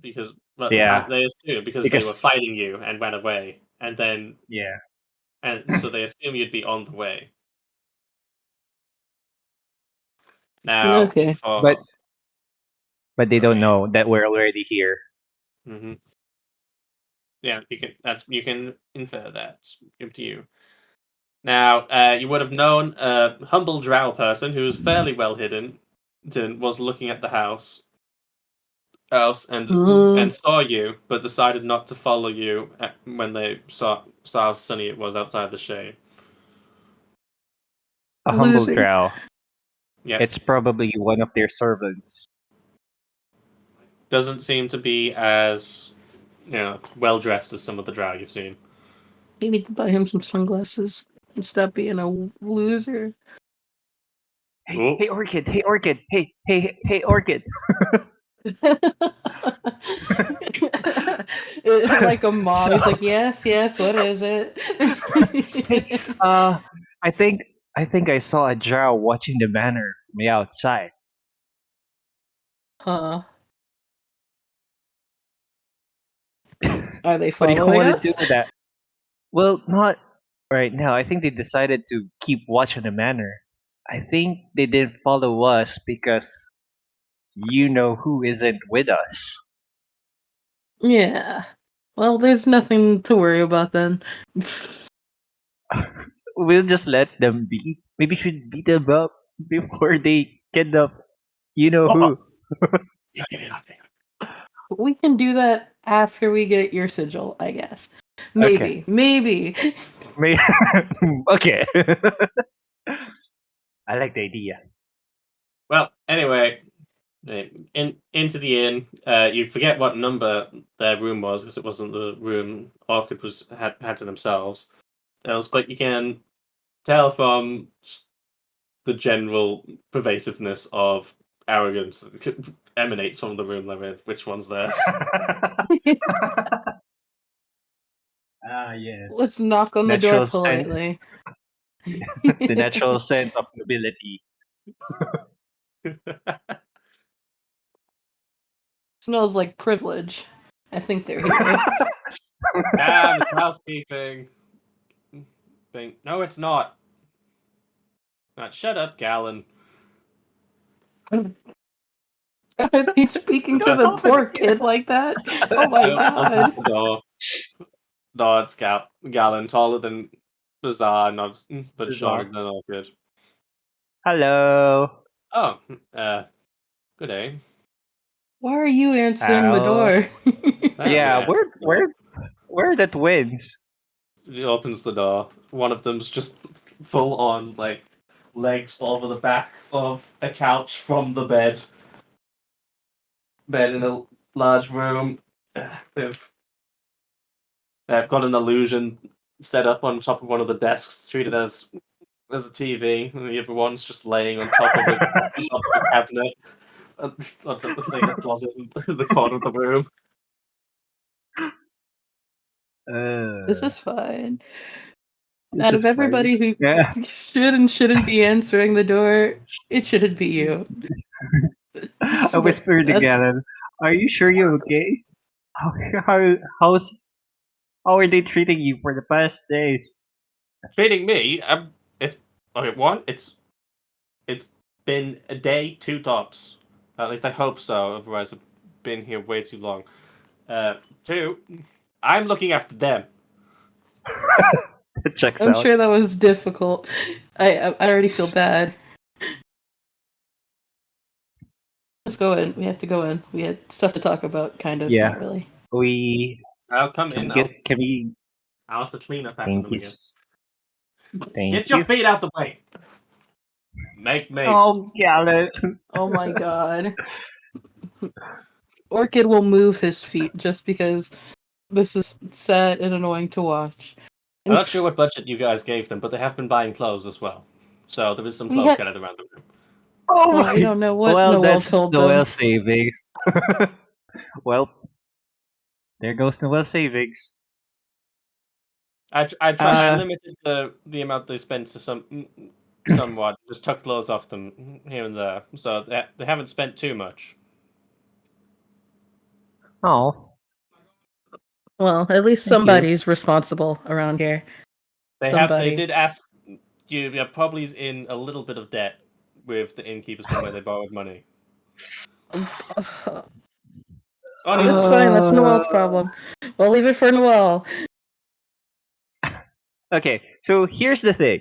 because Yeah. they assume because they were Because fighting you and ran away, and then yeah. and so they assume you'd be on the way. Now, Okay. But they don't know that we're already here. hmm Yeah, you can infer that. It's up to you. Now, you would have known a humble drow person who was fairly well hidden, was looking at the house and saw you, but decided not to follow you when they saw how sunny it was outside the shade. A humble Losing. drow. Yeah, It's probably one of their servants. doesn't seem to be as well dressed as some of the drow you've seen. You need to buy him some sunglasses and stop being a loser. Hey Orchid, hey Orchid, hey Orchid. Like a mom, he's like, yes, what is it? I think I saw a drow watching the manor from the outside. Huh? Are they What do you following want us? to do with that? Well, not right now. I think they decided to keep watch on the manor. I think they didn't follow us because you know who isn't with us. Yeah. Well, there's nothing to worry about then. We'll just let them be. Maybe we should beat them up before they kidnap you know who. We can do that after we get your sigil, I guess. Okay. Maybe. Okay. I like the idea. Well, anyway, into the inn. You forget what number their room was because it wasn't the room Orchid had to themselves. But you can tell from just the general pervasiveness of arrogance that emanates from the room they're in, which one's theirs. Yes. Let's knock on the door Natural scent. politely. The natural scent of nobility. Smells like privilege. I think they're here. It's housekeeping. No, it's not. Shut up, Gallon. Are they speaking to the poor kid like that? Oh my god. Opens the door. Nods Gallon, taller than Bazaar, nods, but Bazaar. shorter than Orchid. Hello. Oh, good day. Why are you answering the door? Yeah, where are the twins? He opens the door. One of them's just full on, like, legs over the back of a couch from the bed. Bed in a large room. They've got an illusion set up on top of one of the desks, treated as a TV, and the other one's just laying on top of a cabinet, on top of a closet in the corner of the room. This is fine. This Out is of everybody funny. who Yeah. should and shouldn't be answering the door, it shouldn't be you. I whispered to Galen, "Are you sure you're okay? How how's how are they treating you for the past days?" Treating me, it's okay. One, it's been a day, 2 tops. At least I hope so. Otherwise, I've been here way too long. 2, I'm looking after them. It checks I'm out. sure that was difficult. I already feel bad. Let's go in. We have to go in. We had stuff to talk about, kind of, Yeah. not really. I'll come Can in. we I'll have to clean up after thank them you. again. Thank Get you. your feet out the way. Make me. Oh, Galen. Oh my god. Orchid will move his feet just because this is sad and annoying to watch. I'm not sure what budget you guys gave them, but they have been buying clothes as well. So there is some We clothes had- scattered around the room. Oh Well, we don't know what well, Noel that's told Noel them. savings. Well, there goes Noel savings. I limited the amount they spent to somewhat. Just took clothes off them here and there, so they haven't spent too much. Oh, Well, at least Thank you. somebody's responsible around here. They Somebody. did ask you. Yeah, probably is in a little bit of debt with the innkeepers from where they borrowed money. Oh, that's fine. That's Noel's problem. We'll leave it for Noel. Okay, so here's the thing.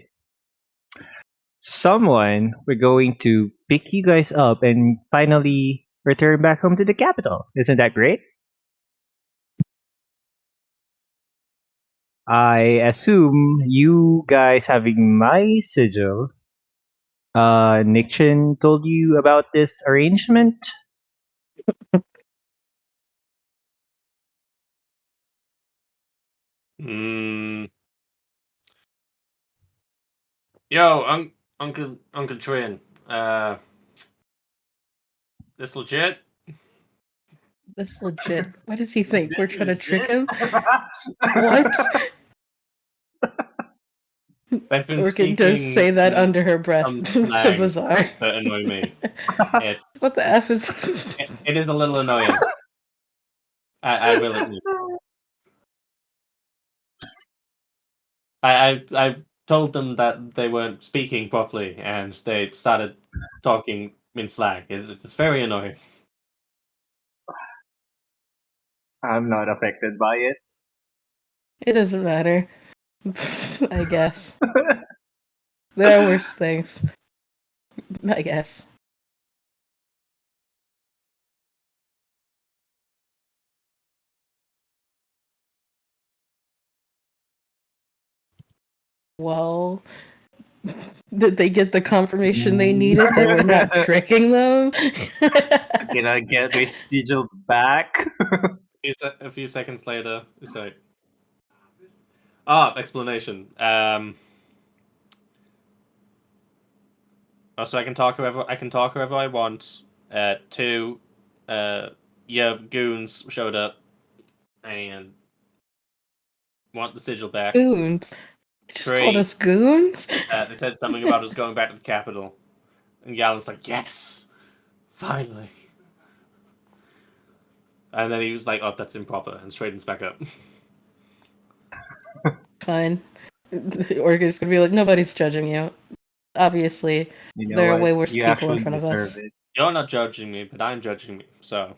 We're going to pick you guys up and finally return back home to the capital. Isn't that great? I assume you guys having my sigil. Nick Chin told you about this arrangement? Yo, Uncle Trin. This legit? This legit. What does he think? We're This trying to trick legit? him? What? They've been Orchid does speaking say that under her breath. some It's so slang bizarre. that annoy me. It's What the F is it is a little annoying. I will admit. I told them that they weren't speaking properly, and they started talking in slang. It's very annoying. I'm not affected by it. It doesn't matter. I guess. There are worse things. I guess. Well, did they get the confirmation they needed that we're not tricking them? Can I get my sigil back? A few seconds later, it's like, explanation. So I can talk whoever I want. 2, your goons showed up and want the sigil back. Goons. You just 3, told us goons? they said something about us going back to the capital, and Galen's like, "Yes, finally." And then he was like, "Oh, that's improper," and straightens back up. Fine. Orchid's gonna be like, nobody's judging you. Obviously, You know there are what? way worse You people actually in front of deserve us. it. You're not judging me, but I'm judging me. So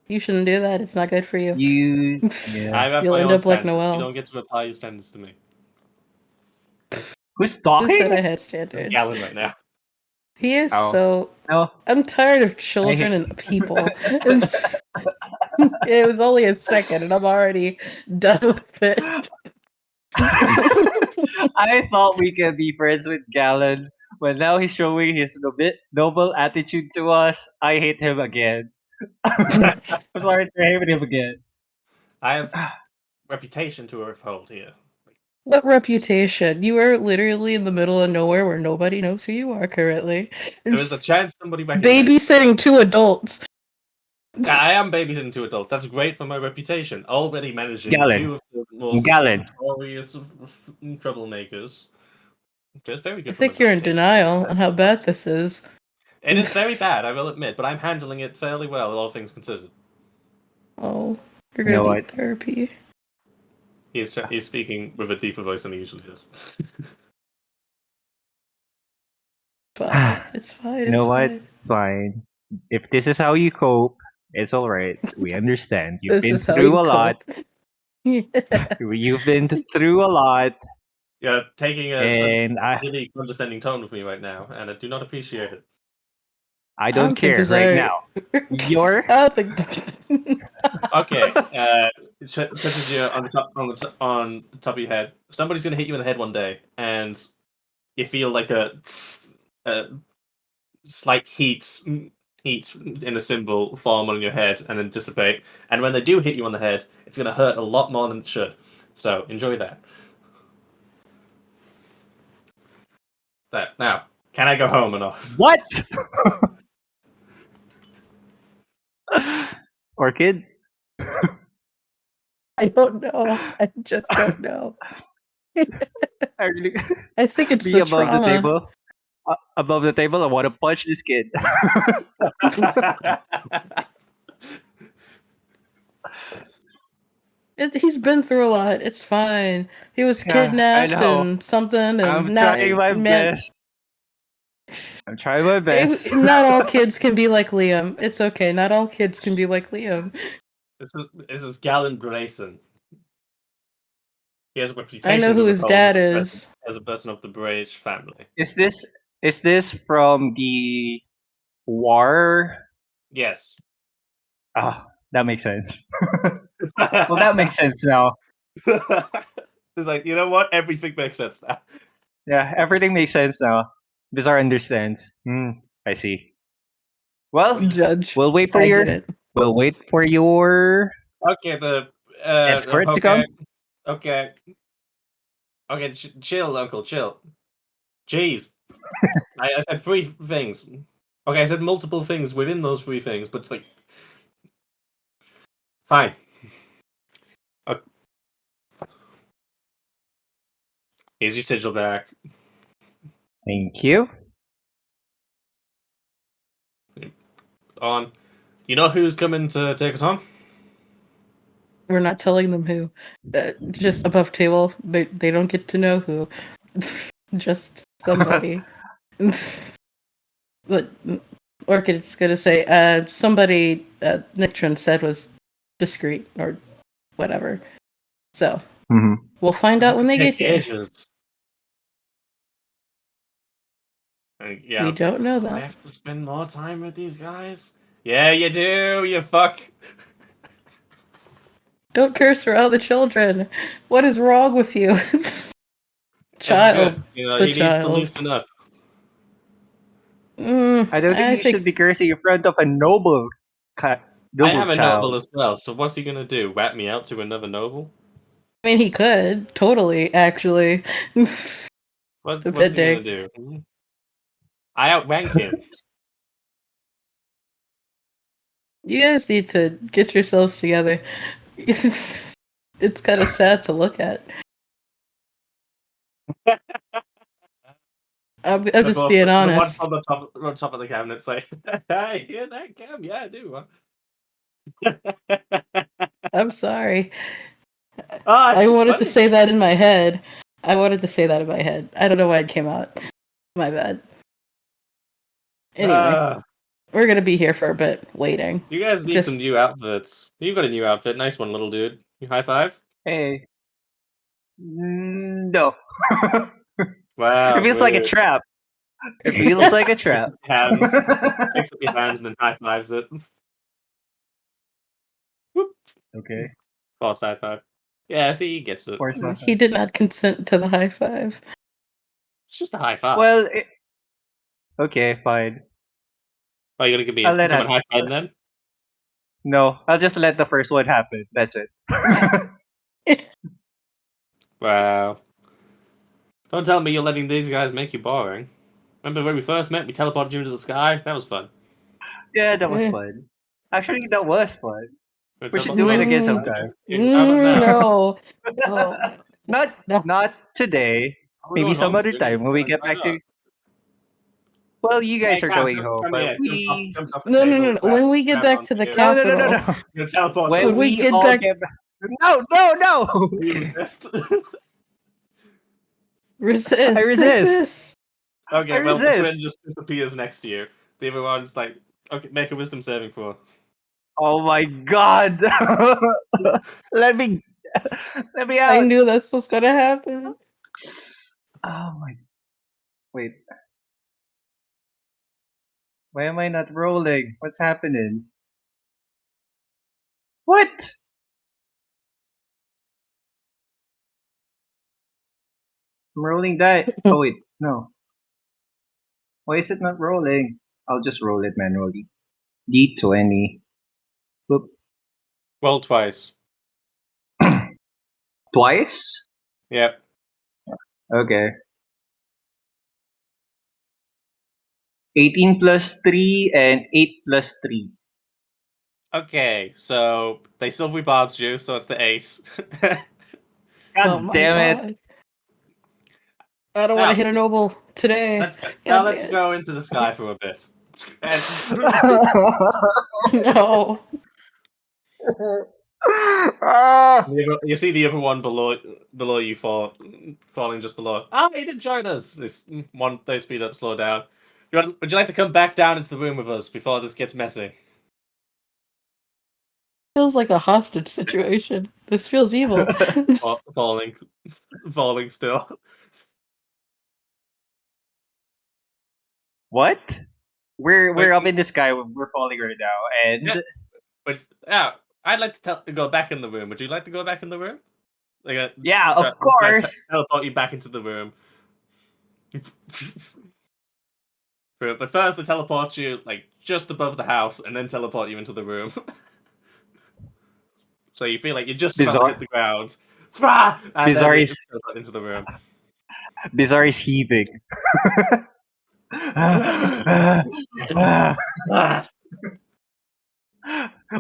You shouldn't do that. It's not good for you. You, yeah. I have You'll my end own up like standards. Noel. You don't get to apply your standards to me. Who's Who talking? said I had It's standards? Galen right now. He is Oh. so. No. I'm tired of children and people. It was only a second, and I'm already done with it. I thought we could be friends with Galen, But now he's showing his noble attitude to us. I hate him again. I'm sorry to hate him again. I have reputation to uphold here. What reputation? You are literally in the middle of nowhere where nobody knows who you are currently. There is a chance somebody recognizes. Babysitting 2 adults. I am babysitting 2 adults. That's great for my reputation. Already managing Galen. 2 of the most Galen. notorious troublemakers. It's very good I for my think you're in reputation. denial on how bad this is. It is very bad, I will admit, but I'm handling it fairly well, all things considered. Oh, you're You know gonna need what? therapy. He's speaking with a deeper voice than he usually does. Fine. It's fine. You know it's what? fine. Fine. If this is how you cope, it's all right. We understand. You've This been is how through you a lot. cope. Yeah. You've been through a lot, You're taking a and really condescending tone with me right now, and I do not appreciate it. I don't think care right now. You're I don't think. Okay, touches you on the top of your head. Somebody's gonna hit you in the head one day, and you feel like a slight heat in a symbol form on your head and then dissipate. And when they do hit you on the head, it's gonna hurt a lot more than it should. So enjoy that. Now, can I go home or not? what? Orchid? I don't know. I just don't know. Are you I think it's be the above trauma. the table? Above the table, I want to punch this kid. He's been through a lot. It's fine. He was Yeah, I kidnapped know. and something, and I'm now trying my best. I'm trying my best. Not all kids can be like Liam. It's okay. Not all kids can be like Liam. This is Galen Grayson. He has a reputation. I know who to his uphold dad as is. as a person of the Brage family. Is this from the war? Yes. Ah, that makes sense. Well, that makes sense now. It's like, you know what? Everything makes sense now. Yeah, everything makes sense now. Bizarre understands. I see. Well, Judge. we'll wait for I your get it. we'll wait for your Okay, escort to come. Okay. Okay, chill, Uncle, chill. Jeez. I said 3 things. Okay, I said multiple things within those 3 things, but like, fine. Okay. Here's your sigil back. Thank you. On. You know who's coming to take us home? We're not telling them who. Just above table. They don't get to know who. Just somebody. But Orchid's gonna say somebody Nichtron said was discreet or whatever. So we'll find out when they get here. Ages. Yeah, We don't know that. I have to spend more time with these guys. Yeah, you do. You fuck. Don't curse around the children. What is wrong with you? Child. Good. You know, The he needs to child. loosen up. I don't think you should be cursing in front of a noble I am a child. noble as well, so what's he gonna do? Rat me out to another noble? I mean, he could. Totally, actually. What's he gonna do? I outrank him. You guys need to get yourselves together. It's kind of sad to look at. I'm just being honest. The one on the top of the cabinet say, "Hey, hear that, Cam? Yeah, I do." I'm sorry. I wanted to say that in my head. I don't know why it came out. My bad. Anyway, we're gonna be here for a bit, waiting. You guys need some new outfits. You've got a new outfit. Nice one, little dude. You high five? Hey. No. Wow. It feels like a trap. It feels like a trap. Hands. Picks up your hands and then high fives it. Whoop. Okay. False high five. Yeah, see, he gets it. He did not consent to the high five. It's just a high five. Well, Okay, fine. Are you gonna give me I'll a let come and that- high five then? No, I'll just let the first one happen. That's it. Wow. Don't tell me you're letting these guys make you boring. Remember when we first met, we teleported you into the sky? That was fun. Yeah, that was Eh. fun. Actually, that was fun. We should Teleport- do it oh, again Mm. sometime. How about now? No. Oh. No. Not today. We're Maybe going some home other soon. time when we get Why back not? to. Well, you guys Hey, are Cam, going home, come but here. we. Jump off the No, no, table. no, no. When we get Grab back onto to the you. No, no, no, no, capital, no. You're gonna teleport When When we we get all back- get back. No, no, no. You resist. resist. I resist. Okay, I well, the twin resist. just disappears next to you. The other one's like, okay, make a wisdom saving throw. Oh my god. let me. Let me I out. knew that's what's gonna happen. Oh my. Wait. Why am I not rolling? What's happening? What? I'm rolling die. Oh wait, no. Why is it not rolling? I'll just roll it manually. D20. Whoop. Roll twice. Twice? Yep. Okay. 18 plus 3 and 8 plus 3. Okay, so they silvery barbed you, so it's the 8. God Oh my damn it. God. I don't want Now- to hit a noble today. Let's go. God Now let's damn. go into the sky for a bit. And No. Ah. you see the other one below you falling just below. Ah, he didn't join us. This one, they speed up, slow down. Would you like to come back down into the room with us before this gets messy? Feels like a hostage situation. This feels evil. Falling still. What? We're Wait, up in the sky. We're falling right now, and Yeah. But yeah, I'd like to go back in the room. Would you like to go back in the room? Like, yeah, of course. teleport you back into the room. But first, they teleport you like just above the house, and then teleport you into the room. So you feel like you're just about to Bizarre. hit the ground. And Bizarre then is- you teleport into the room. Bizarre is heaving.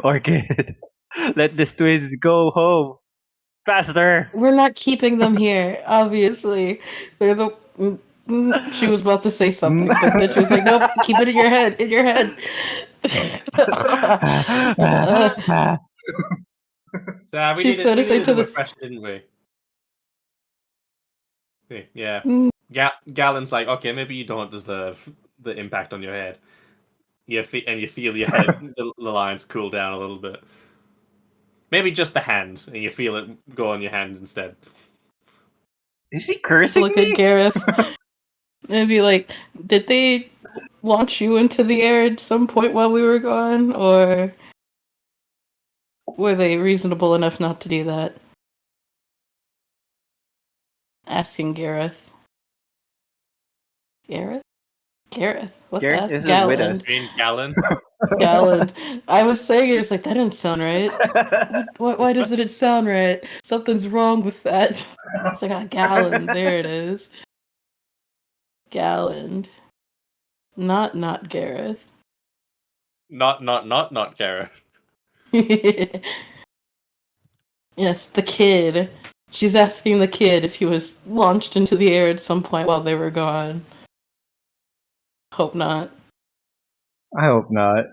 Orchid, let the twins go home faster. We're not keeping them here, obviously. They're the. She was about to say something, but then she was like, nope, keep it in your head, in your head. So we She's needed, gonna we say needed to a the- refresh, didn't we? Yeah. Mm. Galen's like, okay, maybe you don't deserve the impact on your head. You feel your head, the lines cool down a little bit. Maybe just the hand, and you feel it go on your hand instead. Is he cursing Look me? at Gareth and be like, did they launch you into the air at some point while we were gone? Or were they reasonable enough not to do that? Asking Gareth. Gareth? Gareth? What Gareth the F? isn't with Galland. us. Being Galen. Galland. I was saying it, it's like, that didn't sound right. Why doesn't it sound right? Something's wrong with that. It's like, Galland. There it is. Galland. Not Gareth. Not Gareth. Yes, the kid. She's asking the kid if he was launched into the air at some point while they were gone. Hope not. I hope not.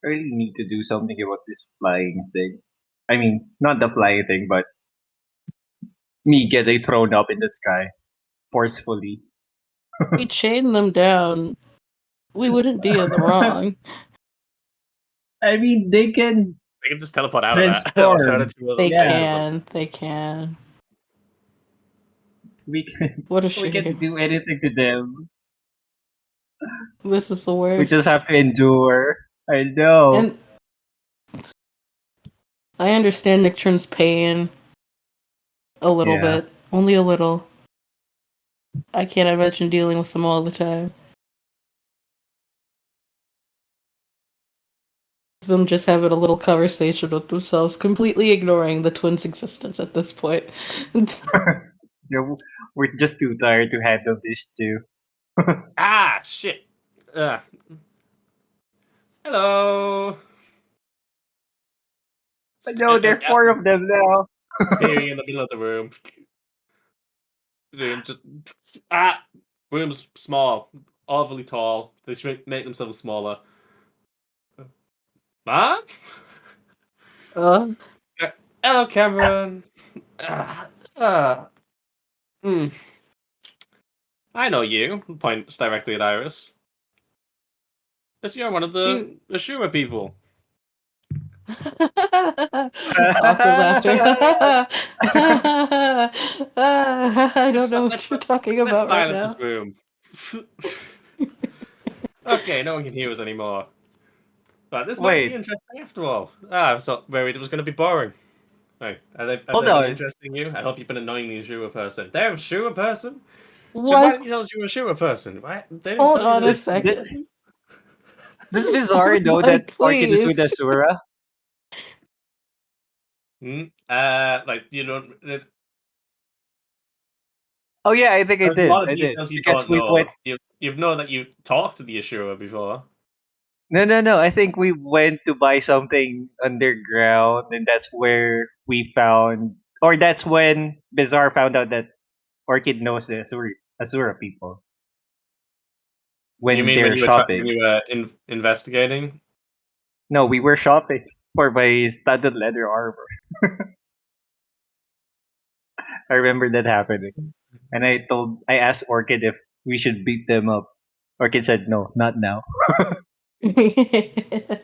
I really need to do something about this flying thing. I mean, not the flying thing, but me getting thrown up in the sky forcefully. We chained them down. We wouldn't be in the wrong. I mean, they can. They can just teleport out of that. Transform. Or turn into a They spirit or can. They can. We can. What a We shame. can do anything to them. This is the worst. We just have to endure. I know. And I understand Nictron's pain a little Yeah. bit, only a little. I can't imagine dealing with them all the time. Them just having a little conversation with themselves, completely ignoring the twins' existence at this point. Yeah, we're just too tired to handle this too. Ah, shit. Hello. No, there are 4 of them now. Appearing in the middle of the room. Room's small, overly tall. They should make themselves smaller. Ma? Uh, Hello, Cameron. Hmm. I know you. Points directly at Iris. Yes, you're one of the Ashura people. Awkward laughter. I don't know what you're talking Let's about right silence now. this room. Okay, no one can hear us anymore. But this might be Wait, interesting after all. I was so worried it was going to be boring. Hey, have they hold been on. interesting you? I hope you've been annoying the Ashura person. They're a Ashura person? So why What? didn't you tell us you were a Ashura person? Why? They didn't Hold tell you on a this. second. Does Bizarre know Like, that Orchid is with please. Asura? Like, you don't... Oh yeah, I think I There's a did. lot of I did. details you Because don't we went. know. You know that you talked to the Ashura before. No. I think we went to buy something underground, and that's where we found, or that's when Bizarre found out that Orchid knows the Asura people You when mean when they're when shopping. you were investigating? No, we were shopping for my studded leather armor. I remember that happening, and I asked Orchid if we should beat them up. Orchid said no, not now.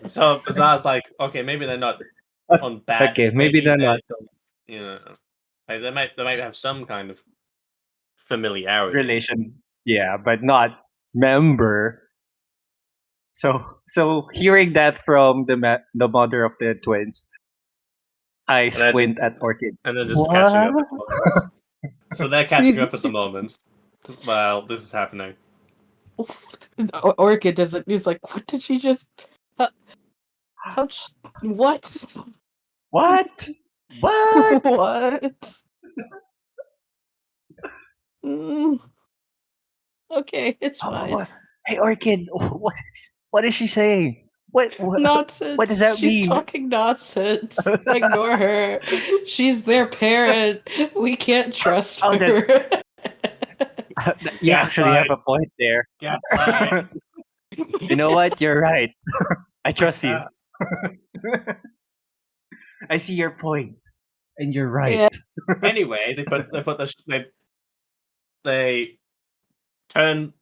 So Bizarre's like, okay, maybe they're not on bad. Okay, maybe Maybe they're they not don't. You know, like they might have some kind of familiarity. relation. Yeah, but not member. So hearing that from the mother of the twins, I And then squint at Orchid. and then just catching up What? at the moment. So they're catching up at the moment while this is happening. Orchid doesn't. He's like, what did she just? Ouch! What? What? What? What? Mm, okay, it's Oh, fine. what? Hey, Orchid, what is she saying? What does Nonsense. that She's mean? talking nonsense. Ignore her. She's their parent. We can't trust Oh, that's her. you actually have a point there. Gaslight. You know what? You're right. I trust you. I see your point, and you're right. Yeah. Anyway, they turn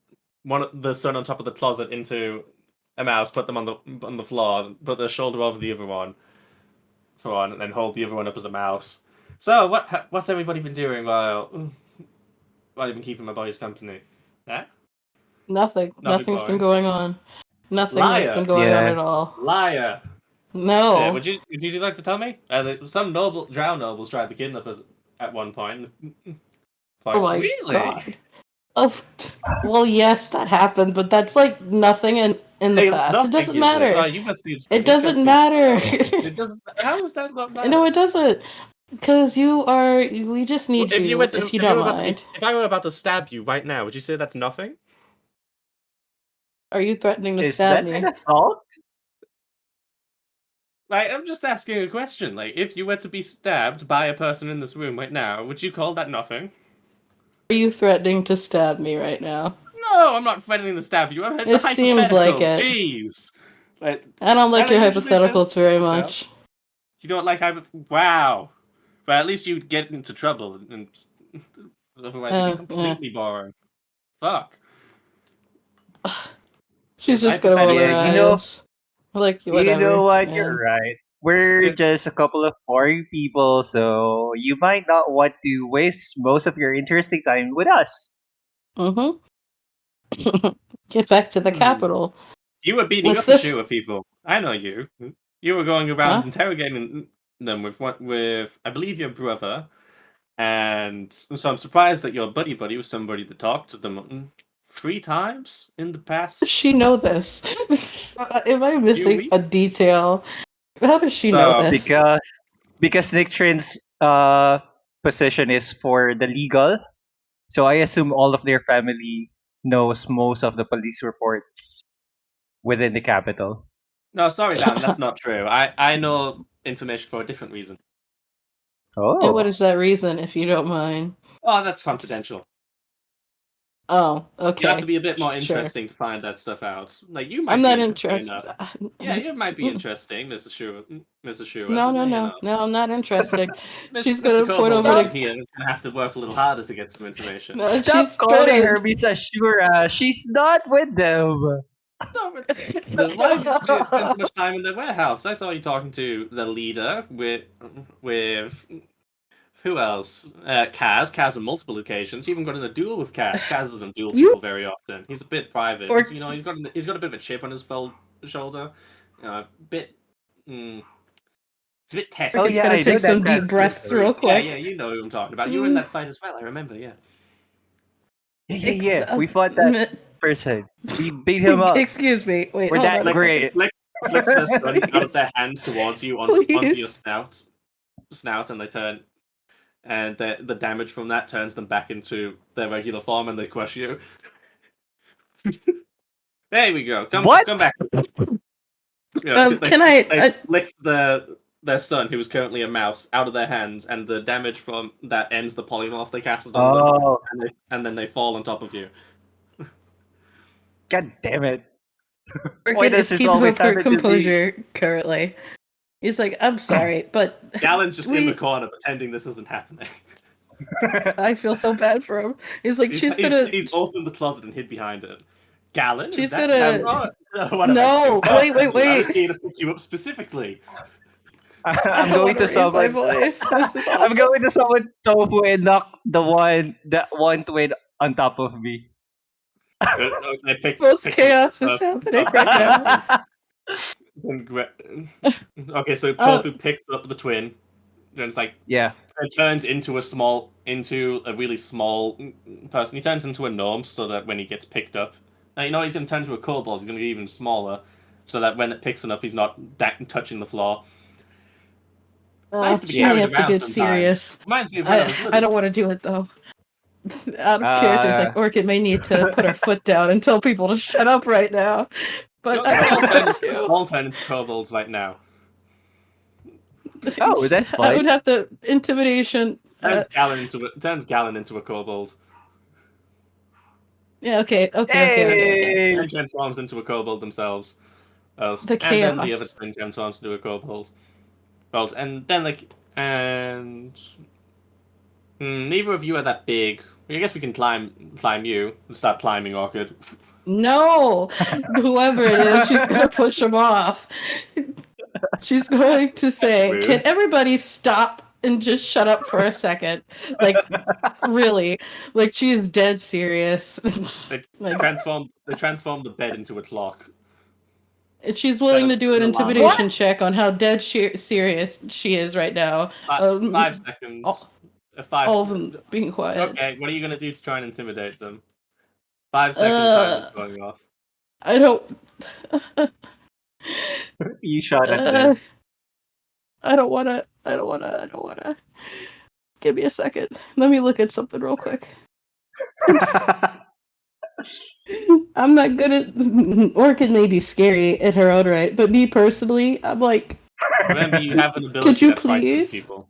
the son on top of the closet into a mouse, put them on the floor, put their shoulder over the other one, and then hold the other one up as a mouse. So what's everybody been doing while you've been keeping my boys company? Yeah, Nothing. nothing Nothing's been boring. going on. Nothing has Liar, been going on Yeah. at all. liar. No. Would you like to tell me? Some drow nobles tried to kidnap us at one point. Oh my really? god. Oh, well, yes, that happened, but that's like nothing in the It's past. nothing, It doesn't is it? matter. Oh, you must be It doesn't matter. It doesn't. How is that not matter? No, it doesn't. Because you are. We just need If you, if you don't mind. if I were about to stab you right now, would you say that's nothing? Are you threatening to Is stab that me? an assault? Like, I'm just asking a question. Like, if you were to be stabbed by a person in this room right now, would you call that nothing? Are you threatening to stab me right now? No, I'm not threatening to stab you. It's a It seems hypothetical. like it. Jeez. Like, I don't like your usually hypotheticals very much. you don't like Wow. Well, at least you'd get into trouble, and otherwise it'd be completely boring. Fuck. She's Yes, just gonna roll her Yeah, you know, eyes. Like, you whatever, know what? man. You're right. We're just a couple of boring people, so you might not want to waste most of your interesting time with us. Mm-hmm. Get back to the capital. You were beating With up this- Ashura people. I know you. You were going around Huh? interrogating then with I believe your brother, and so I'm surprised that your buddy was somebody that talked to them 3 times in the Does past she know this? Am I missing weeks. a detail? How does she know So- this? Because Nick Trin's position is for the legal, so I assume all of their family knows most of the police reports within the capital. No, sorry, Dan, that's not true. I know information for a different reason. And what Oh, is that reason, if you don't mind? Oh, that's confidential. Oh, okay. You have to be a bit more Sure. interesting to find that stuff out. Like you might I'm be not interesting interested. enough. Yeah, you might be interesting, Mrs. Shua. Mrs. Shua. No, but, no, you no, know. no. I'm not interested. She's Mr. gonna point Kobold over over to. here is gonna have to work a little harder to get some information. No, stop she's calling gonna. her Miss Ashura. She's not with them. No, but why did you spend so much time in the warehouse? I saw you talking to the leader with who else? Kaz. Kaz on multiple occasions. You even got in a duel with Kaz. Kaz doesn't duel You- people very often. He's a bit private. Or- He's got a bit of a chip on his shoulder. A bit. It's a bit testy. Oh, It's yeah, gonna I know take some that deep Kaz breaths story. real quick. Yeah, you know who I'm talking about. You were in that fight as well. I remember. Yeah. Yeah. We fought that person. We beat him up. Excuse me. Wait, We're hold that on a great. Flicks their gun out of their hands towards you onto your Please. snout, and they turn, and the damage from that turns them back into their regular form, and they crush you. There we go. Come back. Yeah, Can I? They flicked their son, who was currently a mouse, out of their hands, and the damage from that ends the polymorph they casted on them, Oh, and then they fall on top of you. god damn it. Why Orchid does is this keeping always up her happen to me? composure currently. He's like, I'm sorry, but Gallen's just in we- the corner pretending this isn't happening. I feel so bad for him. He's like, He's opened the closet and hid behind it. Gallon? She's Is that gonna- what have I No, said? wait. I was here to pick you up specifically. I'm I don't going wanna to raise my summon. voice. This is I'm awful. going to summon Tofu and knock the one twin on top of me. Most chaos is happening right now. Okay, so Tofu picks up the twin. And it's like Yeah. it turns into a really small person. He turns into a gnome so that when he gets picked up, now you know he's going to turn into a kobold. He's going to be even smaller, so that when it picks him up, he's not touching the floor. It's nice to be She may carried have to around get sometimes. serious. Reminds me of when I was little. I don't want to do it though. Out of characters, like Orchid may need to put her foot down and tell people to shut up right now. But I don't want to. All turn into kobolds right now. Oh, that's I fine. would have to intimidation. Turns Gallon into a kobold. Yeah. Okay. Hey! And transforms into a kobold themselves. The And then the chaos. other twin transforms into a kobold. And then neither of you are that big. I guess we can climb you and start climbing Orchid. No, whoever it is, she's gonna push him off. She's going to say, Rude. "Can everybody stop and just shut up for a second?" Like, really? Like she is dead serious. They Like, transform the bed into a clock. and she's willing to do an What? intimidation check on how dead serious she is right now. 5 seconds. all- 5. All of them being quiet. Okay, what are you gonna do to try and intimidate them? 5 seconds time is going off. I don't. You shot at them. I don't wanna. Give me a second. Let me look at something real quick. I'm not good at. Orchid may be scary in her own right, but me personally, I'm like. Remember, you have an ability Could you that fights with please? people.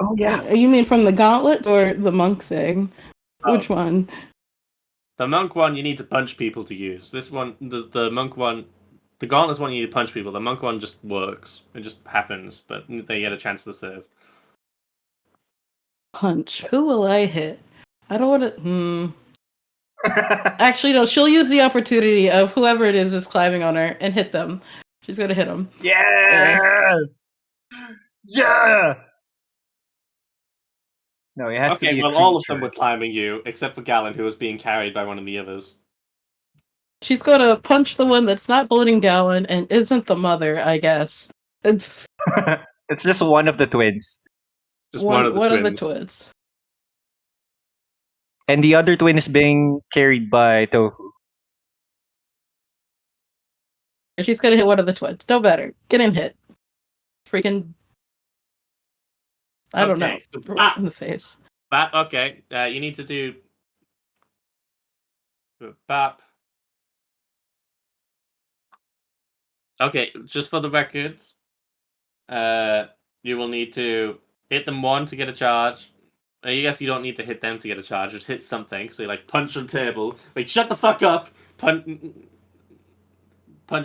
Oh, yeah. You mean from the gauntlet or the monk thing? Oh. Which one? The monk one, you need to punch people to use. This one, the monk one, the gauntlet one, you need to punch people. The monk one just works. It just happens, but they get a chance to serve. Punch. Who will I hit? I don't want to. Actually, no. She'll use the opportunity of whoever it is climbing on her and hit them. She's gonna hit them. Yeah! Yeah! No, it has to Okay, be a well, all of them creature. were climbing you, except for Gallon, who was being carried by one of the others. She's gonna punch the one that's not holding Gallon and isn't the mother, I guess. It's It's just one of the twins. Just one of the One of the twins. twins. And the other twin is being carried by Tofu. And she's gonna hit one of the twins. No better. Getting hit. Freaking. I don't know. Okay, so- Right in the face. Okay, you need to do Bap. Okay, just for the record, you will need to hit them one to get a charge. I guess you don't need to hit them to get a charge. Just hit something. So you like punch a table. Like shut the fuck up. Punch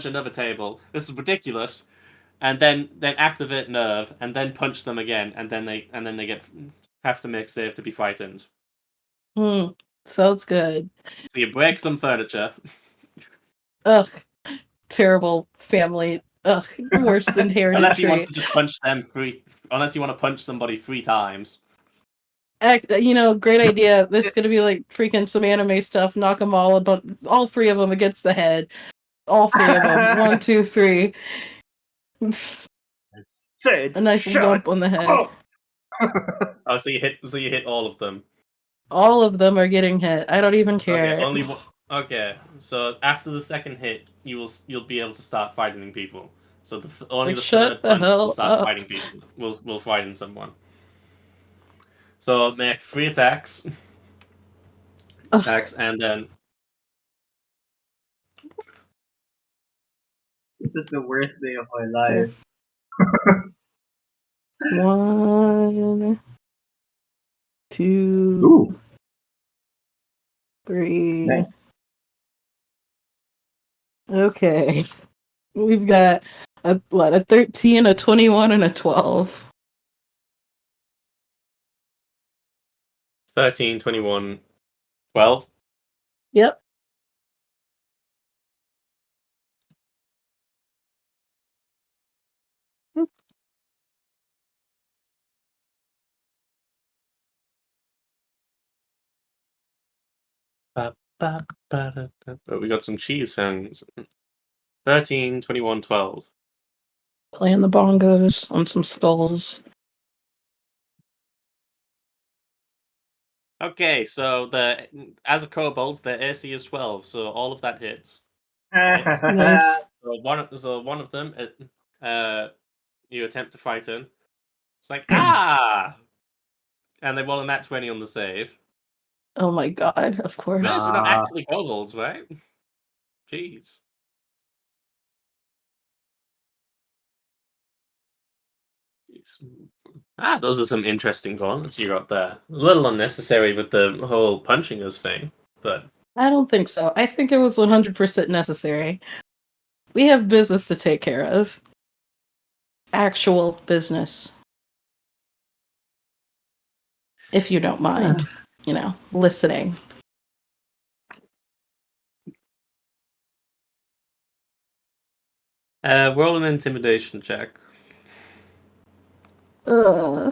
another table. This is ridiculous. And then activate nerve, and then punch them again, and then they have to make save to be frightened. Sounds good. So you break some furniture. Ugh. Terrible family. Ugh. Worst inherited Unless you want trait. to just punch them unless you want to punch somebody 3 times. Great idea. This is gonna be like freaking some anime stuff. Knock them all 3 of them against the head. All 3 of them. 1, 2, 3. Said, A nice lump on the head. Oh, so you hit all of them. All of them are getting hit. I don't even care. Okay, only one. Okay, so after the second hit, you'll be able to start fighting people. So only Like, the shut third the punch hell will start up. fighting people. Will fighting someone. So make 3 attacks. Ugh. And then This is the worst day of my life. 1, 2, Ooh, 3. nice. Okay. We've got a 13, a 21, and a 12. 13, 21, 12. Yep. Oh, we got some cheese sounds. 13, 21, 12. Playing the bongos on some skulls. Okay, so as a kobold, their AC is 12, so all of that hits. Nice. So one of them, you attempt to fight him. It's like ah, and they roll a nat 20 on the save. Oh my god, of course. They're not actually kobolds, right? Jeez. Those are some interesting ones you got there. A little unnecessary with the whole punching us thing, but I don't think so. I think it was 100% necessary. We have business to take care of. Actual business. If you don't mind, listening. roll an intimidation check. I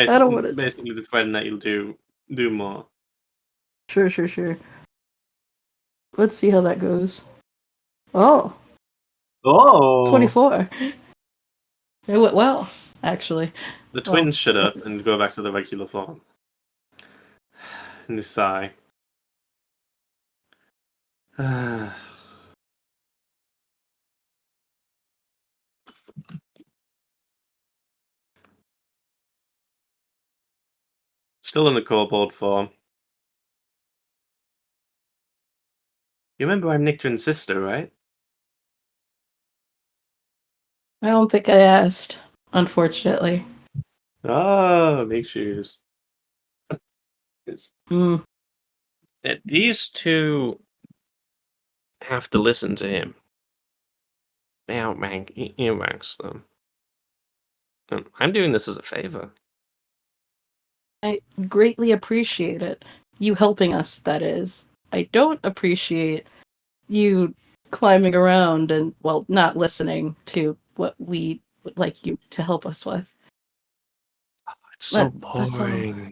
don't want to. Basically defending that you'll do more. Sure. Let's see how that goes. Oh, Oh, 24. It went well, actually. The twins shut up and go back to the regular form. And they sigh. Still in the kobold form. You remember I'm Nictrin's sister, right? I don't think I asked, unfortunately. Oh, big shoes. Mm. These two have to listen to him. They earwax them. I'm doing this as a favor. I greatly appreciate it. You helping us, that is. I don't appreciate you climbing around and, not listening to what we would like you to help us with. It's so That's all. boring.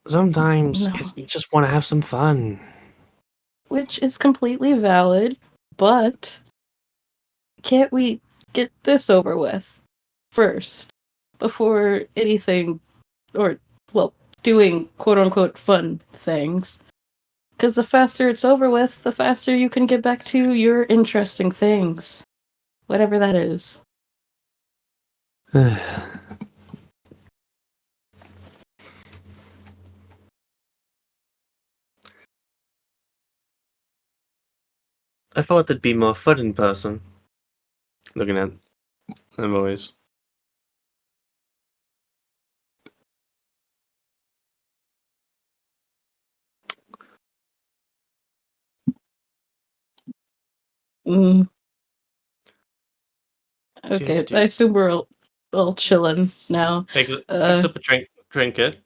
Sometimes No. you just want to have some fun. Which is completely valid, but can't we get this over with first before anything, or well, doing quote unquote fun things? Because the faster it's over with, the faster you can get back to your interesting things, whatever that is. I thought there'd be more fun in person. Looking at the boys. Mm. Okay, I assume we're all chilling now. Picks up a trinket.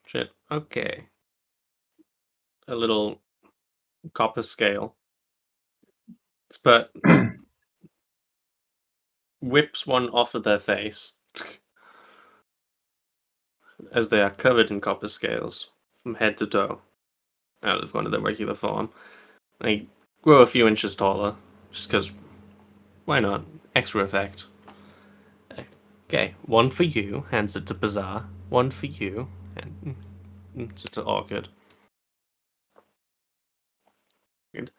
Shit. Okay. A little copper scale. But whips one off of their face as they are covered in copper scales from head to toe out of one of their regular form. They grow a few inches taller just because why not? Extra effect. Okay, one for you, hands it to Bazaar. One for you, and it's to Orchid. Good.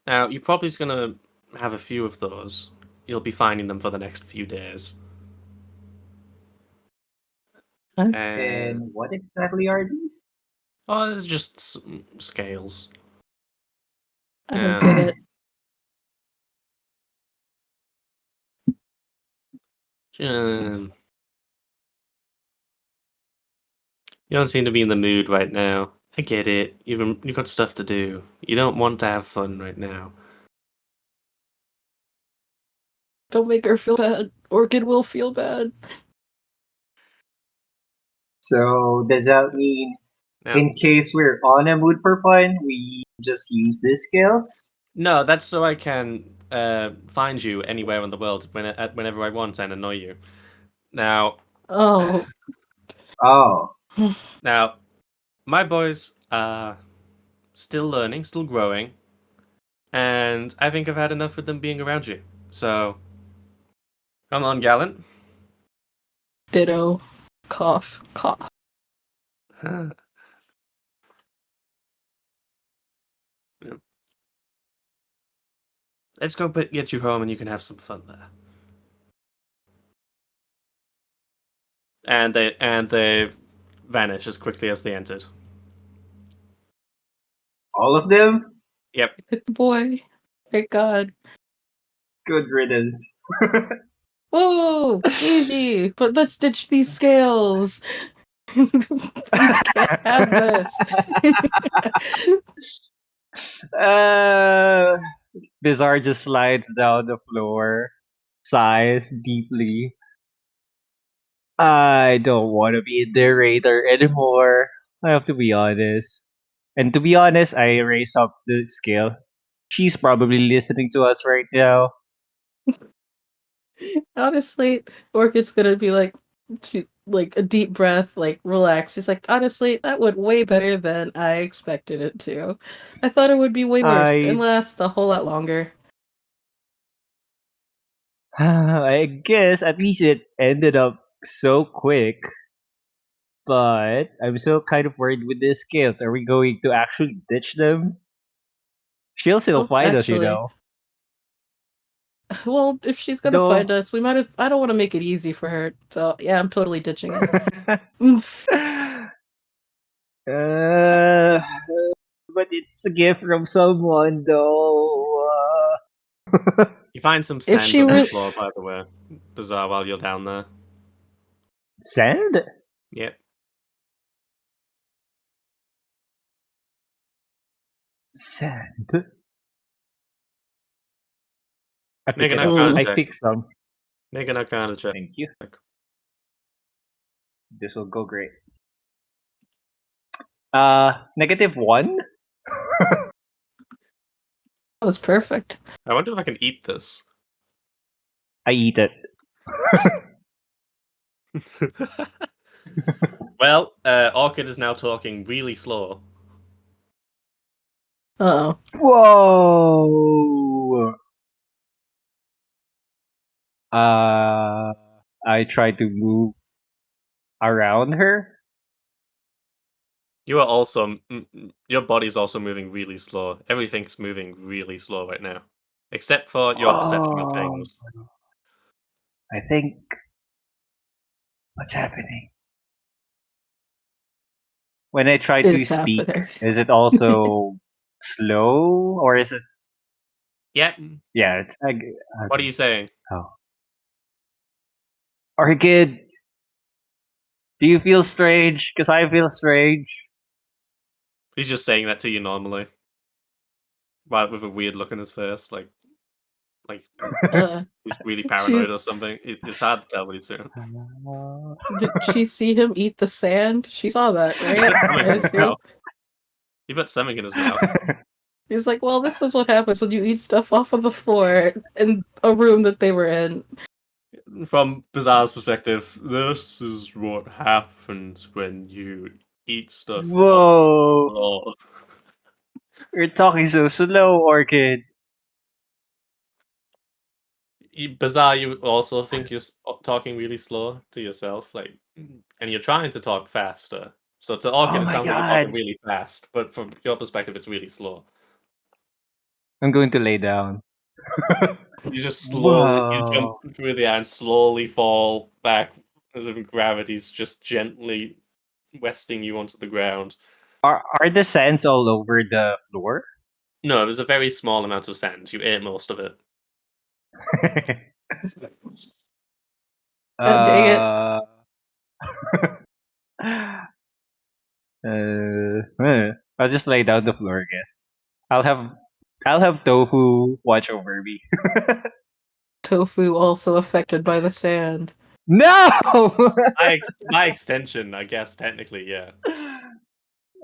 Now, you're probably going to have a few of those. You'll be finding them for the next few days. And what exactly are these? Oh, it's just scales. I don't get it. You don't seem to be in the mood right now. I get it. You've got stuff to do. You don't want to have fun right now. Don't make her feel bad. Orchid will feel bad. So does that mean Now, in case we're on a mood for fun, we just use these skills? no, that's so I can find you anywhere in the world whenever I want and annoy you. Now, Oh. Oh. now, my boys are still learning, still growing, and I think I've had enough with them being around you. So, come on, Gallant. Ditto. Cough. Cough. Yeah. Let's go get you home and you can have some fun there. And they vanish as quickly as they entered. All of them? Yep. Pick the boy. Thank God. Good riddance. Whoa! Easy! But let's ditch these scales! We can't have this! Bizarre just slides down the floor, sighs deeply. I don't want to be in the radar anymore. I have to be honest. And to be honest, I raise up the scale. She's probably listening to us right now. Honestly, Orchid's gonna be like a deep breath, like relax. He's like, honestly, that went way better than I expected it to. I thought it would be way worse and last a whole lot longer. I guess at least it ended up so quick. But I'm still kind of worried with the scales. Are we going to actually ditch them? She'll still find us, you know. Well, if she's gonna find us, we might have. I don't want to make it easy for her, so yeah, I'm totally ditching it. But it's a gift from someone, though. You find some sand on the floor, by the way. Bizarre while you're down there. Sand? Yep. Sand? Make an Arcana check. I pick some. Make an Arcana check. Thank you. This will go great. -1? That was perfect. I wonder if I can eat this. I eat it. Well, Orchid is now talking really slow. Uh-oh. Whoa! I try to move around her. You are also your body's also moving really slow. Everything's moving really slow right now, except for your perception of Oh, things. I think what's happening? When I try to Is speak, happening. is it also slow or is it? Yeah. Yeah, it's like. What are you saying? Oh, Orchid, do you feel strange? Because I feel strange. He's just saying that to you normally, but with a weird look on his face, like Uh, he's really she paranoid or something. It's hard to tell what he's doing. did she see him eat the sand? She saw that, He right? put something I in his assume. mouth. He put something in his mouth. He's like, well, this is what happens when you eat stuff off of the floor in a room that they were in. From Bizarre's perspective, this is what happens when you eat stuff off the Whoa, floor. you're talking so slow, Orchid. Bizarre, you also think you're talking really slow to yourself, like, and you're trying to talk faster. So to Orchid, Oh it my sounds like you're talking god. really fast, but from your perspective, it's really slow. I'm going to lay down. You just you jump Whoa. through the air and slowly fall back as if gravity's just gently westing you onto the ground. Are the sands all over the floor? No, it was a very small amount of sand. You ate most of it. God dang it. I'll just lay down the floor, I guess. I'll have Tofu watch over me. Tofu also affected by the sand. No! By extension, I guess technically, yeah.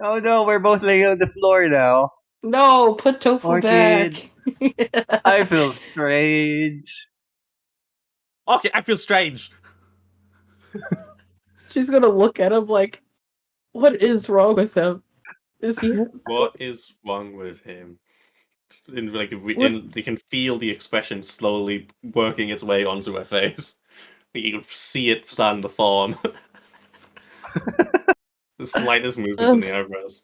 Oh no, we're both laying on the floor now. No, put Tofu back. Orchid, I feel strange. Okay, I feel strange. She's gonna look at him like, what is wrong with him? Is he? What is wrong with him? In like, What? you can feel the expression slowly working its way onto her face. You can see it starting to form. The slightest movements in the eyebrows.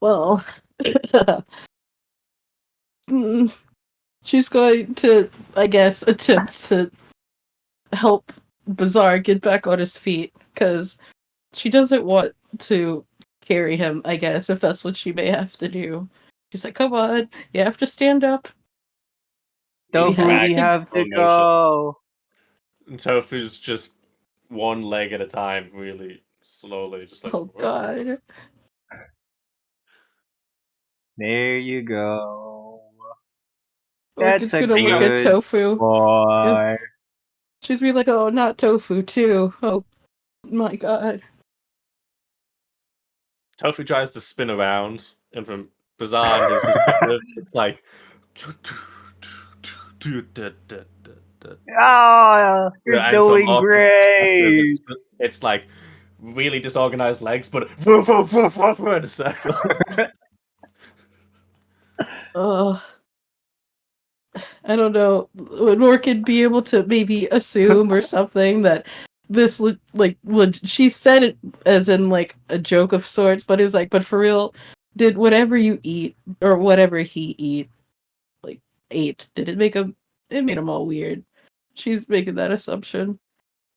Well, mm, she's going to, I guess, attempt to help Bazaar get back on his feet because she doesn't want to carry him, I guess, if that's what she may have to do. She's like, come on, you have to stand up. Tofu, Back we in have to slow motion. go. And Tofu's just one leg at a time, really slowly, just like. Oh god. There you go. Orchid's That's a gonna look at good Tofu. boy. She's be like, oh, not Tofu, too. Oh my god. Tofu tries to spin around, and from Bizarre and his perspective, it's like. Oh, you're And from doing Orchid's perspective, great. it's like really disorganized legs, but in a circle. Ugh. I don't know. Would Orchid be able to maybe assume or something that this she said it as in like a joke of sorts, but it's like, but for real, did whatever you eat or whatever he ate, did it make him? It made him all weird. She's making that assumption.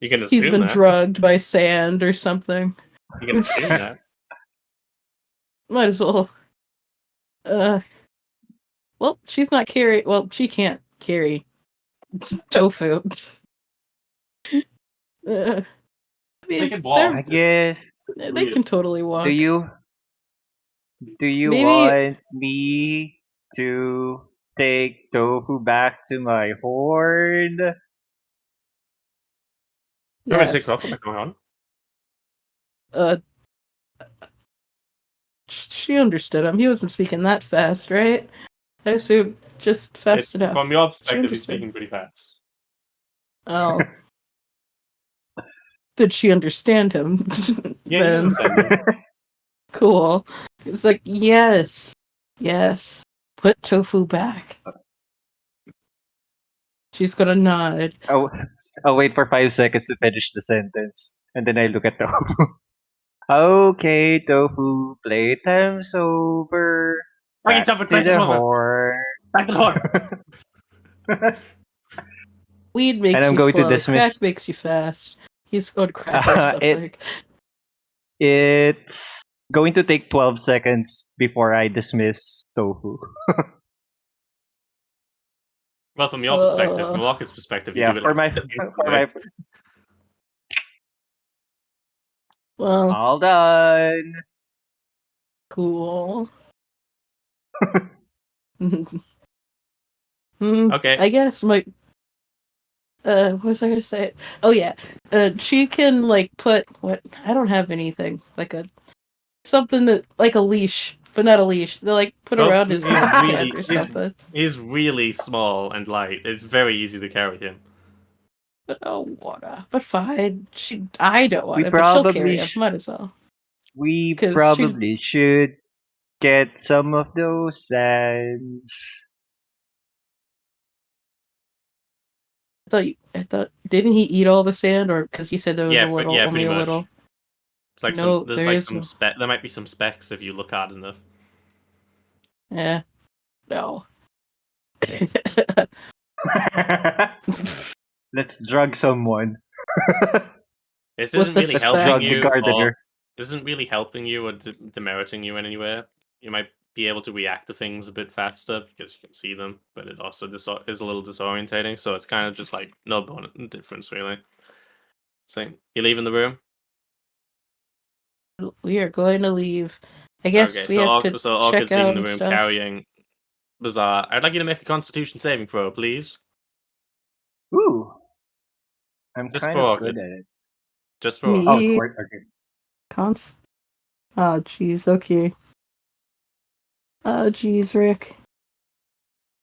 You can He's assume been that. drugged by sand or something. You can assume that. Might as well. Well, she's not carry. Well, she can't carry tofu. I They mean, can walk. I guess. they can totally walk. Do you Maybe want me to take Tofu back to my horde? Who would take yes. Tofu back on? Uh, she understood him. He wasn't speaking that fast, right? I assume just fast enough. From your She perspective, he's understood. speaking pretty fast. Oh. Did she understand him? Yeah, you Then understand him. cool. It's like, yes, put tofu back. She's gonna nod. I'll wait for 5 seconds to finish the sentence, and then I look at Tofu. Okay, Tofu, playtime's over. Okay, Back Tofu, to playtime's the over. horn. Back to the horn. Weed makes And I'm you going to slow. Crack dismiss. makes you fast. He's on crack or something. It's going to take 12 seconds before I dismiss Tofu. Well, from your perspective, from Rocket's perspective, you Yeah, do it for my instantly. Well, all done. cool. Okay. I guess my what was I gonna say? Oh yeah. She can like put what I don't have anything. Like a something that like a leash, but not a leash. They like put Well, around his he's head really or something. he's really small and light. It's very easy to carry him. But oh wanna. But fine. I don't want We it, but she'll carry probably him. Might as well. we 'Cause probably should get some of those sands. I thought didn't he eat all the sand or because he said there was a little only pretty a much. little. It's like No, there's there like is some no. there might be some specks if you look hard enough. Yeah. No. Let's drug someone. This With isn't the really spec. helping Drug the you, gardener. or isn't really helping you or demeriting you in any way. You might be able to react to things a bit faster because you can see them, but it also is a little disorientating. So it's kind of just like no bonus difference really. So you leaving the room? We are going to leave. I guess Okay, we so have to so check Orchid's leaving out the and room stuff. carrying Bizarre. I'd like you to make a Constitution saving throw, please. Ooh. I'm Just kind for of Orchid. good at it. Just for Me? Orchid. Oh, okay. Cons. Oh, jeez. Okay. Oh, jeez, Rick.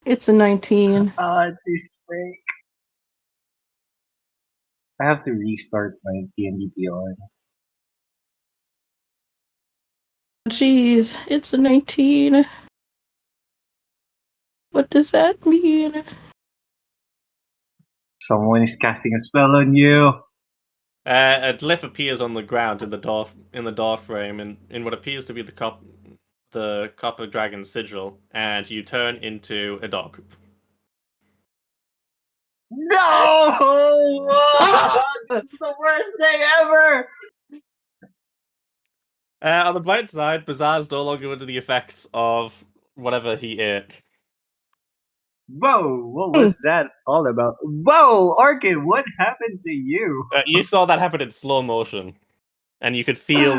It's a 19. Ah, jeez, break. I have to restart my D&D Beyond. Jeez, it's a 19. What does that mean? Someone is casting a spell on you. A glyph appears on the ground in the door frame, in what appears to be the copper dragon sigil, and you turn into a dog. No! This is the worst day ever! On the bright side, Bizarre's no longer under the effects of whatever he ate. Whoa, what was that all about? Whoa, Orchid, what happened to you? You saw that happen in slow motion, and you could feel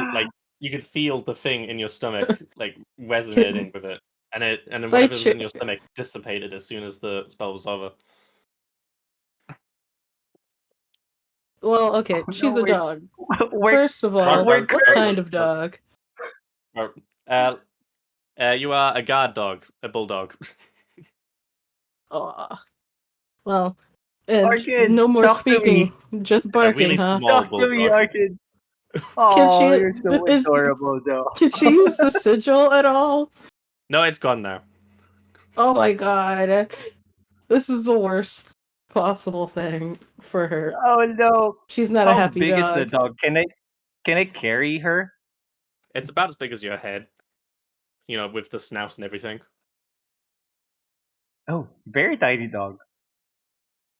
the thing in your stomach like resonating with it, and then whatever was in your stomach dissipated as soon as the spell was over. Well, okay, Oh, she's no, a dog. We're, First of all, we're what kind cursed. of dog? You are a guard dog, a bulldog. Oh, well, and Orchid, no more talk to speaking, me. just A barking, really huh? small Talk to me, bulldog. Orchid. Oh, you're so adorable, though. Can she use the sigil at all? No, it's gone now. Oh my god. This is the worst possible thing for her. Oh no! She's not a How happy big dog. is the dog? Can I carry her? It's about as big as your head. You know, with the snout and everything. Oh, very tiny dog.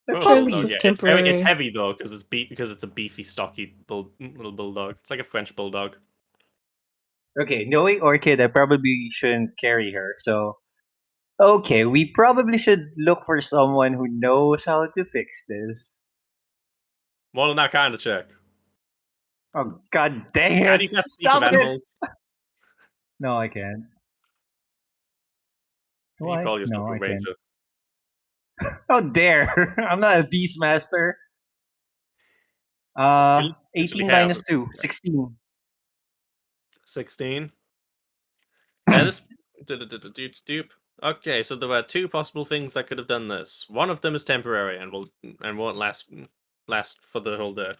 For a Kids bulldog, is yeah. temporary. It's heavy though, because it's a beefy, stocky little bulldog. It's like a French bulldog. Okay, knowing Orchid, I probably shouldn't carry her. So, okay, we probably should look for someone who knows how to fix this. More than that kind of check. Oh, god dang Can it! you cast Speak Stop of it! Animals? No, I can't. Can you call yourself No, a I can't. ranger? How dare! I'm not a beastmaster. Actually 18 have minus 2, 16. 16. This. Okay, so there were two possible things that could have done this. One of them is temporary and won't last for the whole day,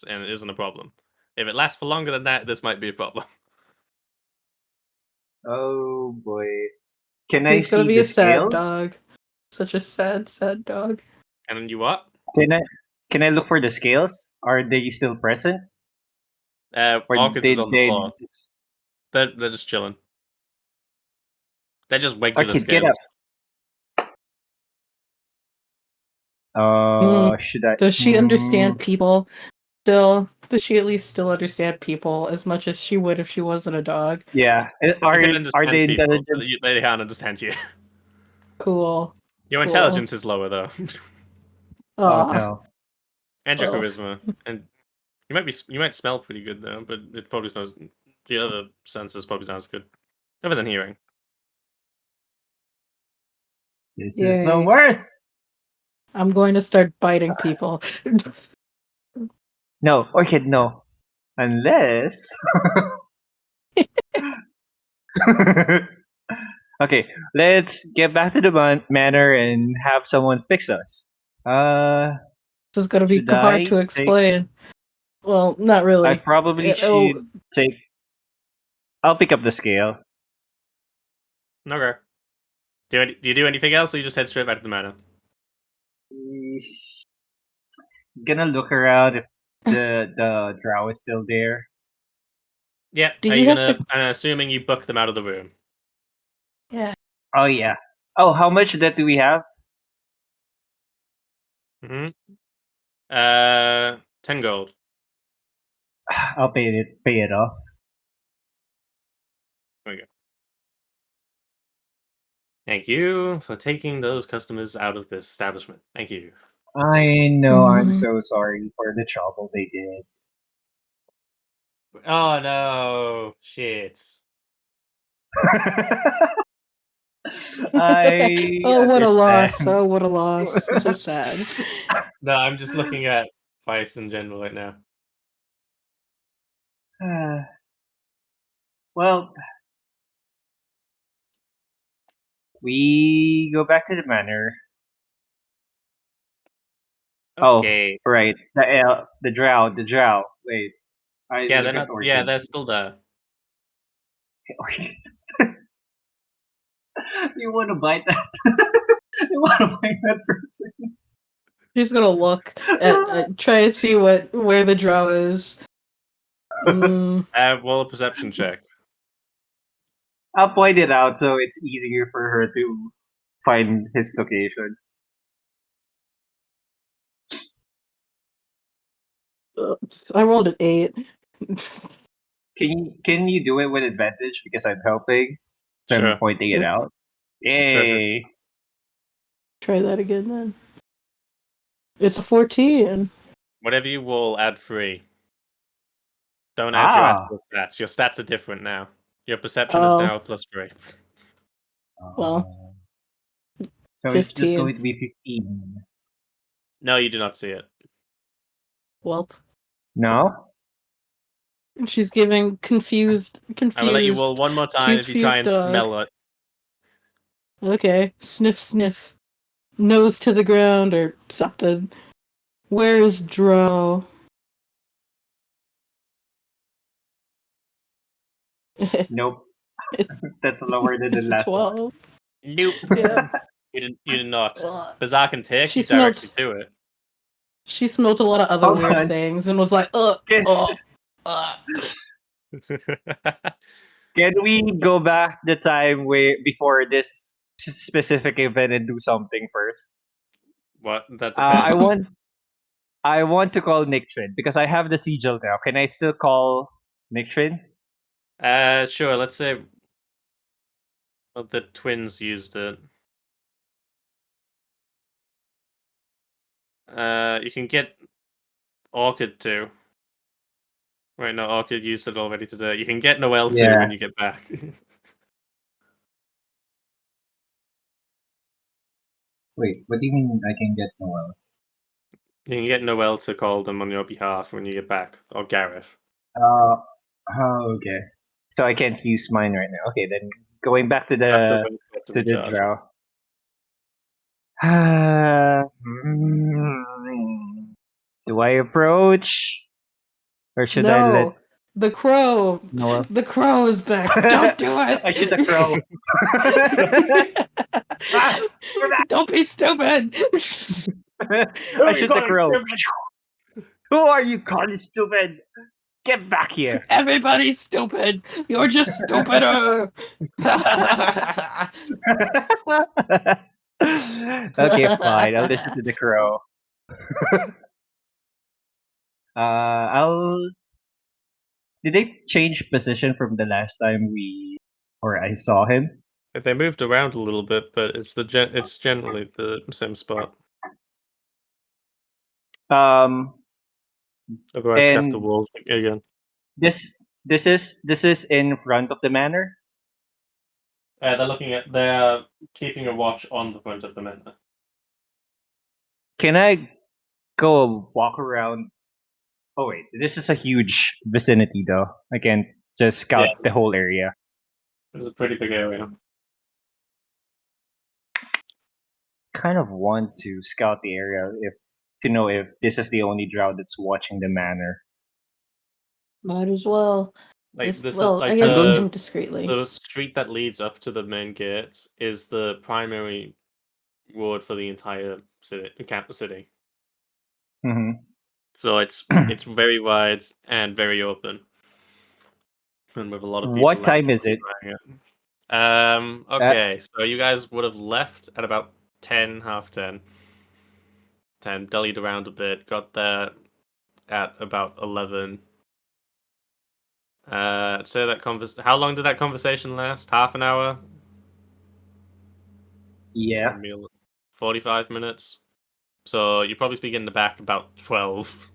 and it isn't a problem. If it lasts for longer than that, this might be a problem. Oh boy. Can I He's gonna see be the a sad scales? dog. Such a sad, sad dog. And you what? Can I look for the scales? Are they still present? Or Orchids is did on the they? floor. They're just chilling. They're just regular Orchid, get scales. up. Should I? Does she understand people still? Does she at least still understand people as much as she would if she wasn't a dog? Yeah. You Are can are understand they people, but intelligence? they can't understand you. Cool. Your Cool. intelligence is lower though, Oh Aw. no. and your Oh. charisma, and you might smell pretty good though, but it probably smells. The other senses probably sounds good, other than hearing. This is the Yay. worst. I'm going to start biting people. No, Orchid, no. Unless. Okay, let's get back to the manor and have someone fix us. This is going to be Should hard I to explain. Well, not I really. probably It'll- should take. I'll pick up the scale. Okay. Do you do anything else, or you just head straight back to the manor? Gonna look around if the drow is still there. Yeah. Do Are you you have gonna? to- I'm assuming you book them out of the room. Yeah. Oh yeah. Oh, how much debt do we have? Mm-hmm. 10 gold. I'll pay it off. There we go. Thank you for taking those customers out of this establishment. Thank you. I know. I'm Mhm. so sorry for the trouble they did. Oh no! Shit. I Oh, what a loss. understand. Oh, what a loss. I'm so sad. No, I'm just looking at price in general right now. Well, we go back to the manor. Okay. Oh, right. The elf, the drow. Wait, I Yeah, look they're at not. Yeah, Orchid. they're still there. You want to bite that? You want to bite that person? She's gonna look at try to see where the drow is. Roll a perception check. I'll point it out so it's easier for her to find his location. I rolled an 8. Can you do it with advantage because I'm helping? So Sure. I'm pointing it Yeah. out. Sure. Yay! Try that again then. It's a 14. Whatever you roll, add 3. Don't add your Ah. actual stats. Your stats are different now. Your perception is Oh. now plus 3. Well, So it's just 15. going to be 15. No, you do not see it. Welp. No? She's giving confused. I will let you roll one more time if you try and confused dog. smell it. Okay. Sniff, sniff. Nose to the ground or something. Where is Dro? Nope. That's lower than the It's last one. 12. Nope. Yeah. You did not. Ugh. Bizarre can take She you directly smelled- to it. She smelled a lot of other Hold weird on. things and was like, Can, can we go back the time before this specific event and do something first? What? That depends. I want to call Nick Trin because I have the sigil now. Can I still call Nick Trin? Sure. Let's say the twins used it. You can get Orchid too. Wait, no, Orchid used it already today. You can get Noel too Yeah. when you get back. Wait, what do you mean I can get Noel? You can get Noel to call them on your behalf when you get back, or Gareth. Oh, okay. So I can't use mine right now. Okay, then going back to That's the way to to be the charged. drow. Do I approach? Or should I let no. The crow. Noel? The crow is back. Don't do it. I should have crow. Don't be stupid. I shoot the crow. Who are you calling stupid? Get back here. Everybody's stupid. You're just stupider. Okay, fine. I'll listen to the crow. I'll. Did they change position from the last time I saw him? They moved around a little bit, but it's generally the same spot. Um, Otherwise, you have to and wall again. this is in front of the manor. They're keeping a watch on the front of the manor. Can I go walk around? Oh wait, this is a huge vicinity though. I can just scout the whole area. It's a pretty big area. Kind of want to scout the area to know if this is the only drow that's watching the manor. Might as well. Like this, I guess indiscreetly. the street that leads up to the main gate is the primary road for the entire campus city. Mm-hmm. So it's very wide and very open, and with a lot of people. What time is it? Okay, so you guys would have left at about 10, half 10. 10, dullied around a bit, got there at about 11. So how long did that conversation last? Half an hour? Yeah. 45 minutes. So you probably speak in the back about 12.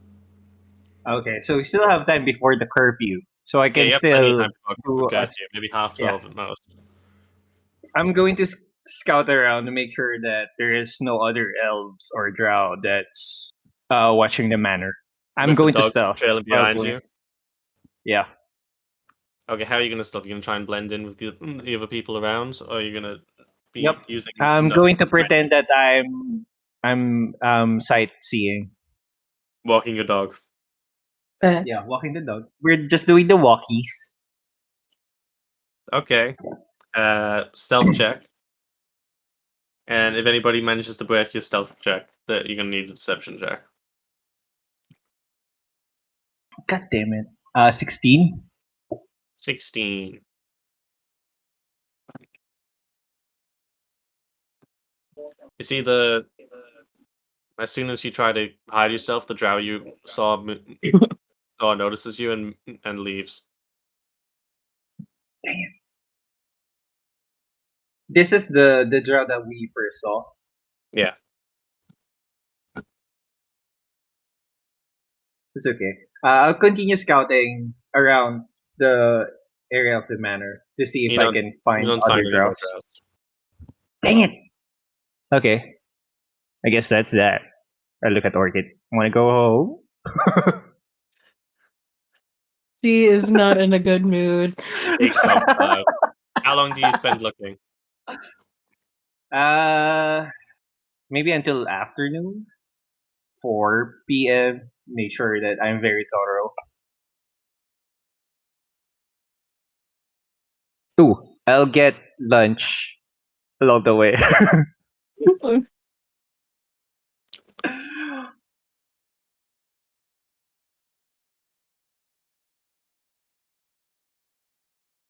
Okay, so we still have time before the curfew, so I can you have plenty of still time before curfew, maybe half 12 at most. I'm going to scout around to make sure that there is no other elves or drow that's watching the manor. I'm With going the to dog stealth. trailing behind you. Yeah. Okay, how are you going to stealth? You going to try and blend in with the other people around, or are you going to be using? I'm going to pretend that I'm sightseeing. Walking your dog. Yeah, walking the dog. We're just doing the walkies. Okay. Stealth check. And if anybody manages to break your stealth check, that you're gonna need a deception check. God damn it. 16. 16. You see as soon as you try to hide yourself, the drow you saw notices you and leaves. Damn. This is the drow that we first saw. Yeah. It's okay. I'll continue scouting around the area of the manor to see if I can find other drows. Dang it! Okay. I guess that's that. I look at Orchid. Want to go home? She is not in a good mood. How long do you spend looking? Maybe until afternoon. 4 p.m. Make sure that I'm very thorough. Ooh, I'll get lunch along the way.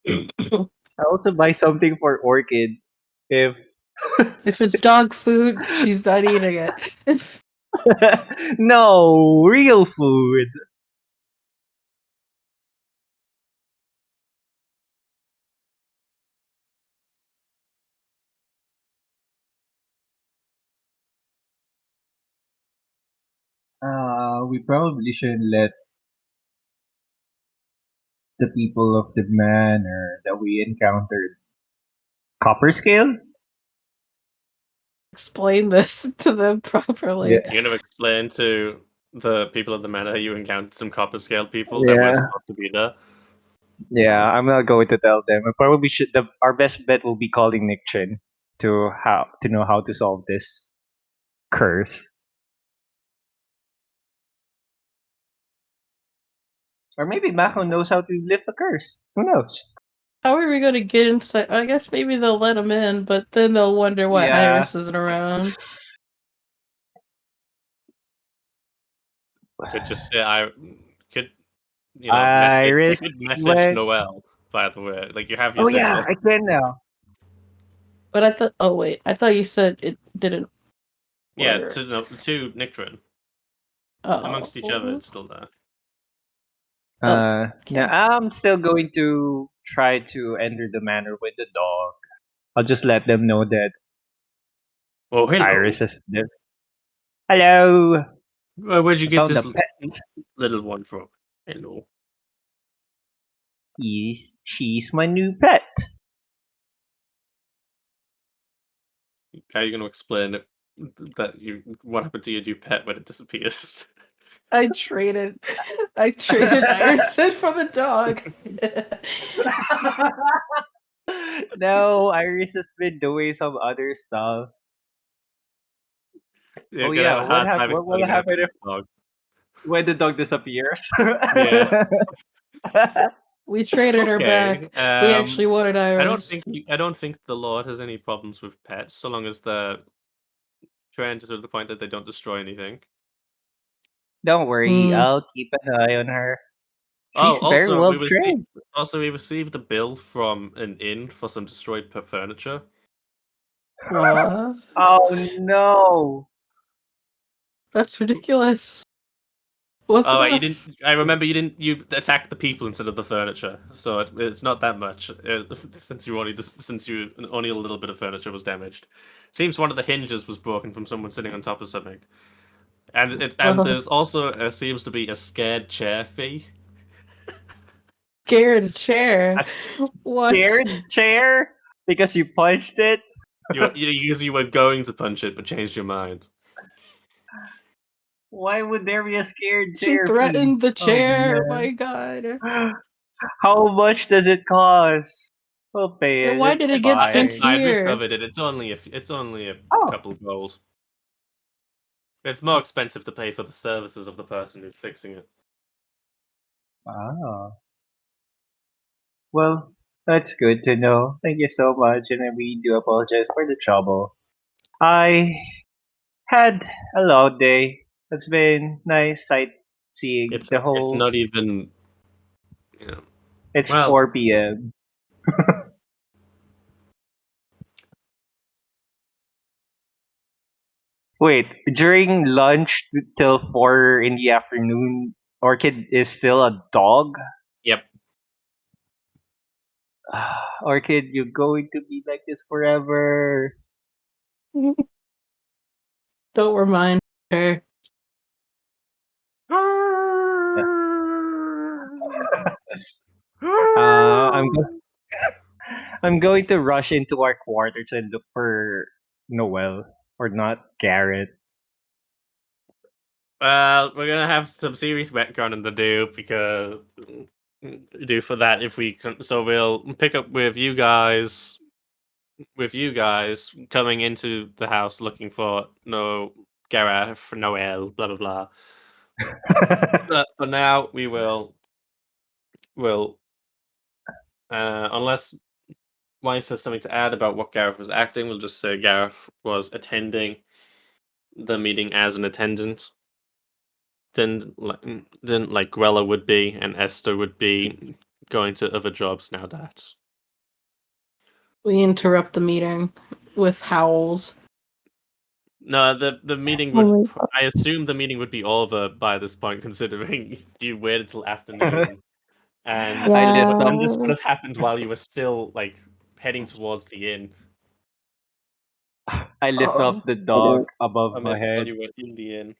I also buy something for Orchid if it's dog food, she's not eating it. no, real food. We probably should let the people of the manor that we encountered copper scale. Explain this to them properly. Yeah. You're gonna explain to the people of the manor you encountered some copper scale people that weren't supposed to be there. Yeah, I'm not going to tell them. I probably should. Our best bet will be calling Nick Chin to know how to solve this curse. Or maybe Maco knows how to lift a curse. Who knows? How are we going to get inside? I guess maybe they'll let him in, but then they'll wonder why Iris isn't around. Could just say I could message. You Iris could message went. Noel. By the way, like you have your Oh yeah, signal. I can now. But I thought. Oh wait, I thought you said it didn't Yeah, work. to Nictrin. Oh. Amongst each other, it's still there. Now Okay. I'm still going to try to enter the manor with the dog. I'll just let them know that Oh, hello. Iris is there. Hello. Where'd you I get found this the pet. little one from? Hello. She's my new pet. How are you going to explain it? What happened to your new pet when it disappears? I traded Iris for the dog. No, Iris has been doing some other stuff. You're Oh gonna have yeah, a hard time what will explaining how to happen get if the dog. when the dog disappears? Yeah. We traded her back. We actually wanted I Iris. don't think the Lord has any problems with pets, so long as they're trained to the point that they don't destroy anything. Don't worry, Hmm. I'll keep an eye on her. Oh, She's very also well trained. we received a bill from an inn for some destroyed furniture. What? Oh no! That's ridiculous. What's Oh, the right, you best? didn't. I remember you attacked the people instead of the furniture, so it's not that much. Since only a little bit of furniture was damaged. Seems one of the hinges was broken from someone sitting on top of something, and there's also seems to be a scared chair fee. Scared chair. A What? scared chair because you punched it. You were going to punch it, but changed your mind. Why would there be a scared She chair? threatened the Oh, chair. man. My God. How much does it cost? We'll pay And it. why It's did it get fine. sent It's fine. We've here? covered it. It's only a Oh. couple of gold. It's more expensive to pay for the services of the person who's fixing it. Wow. Well, that's good to know. Thank you so much, and I really do apologize for the trouble. I had a long day. It's been nice sightseeing It's the whole. not even. You know, It's well, 4 p.m. Wait, during lunch till 4 in the afternoon, Orchid is still a dog? yep. Orchid, you're going to be like this forever. Don't remind her. I'm I'm going to rush into our quarters and look for Noel or not Garrett. Well, we're gonna have some serious retconning to do because for that if we can. So we'll pick up with you guys coming into the house looking for Gareth, Noel, blah blah blah. But for now, will unless Weiss has something to add about what Gareth was acting, we'll just say Gareth was attending the meeting as an attendant. Didn't like Grella would be, and Esther would be going to other jobs now. That We interrupt the meeting with howls. no, the meeting Oh would. my god. I assume the meeting would be over by this point, considering you waited till afternoon, and Yeah. this would have happened while you were still like heading towards the inn. I lift up the dog above I my meant while head. you were in the inn.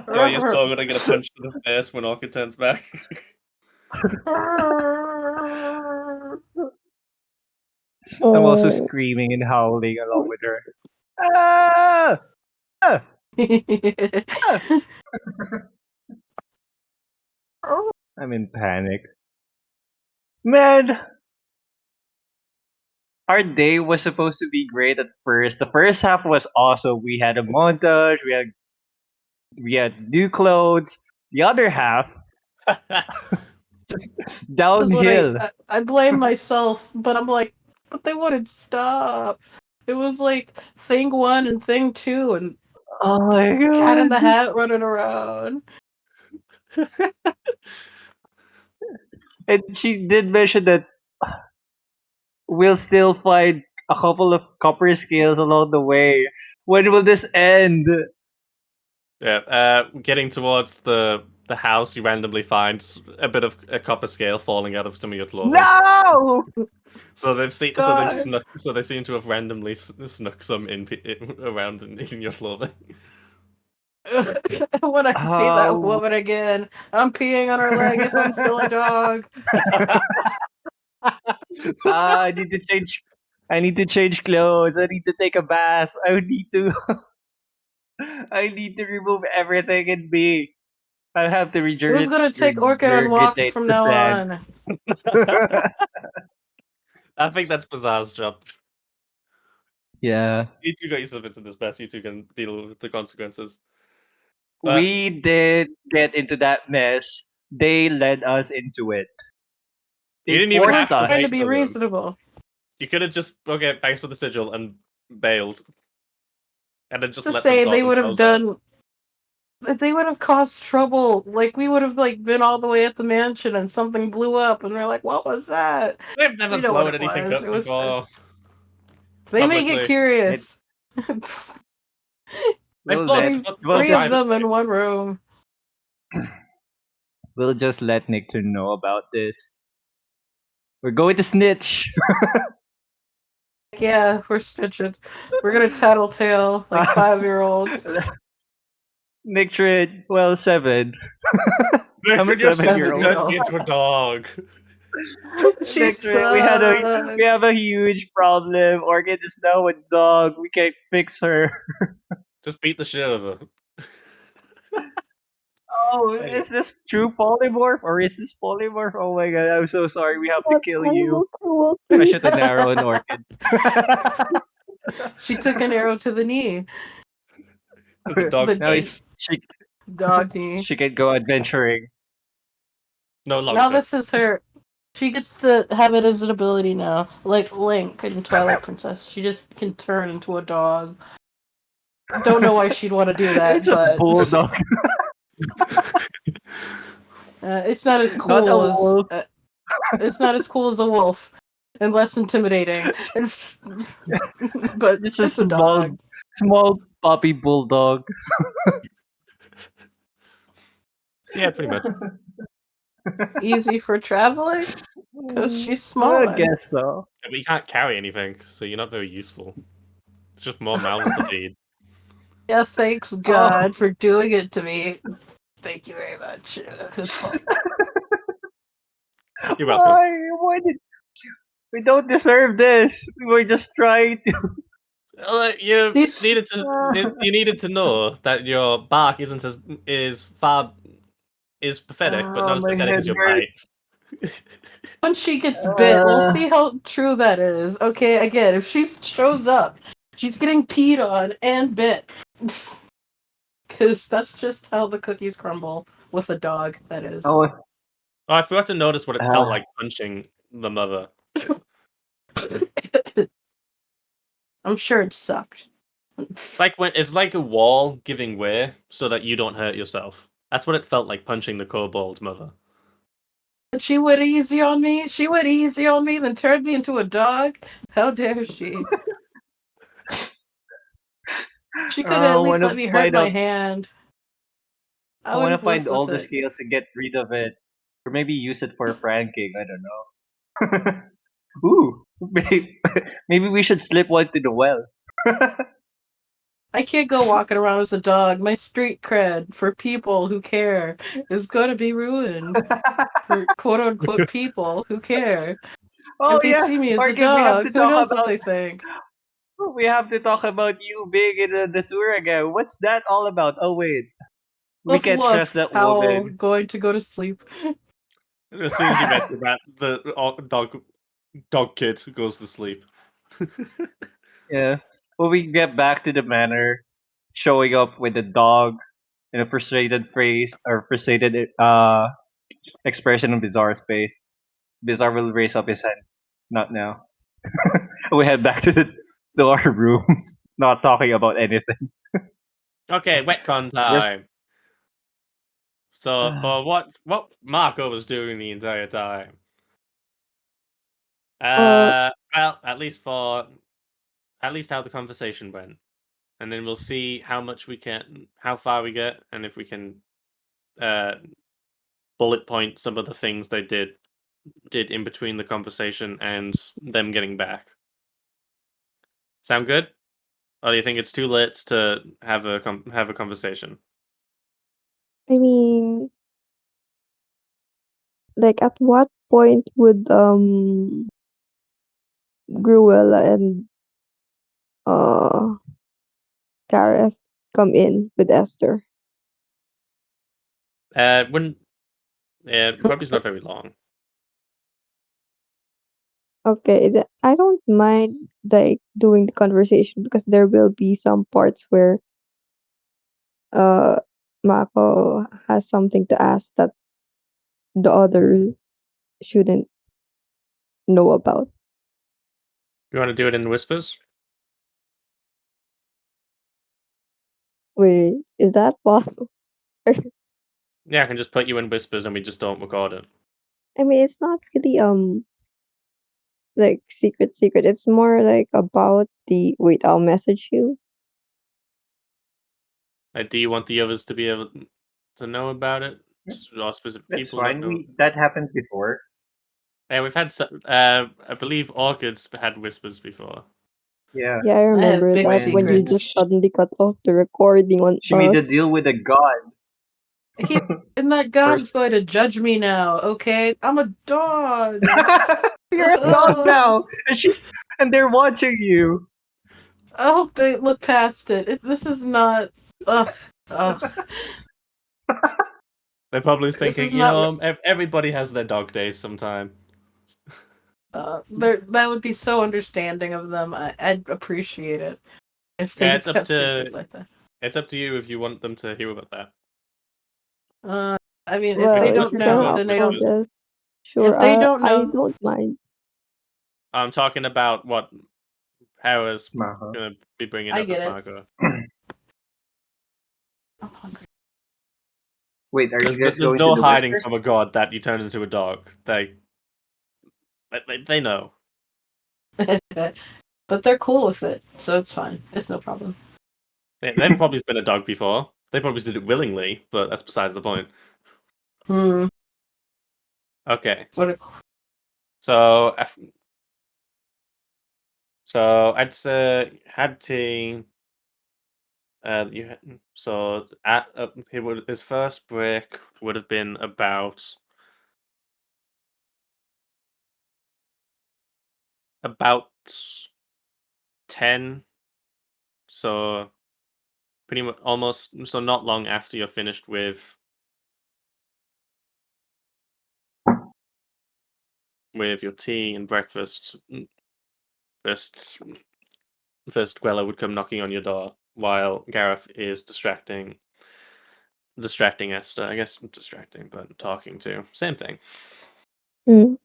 Yeah, you're so gonna get a punch to the face when Orchid turns back. I'm also Oh. screaming and howling along with her. Ah! Ah! I'm in panic. Man, our day was supposed to be great at first. The first half was awesome. We had a montage. We had new clothes. The other half, This is what downhill. I blame myself, but I'm like, but they wouldn't stop. It was like thing 1 and thing 2 and Oh my Cat in the god. Hat running around. And she did mention that we'll still find a couple of copper scales along the way. When will this end? Yeah, getting towards the house, you randomly find a bit of a copper scale falling out of some of your clothing. No! So they've seen, God. so they seem to have randomly snuck some around in your clothing. When I see that Oh. woman again, I'm peeing on her leg if I'm still a dog. I need to change. I need to change clothes. I need to take a bath. I need to. I need to remove everything in me. I have to Who's gonna take Orchid on walks regurgitate from the now sand. on? I think that's Bazaar's job. Yeah. You two got yourself into this mess. You two can deal with the consequences. We did get into that mess. They led us into it. You They didn't even We're have forced to trying us. to wait be for them. reasonable. You could have just thanks for the sigil and bailed, and then just To let them say sort they would have themselves out. done. They would have caused trouble. Like we would have been all the way at the mansion and something blew up and they're like, "What was that?" They've never We know what blown it anything was. up It was. before. They may Publicly. get curious. We'll blown let. Three, stuff We'll up three of just. them privately. in one room. We'll just let Nick to know about this. We're going to snitch. Yeah, we're snitching. We're gonna tattletale like 5-year-olds. Nick Trid, well, 7. I'm a You're 7-year-old. 7-year-old. into a dog. She Nick Trid, we have a sucks. huge problem. Orchid is now a dog. We can't fix her. Just beat the shit out of her. Oh, Anyway. is this true polymorph or is this polymorph? Oh my god, I'm so sorry. We have to That's kill animal you. cruelty. I should have narrowed an orchid. She took an arrow to the knee. The dog The Now face. dog knee. she can go adventuring. No Now longer. this is her. She gets to have it as an ability now, like Link in Twilight Princess. She just can turn into a dog. Don't know why she'd want to do that, It's a but bulldog, it's not as not a cool as wolf. it's not as cool as a wolf and less intimidating. But It's a it's a dog. small puppy bulldog. Yeah, pretty much. Easy for traveling because she's I small. guess so. But you can't carry anything, so you're not very useful. It's just more mouths to feed. Yeah, thanks God for doing it to me. Thank you very much. You're welcome. Why did we don't deserve this? We were just trying to. You These- needed to know that your bark isn't is pathetic, but not as my pathetic as head your bite. When she gets bit, we'll Uh. see how true that is. Okay, again, if she shows up, she's getting peed on and bit. Because that's just how the cookies crumble with a dog, that is. Oh, Oh, I forgot to notice what it felt like punching the mother. I'm sure it sucked. It's like a wall giving way so that you don't hurt yourself. That's what it felt like punching the kobold mother. She went easy on me. She went easy on me, then turned me into a dog. How dare she? She could at least let me hurt my hand. I want to would've find lived all with the it. scales and get rid of it, or maybe use it for pranking. I don't know. Ooh, maybe we should slip one to the well. I can't go walking around as a dog. My street cred for people who care is going to be ruined. For quote unquote people who care. Oh If they yeah, see me as a Orchid, we have dog, to who talk knows what about. they think? We have to talk about you being in the sewer again. What's that all about? Oh wait, we Woof can't trust woof, that howl, woman. going to go to sleep. As soon as you mention that, the dog kid goes to sleep. Yeah. When we get back to the manor, showing up with the dog in a frustrated face or frustrated expression on Bizarre's face, Bizarre will raise up his hand. Not now. We head back to the to our rooms, not talking about anything. Okay, wetcon time. So for what Marco was doing the entire time. Well, at least how the conversation went, and then we'll see how far we get, and if we can bullet point some of the things they did in between the conversation and them getting back. Sound good? Or do you think it's too late to have a conversation? I mean, like, at what point would Gruel and uh Gareth come in with Esther? Wouldn't probably not very long. Okay, I don't mind like doing the conversation because there will be some parts where uh Mako has something to ask that the other shouldn't know about. You want to do it in whispers? Wait, is that possible? Yeah, I can just put you in whispers and we just don't record it. I mean, it's not really like secret. It's more like about the wait, I'll message you. Do you want the others to be able to know about it? Yeah. Or specific That's people that fine. know? That happened before. Yeah, we've had. I believe Orchids had whispers before. Yeah. Yeah, I I have remember big that when you secrets. just suddenly cut off the recording on She made a us. deal with a god. And that god's First- going to judge me now, okay? I'm a dog. You're a dog now, and they're watching you. I hope they look past it. This is not. Ugh. They're probably This thinking, is not. everybody has their dog days sometime. That would be so understanding of them. I'd appreciate it if they Yeah, it's up kept to it like that. it's up to you if you want them to hear about that. I mean, if Well, they can if don't put you're you know, gonna in then they upload don't. whispers. this, sure, If they don't I know, don't mind. I'm talking about what Hera's Uh-huh. gonna be bringing I up get as it. Marco. I'm hungry. Wait, are you guys There's going to no do hiding whispers? from a god that you turn into a dog. They know. But they're cool with it, so it's fine. It's no problem. They've probably been a dog before. They probably did it willingly, but that's besides the point. Okay, What a so I'd say had to so at his first break would have been about 10, so pretty much almost, so not long after you're finished with your tea and breakfast. First Gwella would come knocking on your door while Gareth is distracting Esther. I guess distracting, but talking too. Same thing. Mm.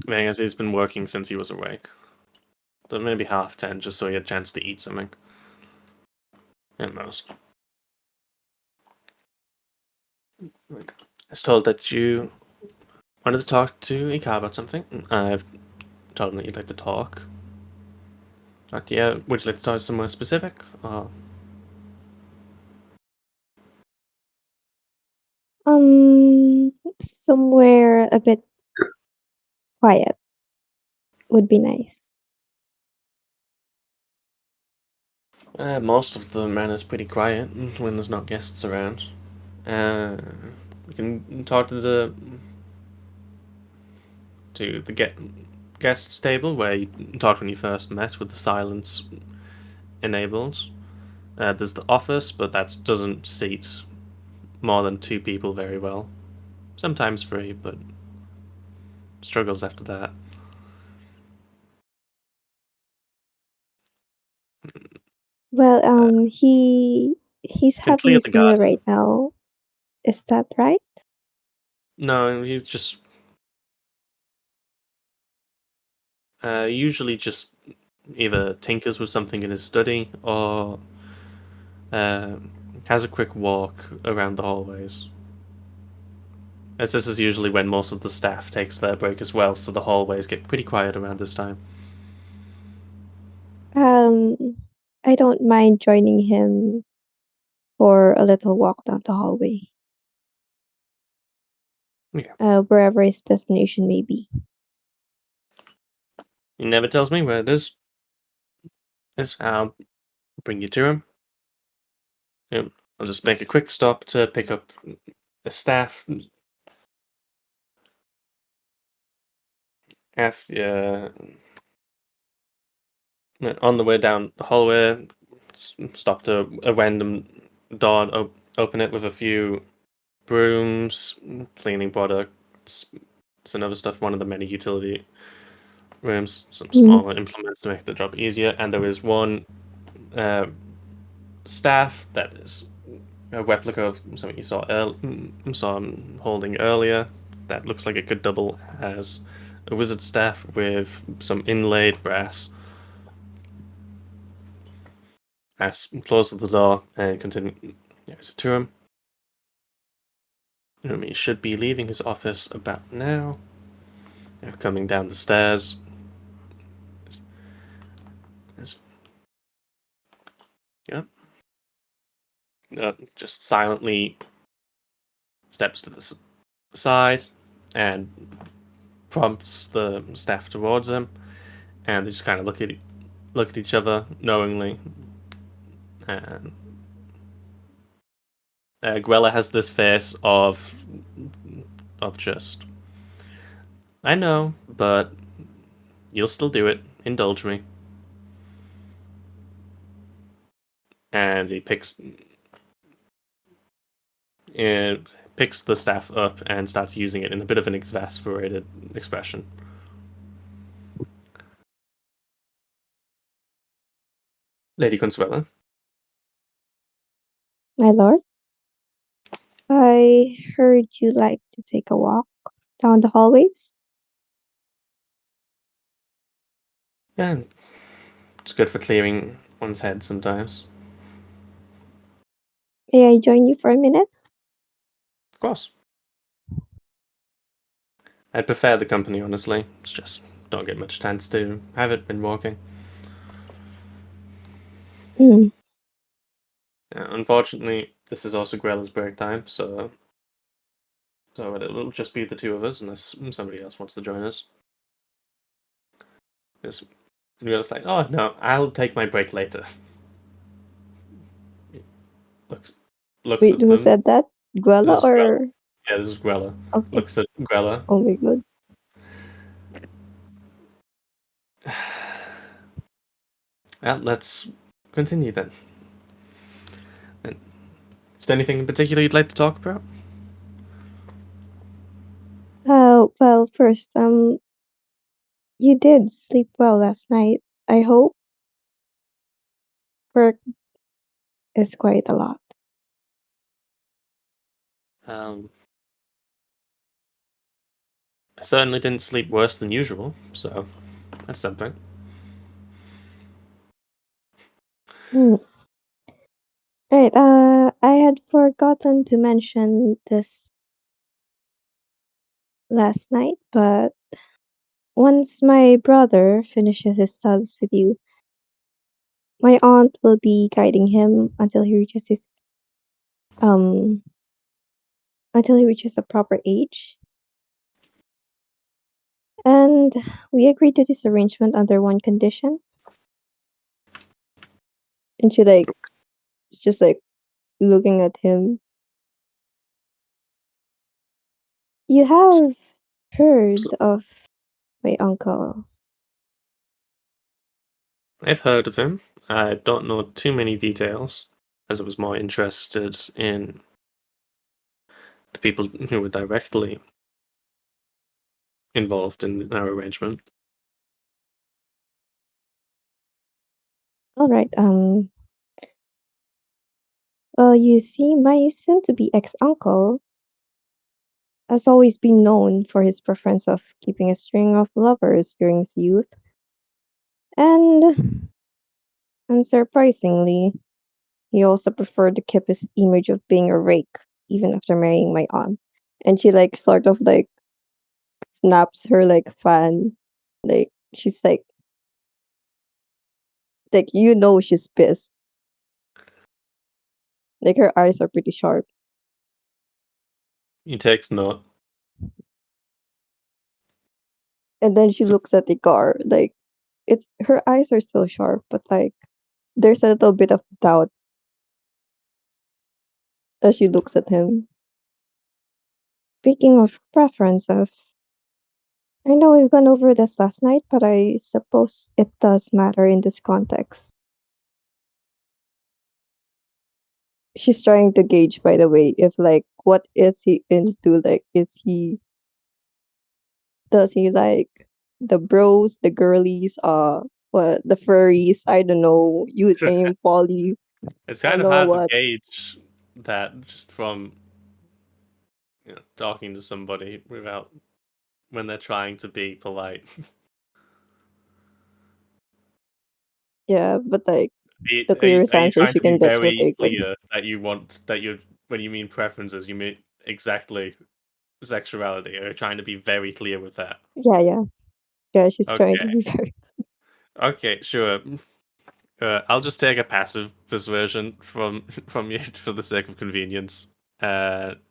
I guess he's been working since he was awake. So maybe 10:30, just so he had a chance to eat something. At most. I was told that you wanted to talk to Ika about something. I've told him that you'd like to talk. Would you like to talk somewhere specific? Somewhere a bit quiet would be nice. Most of the is pretty quiet when there's not guests around. We can talk to the guests table where you talked when you first met with the silence enabled. There's the office, but that doesn't seat more than 2 people very well. Sometimes free, but struggles after that. Well, he's Can having clear the his meal garden. right now. Is that right? No, he's just usually just either tinkers with something in his study or has a quick walk around the hallways. As this is usually when most of the staff takes their break as well, so the hallways get pretty quiet around this time. I don't mind joining him for a little walk down the hallway. Yeah. Wherever his destination may be. He never tells me where it is. Yes, I'll bring you to him. I'll just make a quick stop to pick up a staff. On the way down the hallway, stopped a random door, open it with a few brooms, cleaning products, some other stuff. One of the many utility rooms, some smaller implements to make the job easier, and there is one staff that is a replica of something you saw him holding earlier. That looks like it could double as a wizard staff with some inlaid brass. As closes the door and continue to him. He should be leaving his office about now. Coming down the stairs. Yep. Just silently steps to the side and prompts the staff towards him, and they just kind of look at each other knowingly. And Gwella has this face of just, I know, but you'll still do it. Indulge me. And he picks the staff up and starts using it in a bit of an exasperated expression. Lady Consuela. My lord, I heard you like to take a walk down the hallways. Yeah, it's good for clearing one's head sometimes. May I join you for a minute? Of course. I'd prefer the company, honestly. It's just don't get much chance to have it when walking. Unfortunately, this is also Grella's break time, so it'll just be the two of us unless somebody else wants to join us. Grella's like, oh no, I'll take my break later. Looks Wait, at who them. said that? Gwella or? Yeah, this is Gwella. Okay. Looks at Gwella. Oh my god. Well, let's continue then. Is there anything in particular you'd like to talk about? Well, first, you did sleep well last night. I hope. Work is quite a lot. I certainly didn't sleep worse than usual, so that's something. Right, I had forgotten to mention this last night, but once my brother finishes his studies with you, my aunt will be guiding him um until he reaches a proper age. And we agreed to this arrangement under one condition. And she is just looking at him. You have heard of my uncle. I've heard of him. I don't know too many details, as I was more interested in the people who were directly involved in our arrangement. All right. Well, you see, my soon-to-be ex-uncle has always been known for his preference of keeping a string of lovers during his youth. And unsurprisingly, he also preferred to keep his image of being a rake even after marrying my aunt. And she like sort of like snaps her like fan. Like she's like she's pissed. Like her eyes are pretty sharp. He takes note. And then she So, looks at the car. Like it's her eyes are still sharp, but like there's a little bit of doubt as she looks at him. Speaking of preferences, I know we've gone over this last night, but I suppose it does matter in this context. She's trying to gauge, by the way, if like what is he into? Like, does he like the bros, the girlies, what the furries? I don't know. You aim poly. it's I kind don't of know hard to what. gauge that just from talking to somebody without when they're trying to be polite. Yeah, but like the Are clearest you answer trying she to be can get very vaguely. clear that you want that you when you mean preferences, you mean exactly sexuality? Are you trying to be very clear with that? Yeah. She's trying to Okay. be very. Okay, sure. I'll just take a passive persuasion from you for the sake of convenience,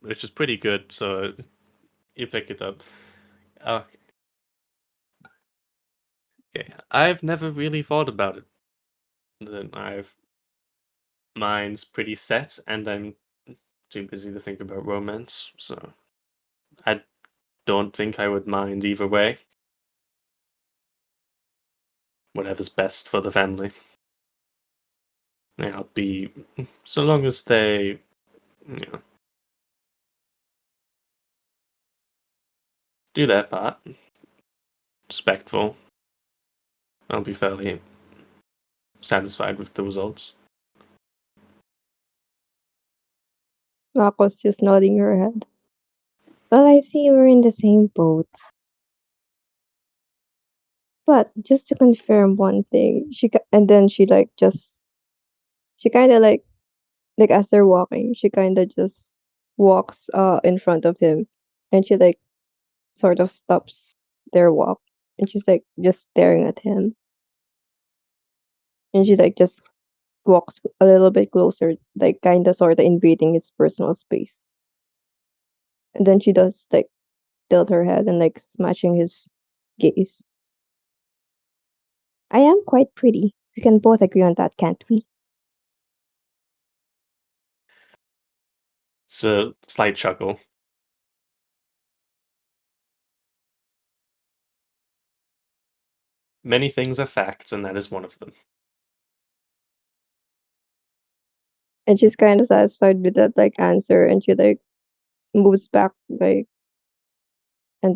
which is pretty good. So you pick it up. Okay. Okay. I've never really thought about it. Then mine's pretty set, and I'm too busy to think about romance. So I don't think I would mind either way. Whatever's best for the family. I'll be so long as they, you know, do their part, respectful. I'll be fairly satisfied with the results. Mako's just nodding her head. Well, I see we're in the same boat. But just to confirm one thing, and then she kind of like as they're walking, she kind of just walks in front of him, and she like sort of stops their walk, and she's like just staring at him, and she like just walks a little bit closer, like kind of sort of invading his personal space, and then she does like tilt her head and like smashing his gaze. I am quite pretty. We can both agree on that, can't we? It's a slight chuckle. Many things are facts, and that is one of them. And she's kind of satisfied with that like answer, and she like moves back like and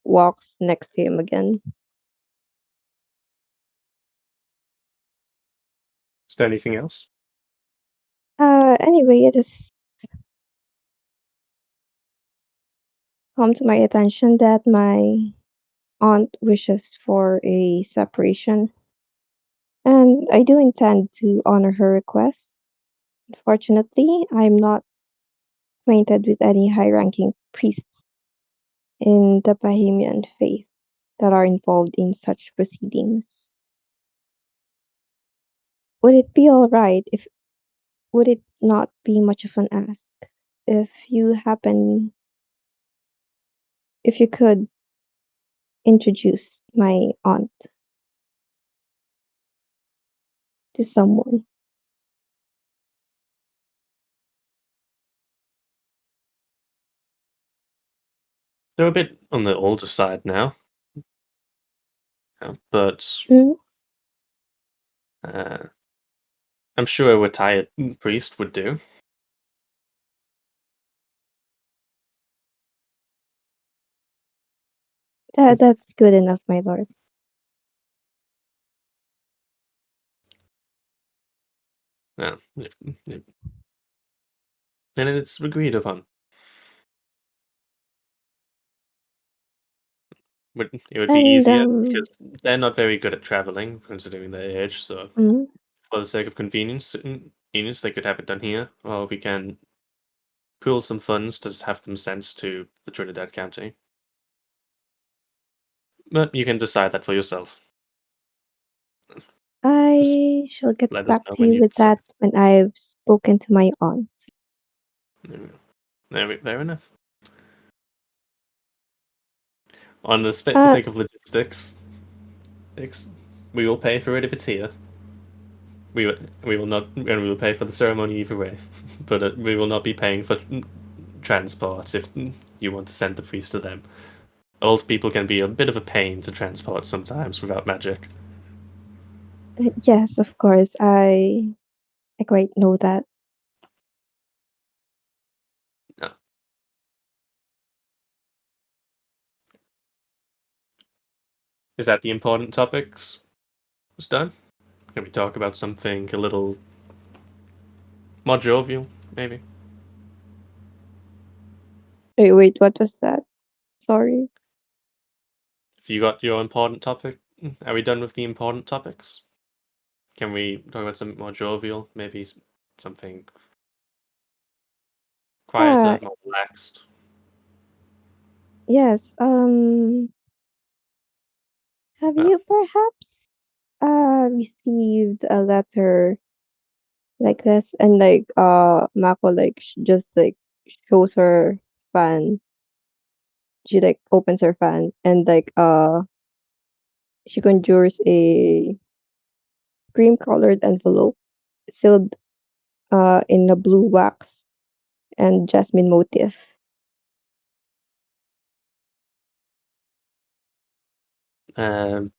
walks next to him again. Is there anything else? Anyway, it has come to my attention that my aunt wishes for a separation, and I do intend to honor her request. Unfortunately, I'm not acquainted with any high ranking priests in the Bahamian faith that are involved in such proceedings. Would it be alright if would it not be much of an ask if if you could introduce my aunt to someone? They're a bit on the older side now, but Mm, uh, I'm sure a retired priest would do. that's good enough, my lord. Yeah, and it's agreed upon. It would be And easier because they're not very good at traveling, considering their age. So, mm, for the sake of convenience, they could have it done here, or we can pool some funds to have them sent to the Trinidad County. But you can decide that for yourself. I shall get Let us back know to when you you with decide. that when I've spoken to my aunt. Fair enough. On the Uh, sake of logistics, we will pay for it if it's here. We will not, and we will pay for the ceremony either way. But we will not be paying for transport if you want to send the priest to them. Old people can be a bit of a pain to transport sometimes without magic. yes, of course. I quite know that. No. Is that the important topics? It's done? Can we talk about something a little more jovial, maybe? Wait, what was that? Sorry. If you got your important topic, are we done with the important topics? Can we talk about something more jovial? Maybe something Uh, quieter, more relaxed? yes. Have Oh. you perhaps received a letter like this, and like Mako like just like shows her fan. She like opens her fan and like she conjures a cream colored envelope sealed in a blue wax and jasmine motif. Um,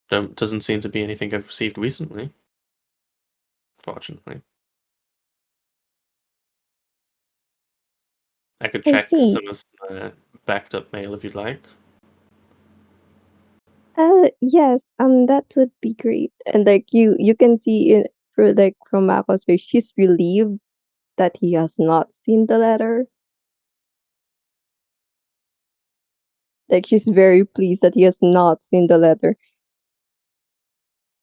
doesn't seem to be anything I've received recently, fortunately. I could I check see. some of the backed up mail if you'd like. Yes, that would be great. And like you can see it for like from Mako's face, she's relieved that he has not seen the letter. Like she's very pleased that he has not seen the letter.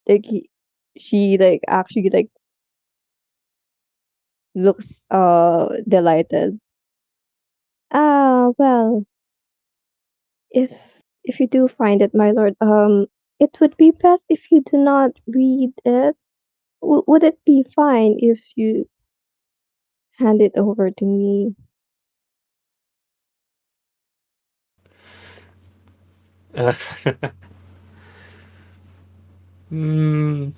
Like she like actually like looks delighted. Ah, well, if if you do find it, my lord, it would be best if you do not read it. Would it be fine if you hand it over to me? Hmm.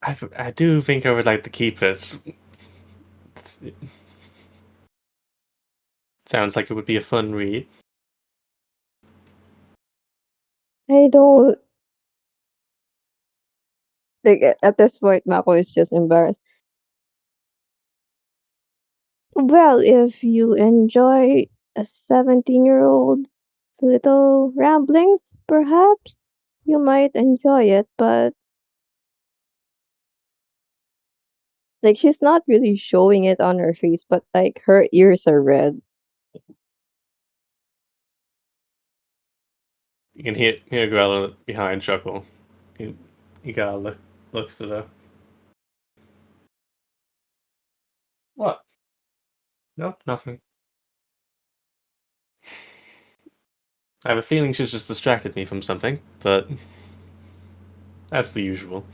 I do think I would like to keep it. It sounds like it would be a fun read. I don't like at this point Mako is just embarrassed. Well, if you enjoy a 17-year-old little ramblings, perhaps you might enjoy it, but like she's not really showing it on her face, but like her ears are red. You can hear Grella behind chuckle. You gotta looks at her. What? Nope, nothing. I have a feeling she's just distracted me from something, but that's the usual.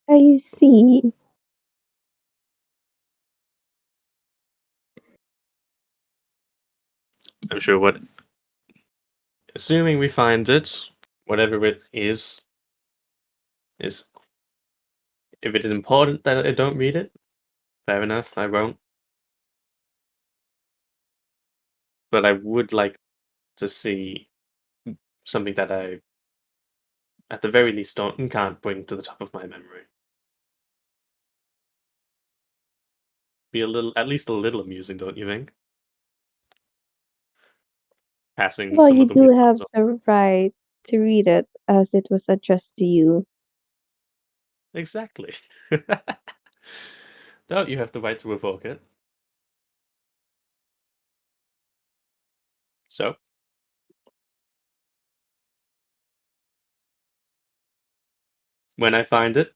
I see. I'm sure assuming we find it, whatever it is if it is important that I don't read it, fair enough, I won't. But I would like to see something that I, at the very least, don't and can't bring to the top of my memory. Be at least a little amusing, don't you think? Passing Well, some you of the do weird have ones off. the right to read it as it was addressed to you. Exactly. Don't you have the right to revoke it? So, when I find it,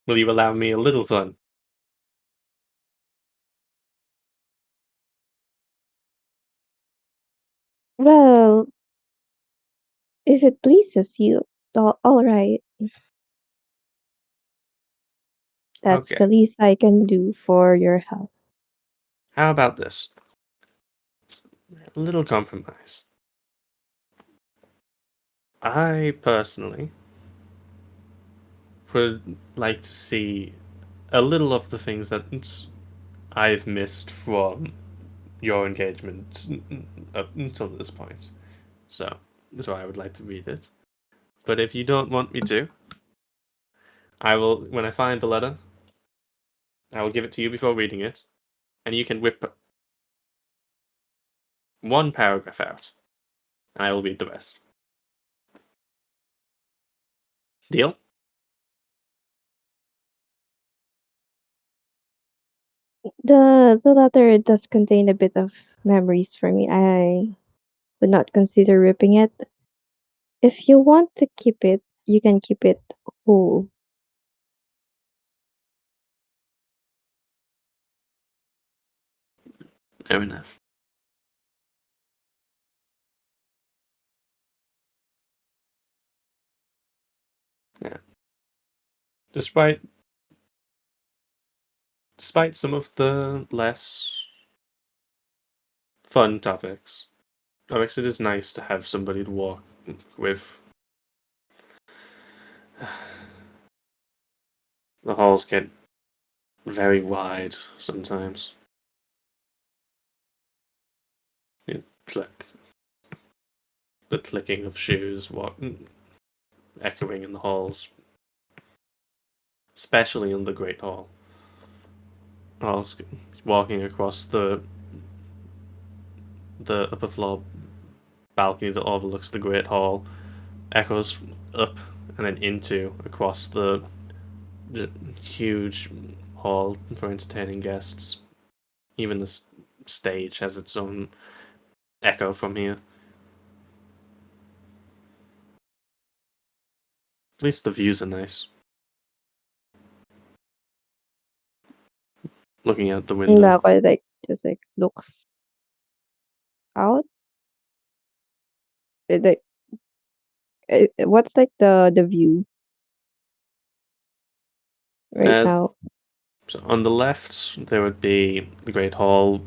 will you allow me a little fun? Well, if it pleases you, all right. That's Okay. the least I can do for your health. How about this? A little compromise. I personally would like to see a little of the things that I've missed from your engagement up until this point. So, that's why I would like to read it. But if you don't want me to, I will, when I find the letter, I will give it to you before reading it, and you can whip one paragraph out, and I will read the rest. Deal? The letter does contain a bit of memories for me. I would not consider ripping it. If you want to keep it, you can keep it whole. Fair enough. Yeah. Despite some of the less fun topics, it is nice to have somebody to walk with. The halls get very wide sometimes. You click. The clicking of shoes, echoing in the halls, especially in the Great Hall. I was walking across the upper floor balcony that overlooks the Great Hall, echoes up and then into across the huge hall for entertaining guests. Even the stage has its own echo from here. At least the views are nice. Looking out the And window. Mako just looks out. It, like what's the view right Uh, now? So on the left, there would be the Great Hall,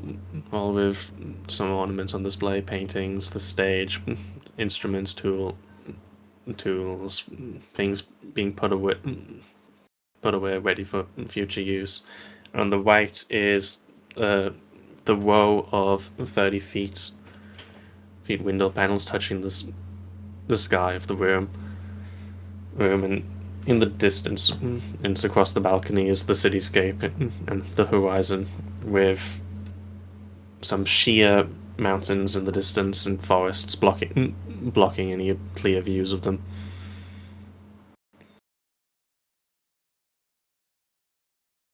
all with some ornaments on display, paintings, the stage, instruments, tools, things being put away, ready for future use. On the right is the row of 30 feet window panels touching the sky of the room, and in the distance, and across the balcony is the cityscape and the horizon, with some sheer mountains in the distance and forests blocking any clear views of them.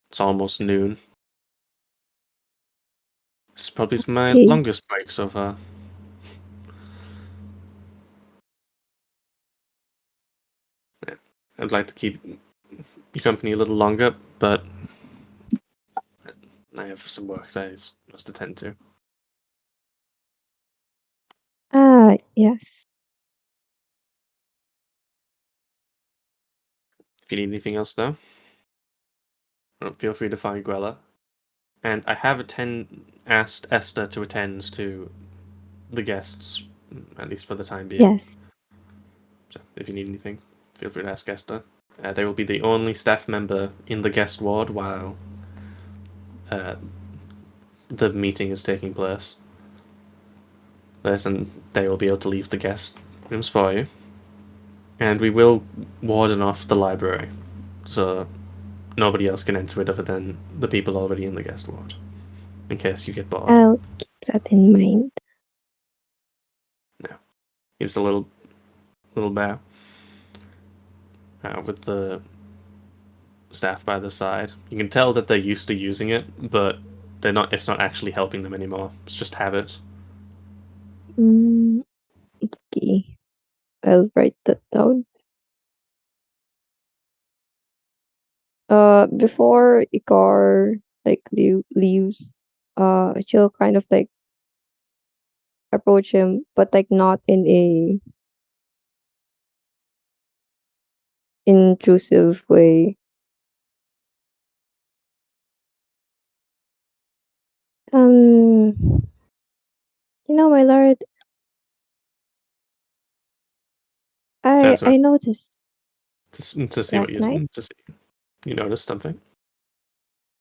It's almost noon. It's probably my Okay. longest break so far. Yeah. I'd like to keep you company a little longer, but I have some work that I must attend to. Ah, yes. If you need anything else, though, feel free to find Grella. And I have asked Esther to attend to the guests, at least for the time being. Yes. So if you need anything, feel free to ask Esther. They will be the only staff member in the guest ward while uh, the meeting is taking place. And they will be able to leave the guest rooms for you. And we will warden off the library, so nobody else can enter it other than the people already in the guest ward, in case you get bored. I'll keep that in mind. No. Gives a little bow with the staff by the side. You can tell that they're used to using it, but they're not. It's not actually helping them anymore. It's just habit. Mm, okay. I'll write that down. Before Ikar like leaves, she'll kind of like approach him, but like not in a intrusive way. Um, my lord, I Turns around I noticed to see what last night. to see you noticed something.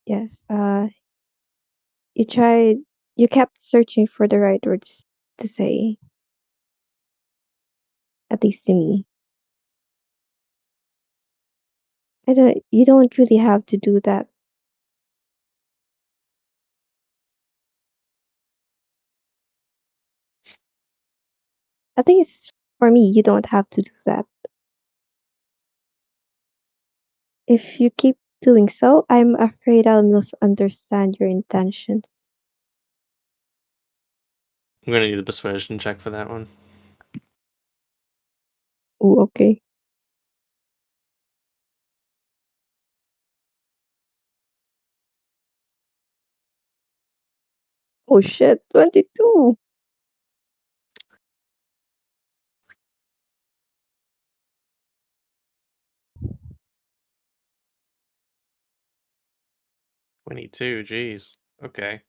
Yes. You tried. You kept searching for the right words to say, at least to me. I don't. You don't really have to do that. I think it's for me. You don't have to do that. If you keep doing so, I'm afraid I'll misunderstand your intentions. I'm gonna need a persuasion check for that one. Oh, okay. Oh shit, 22. 22. Jeez. Okay.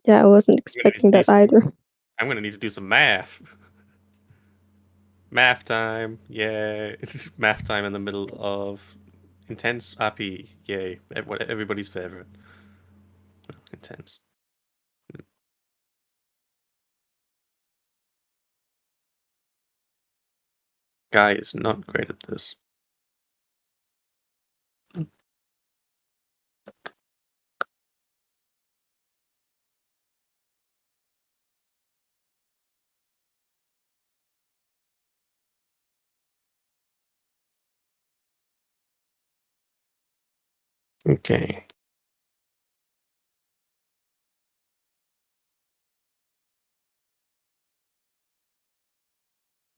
Yeah, I wasn't I'm gonna need to expecting do that some. either. I'm gonna need to do some math. Math time. Yay. Math time in the middle of intense RP. Yay. Everybody's favorite. Intense. Guy is not great at this. Okay.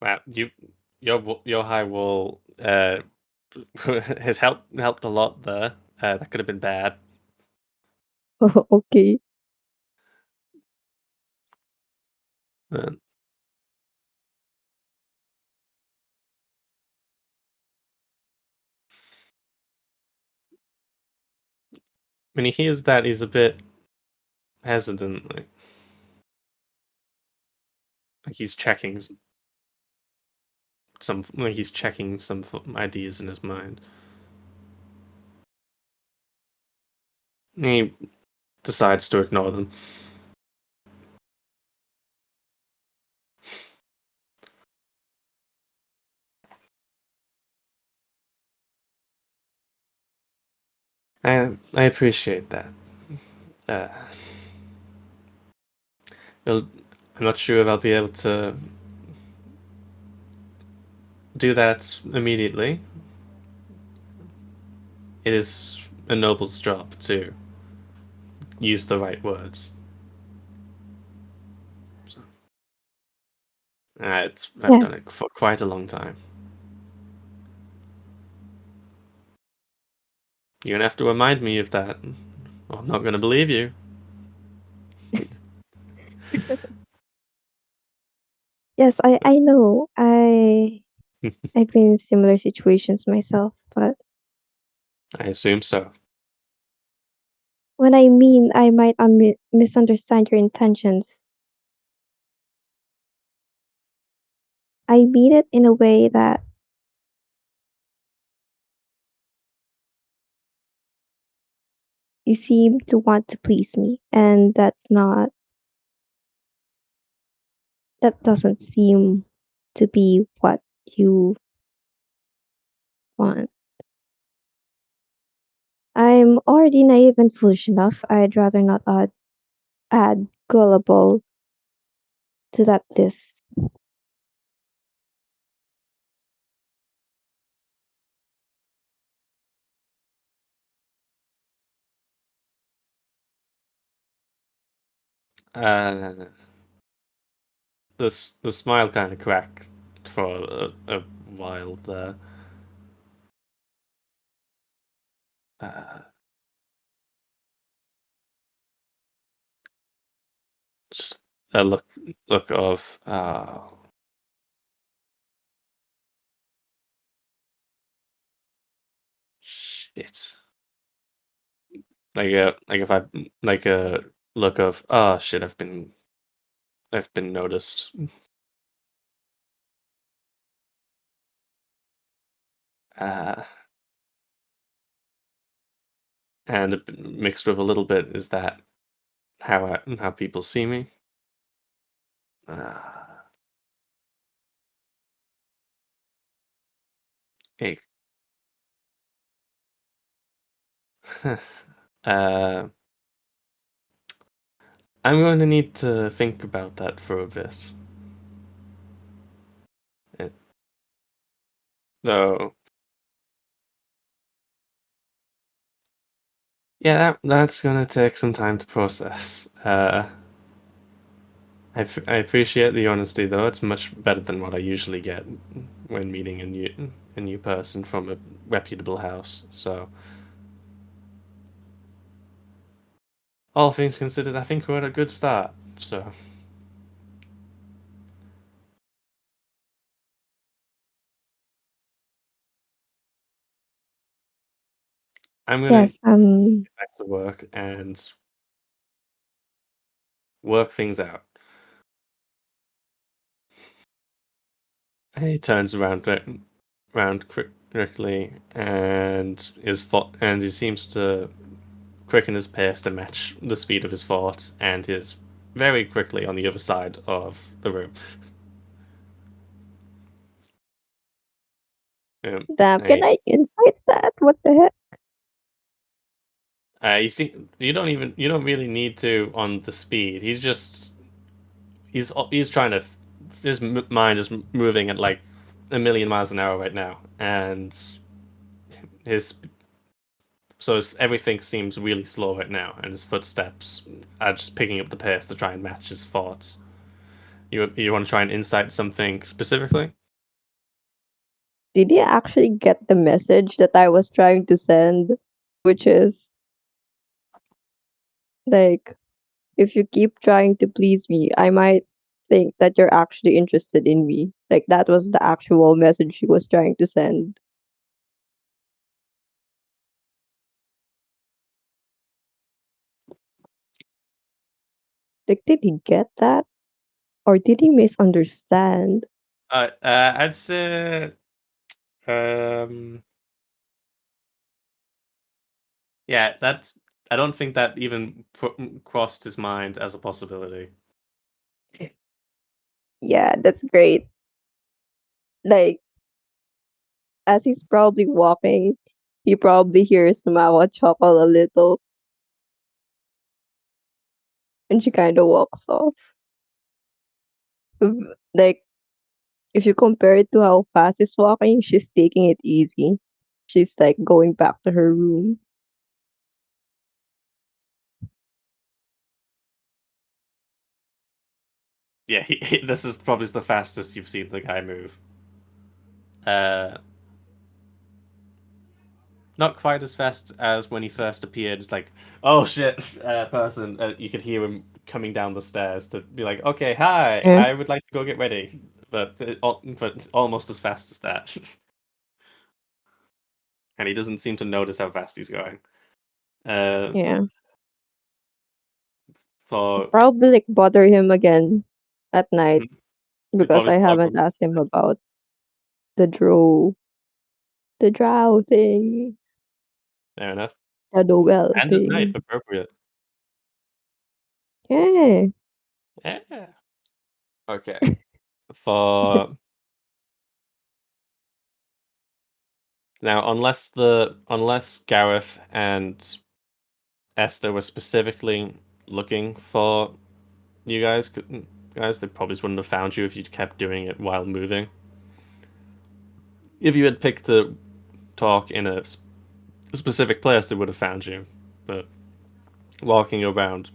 Wow. Your high wall has helped a lot there. That could have been bad. Okay. Uh, when he hears that, he's a bit hesitant. Like he's checking he's checking some ideas in his mind. He decides to ignore them. I appreciate that. Uh, I'm not sure if I'll be able to do that immediately. It is a noble's job to use the right words. So, I've done it Yes. for quite a long time. You're gonna have to remind me of that. Or I'm not gonna believe you. Yes, I know. I've been in similar situations myself, but I assume so. when I mean I might misunderstand your intentions, I mean it in a way that you seem to want to please me, and that doesn't seem to be what you want. I'm already naive and foolish enough. I'd rather not add gullible to that list. Uh, the smile kind of cracked for a while there. Just a look of shit. Like a look of shit. I've been noticed. Uh, and mixed with a little bit is that how people see me. Hey. uh, I'm going to need to think about that for a bit. So yeah, that's gonna take some time to process. I appreciate the honesty though. It's much better than what I usually get when meeting a new person from a reputable house. So all things considered, I think we're at a good start. So I'm gonna Yes. get back to work and work things out. He turns around quickly and and he seems to quicken his pace to match the speed of his thoughts, and is very quickly on the other side of the room. Damn, can I I insight that? What the heck? You see, you don't really need to on the speed. He's trying to his mind is moving at like a million miles an hour right now, and his everything seems really slow right now, and his footsteps are just picking up the pace to try and match his thoughts. You want to try and insight something specifically? Did he actually get the message that I was trying to send? Which is like, if you keep trying to please me, I might think that you're actually interested in me. Like, that was the actual message she was trying to send. Like, did he get that? Or did he misunderstand? I'd say, um, yeah, that's. I don't think that even crossed his mind as a possibility. Yeah, that's great. Like, as he's probably walking, he probably hears Mawa chuckle a little, and she kind of walks off. Like, if you compare it to how fast he's walking, she's taking it easy. She's like going back to her room. Yeah, this is probably the fastest you've seen the guy move. Uh, Not quite as fast as when he first appeared. It's like, oh shit, person. You could hear him coming down the stairs to be like, okay, hi, Yeah. I would like to go get ready. But almost as fast as that. And he doesn't seem to notice how fast he's going. Uh, Yeah. for Probably like bother him again at night It because probably I spoke haven't asked him about the drow thing, Fair enough. the Noel And at night, thing. appropriate. Yeah. Yeah. Okay. For now, unless Gareth and Esther were specifically looking for you guys, they probably wouldn't have found you if you'd kept doing it while moving. If you had picked to talk in a specific place, they would have found you. But walking around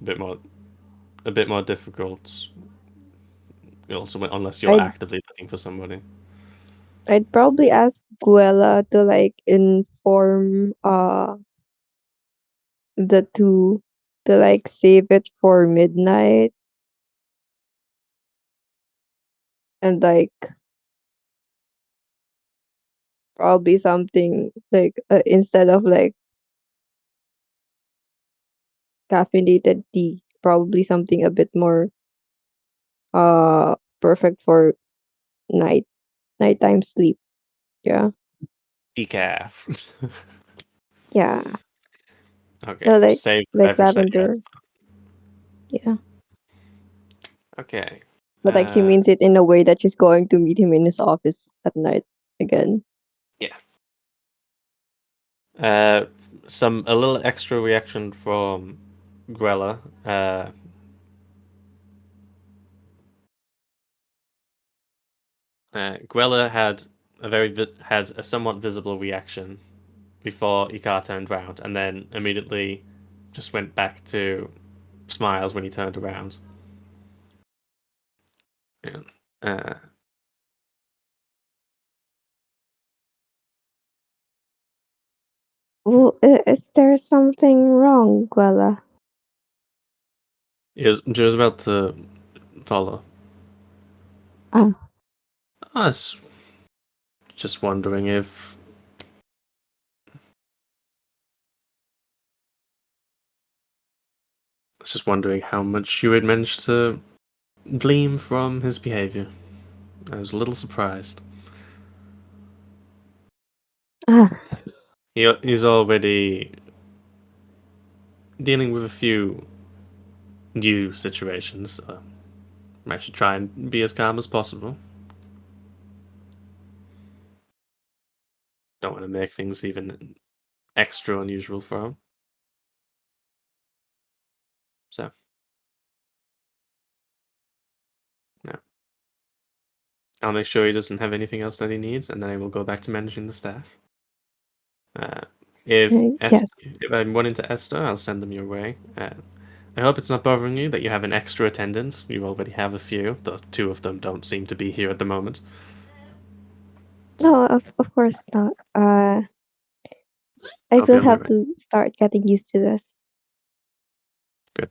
a bit more difficult. Also, unless you're I'd actively looking for somebody. I'd probably ask Guella to like inform the two to like save it for midnight and like probably something like instead of like caffeinated tea, probably something a bit more perfect for night nighttime sleep. Yeah. Decaf. Yeah. Okay, No, save the like beverage that you lavender. Yeah. have. Okay. But like she means it in a way that she's going to meet him in his office at night again. Yeah. A little extra reaction from Grella. Grella had had a somewhat visible reaction before Ikar turned round, and then immediately just went back to smiles when he turned around. Yeah. Uh, Well, is there something wrong, Guella? she was about to follow. Ah, I was just wondering if I was just wondering how much you had managed to glean from his behavior. I was a little surprised. ah. He's already dealing with a few new situations. So I should try and be as calm as possible. Don't want to make things even extra unusual for him. So, yeah. I'll make sure he doesn't have anything else that he needs, and then I will go back to managing the staff. Uh, Yes. if I'm running to Esther, I'll send them your way. I hope it's not bothering you that you have an extra attendant. You already have a few, though two of them don't seem to be here at the moment. No, of course not. I I'll be will on my have way. to start getting used to this. Good.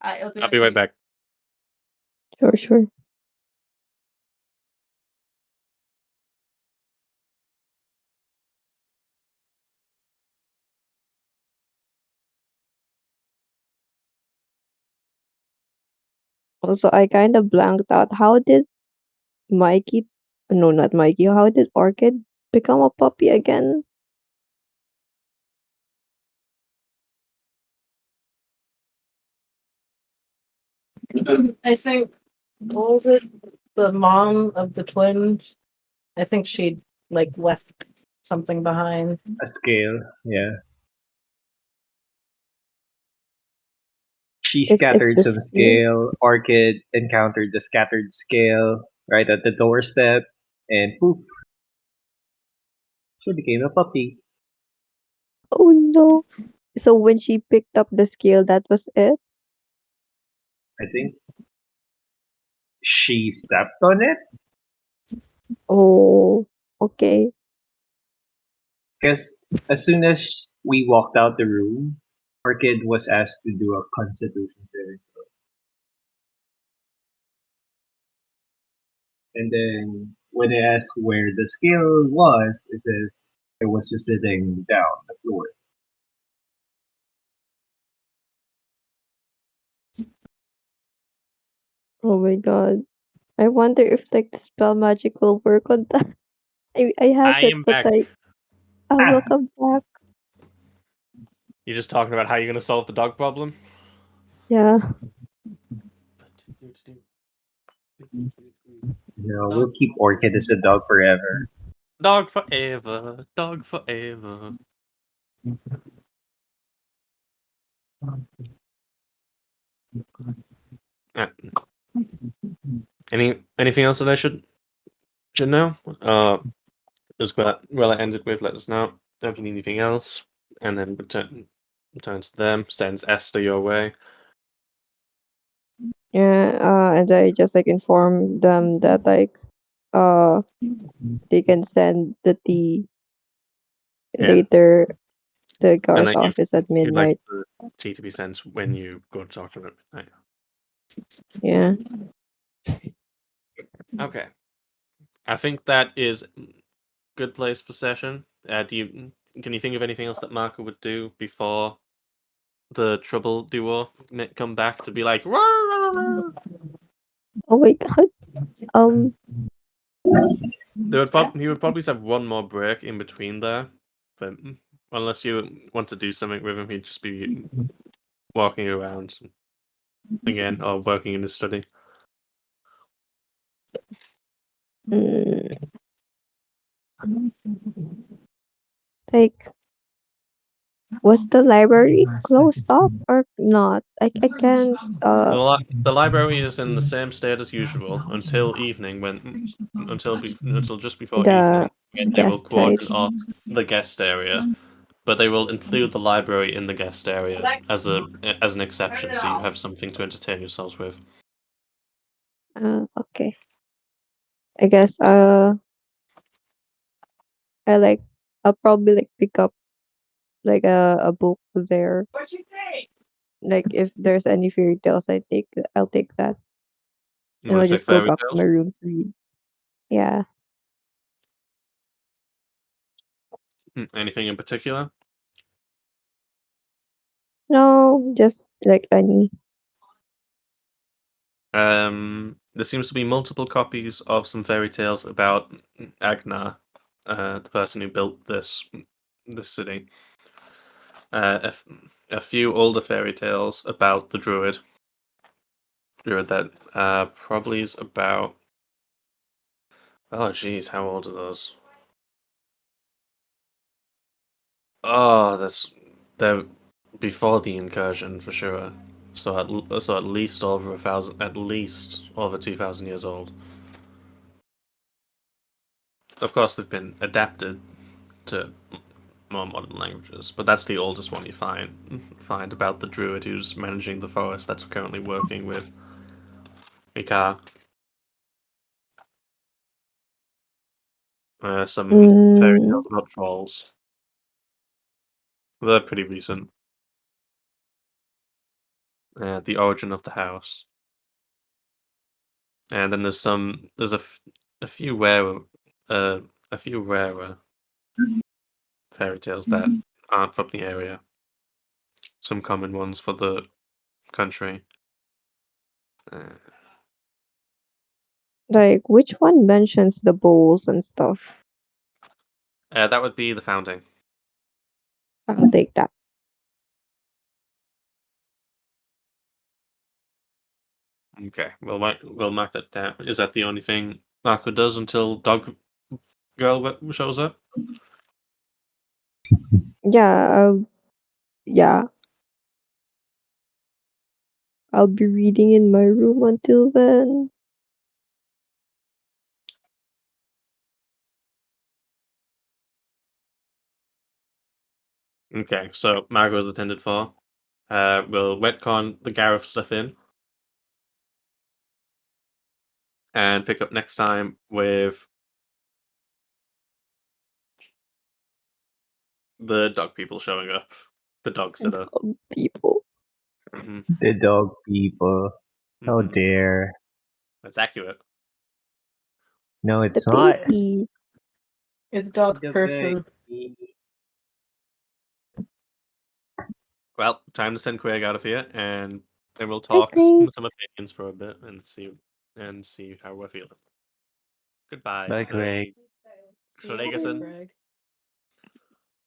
I'll be right back. Sure, sure. Also, I kind of blanked out. How did Mikey? No, not Mikey. How did Orchid become a puppy again? I think what was it? The mom of the twins. I think she like left something behind. A scale, yeah. She It's scattered the some scale. scale. Orchid encountered the scattered scale right at the doorstep, and poof, she became a puppy. Oh no! So when she picked up the scale, that was it. I think she stepped on it Oh, okay. because as soon as we walked out the room, Orchid was asked to do a constitution saving throw. And then when I asked where the scale was, it says it was just sitting down on the floor. Oh my god. I wonder if like the spell magic will work on that. I have I it, am but back. like I will Ah, come back. You're just talking about how you're going to solve the dog problem? Yeah. we'll keep Orchid as a dog forever. Dog forever, dog forever. Uh, anything else that I should know? As well, I ended with let us know if you need anything else, and then returns to them, sends Esther your way. Yeah, and I just like inform them that like they can send the tea Yeah. later the And guard's then office at you'd like midnight. the tea to be sent when you go to talk to them at midnight. Yeah. Okay. I think that is good place for session. Can you think of anything else that Marco would do before the trouble duo come back to be like? "Rah, rah, rah, rah"? Oh my god. Um He would probably have one more break in between there, but unless you want to do something with him, he'd just be walking around again or working in his study. mm, like was the library closed up or not? I can't The library is in the same state as usual until evening, until just before the evening, when they will guest, right? cordon off the guest area. But they will include the library in the guest area as an exception, so you have something to entertain yourselves with. Okay. I guess I like I'll probably like pick up like a book there. Like if there's any fairy tales I'll take that. You And want I'll to take just go fairy back to my tales? room to read. Yeah. Anything in particular? No, just like any. There seems to be multiple copies of some fairy tales about Agnar, the person who built this city. A few older fairy tales about the druid that probably is about. Oh, geez, how old are those? Oh, they're before the incursion for sure. So at least over 1,000, at least over 2,000 years old. Of course, they've been adapted to more modern languages, but that's the oldest one you find about the druid who's managing the forest that's currently working with Ikar. Some fairy Mm, tales about trolls. They're pretty recent. The origin of the house, and then a few rarer uh, a few rarer fairy tales that aren't from the area. Some common ones for the country. Uh, like which one mentions the bowls and stuff? that would be the founding. I'll take that. Okay, we'll mark that down. Is that the only thing Marco does until Dog Girl shows up? Yeah, yeah. I'll be reading in my room until then. Okay, so Margot's attended for. We'll retcon the Gareth stuff in and pick up next time with the dog people showing up. The dog sitter. People. Hmm. The dog people. How Hmm. dare. That's accurate. No, The it's not. piggies. It's dog The person. babies. Well, time to send Craig out of here, and then we'll Hi, talk Craig. some opinions for a bit and see how we're feeling. Goodbye, Bye, Craig. Craig. See you later, Craigson. Craig.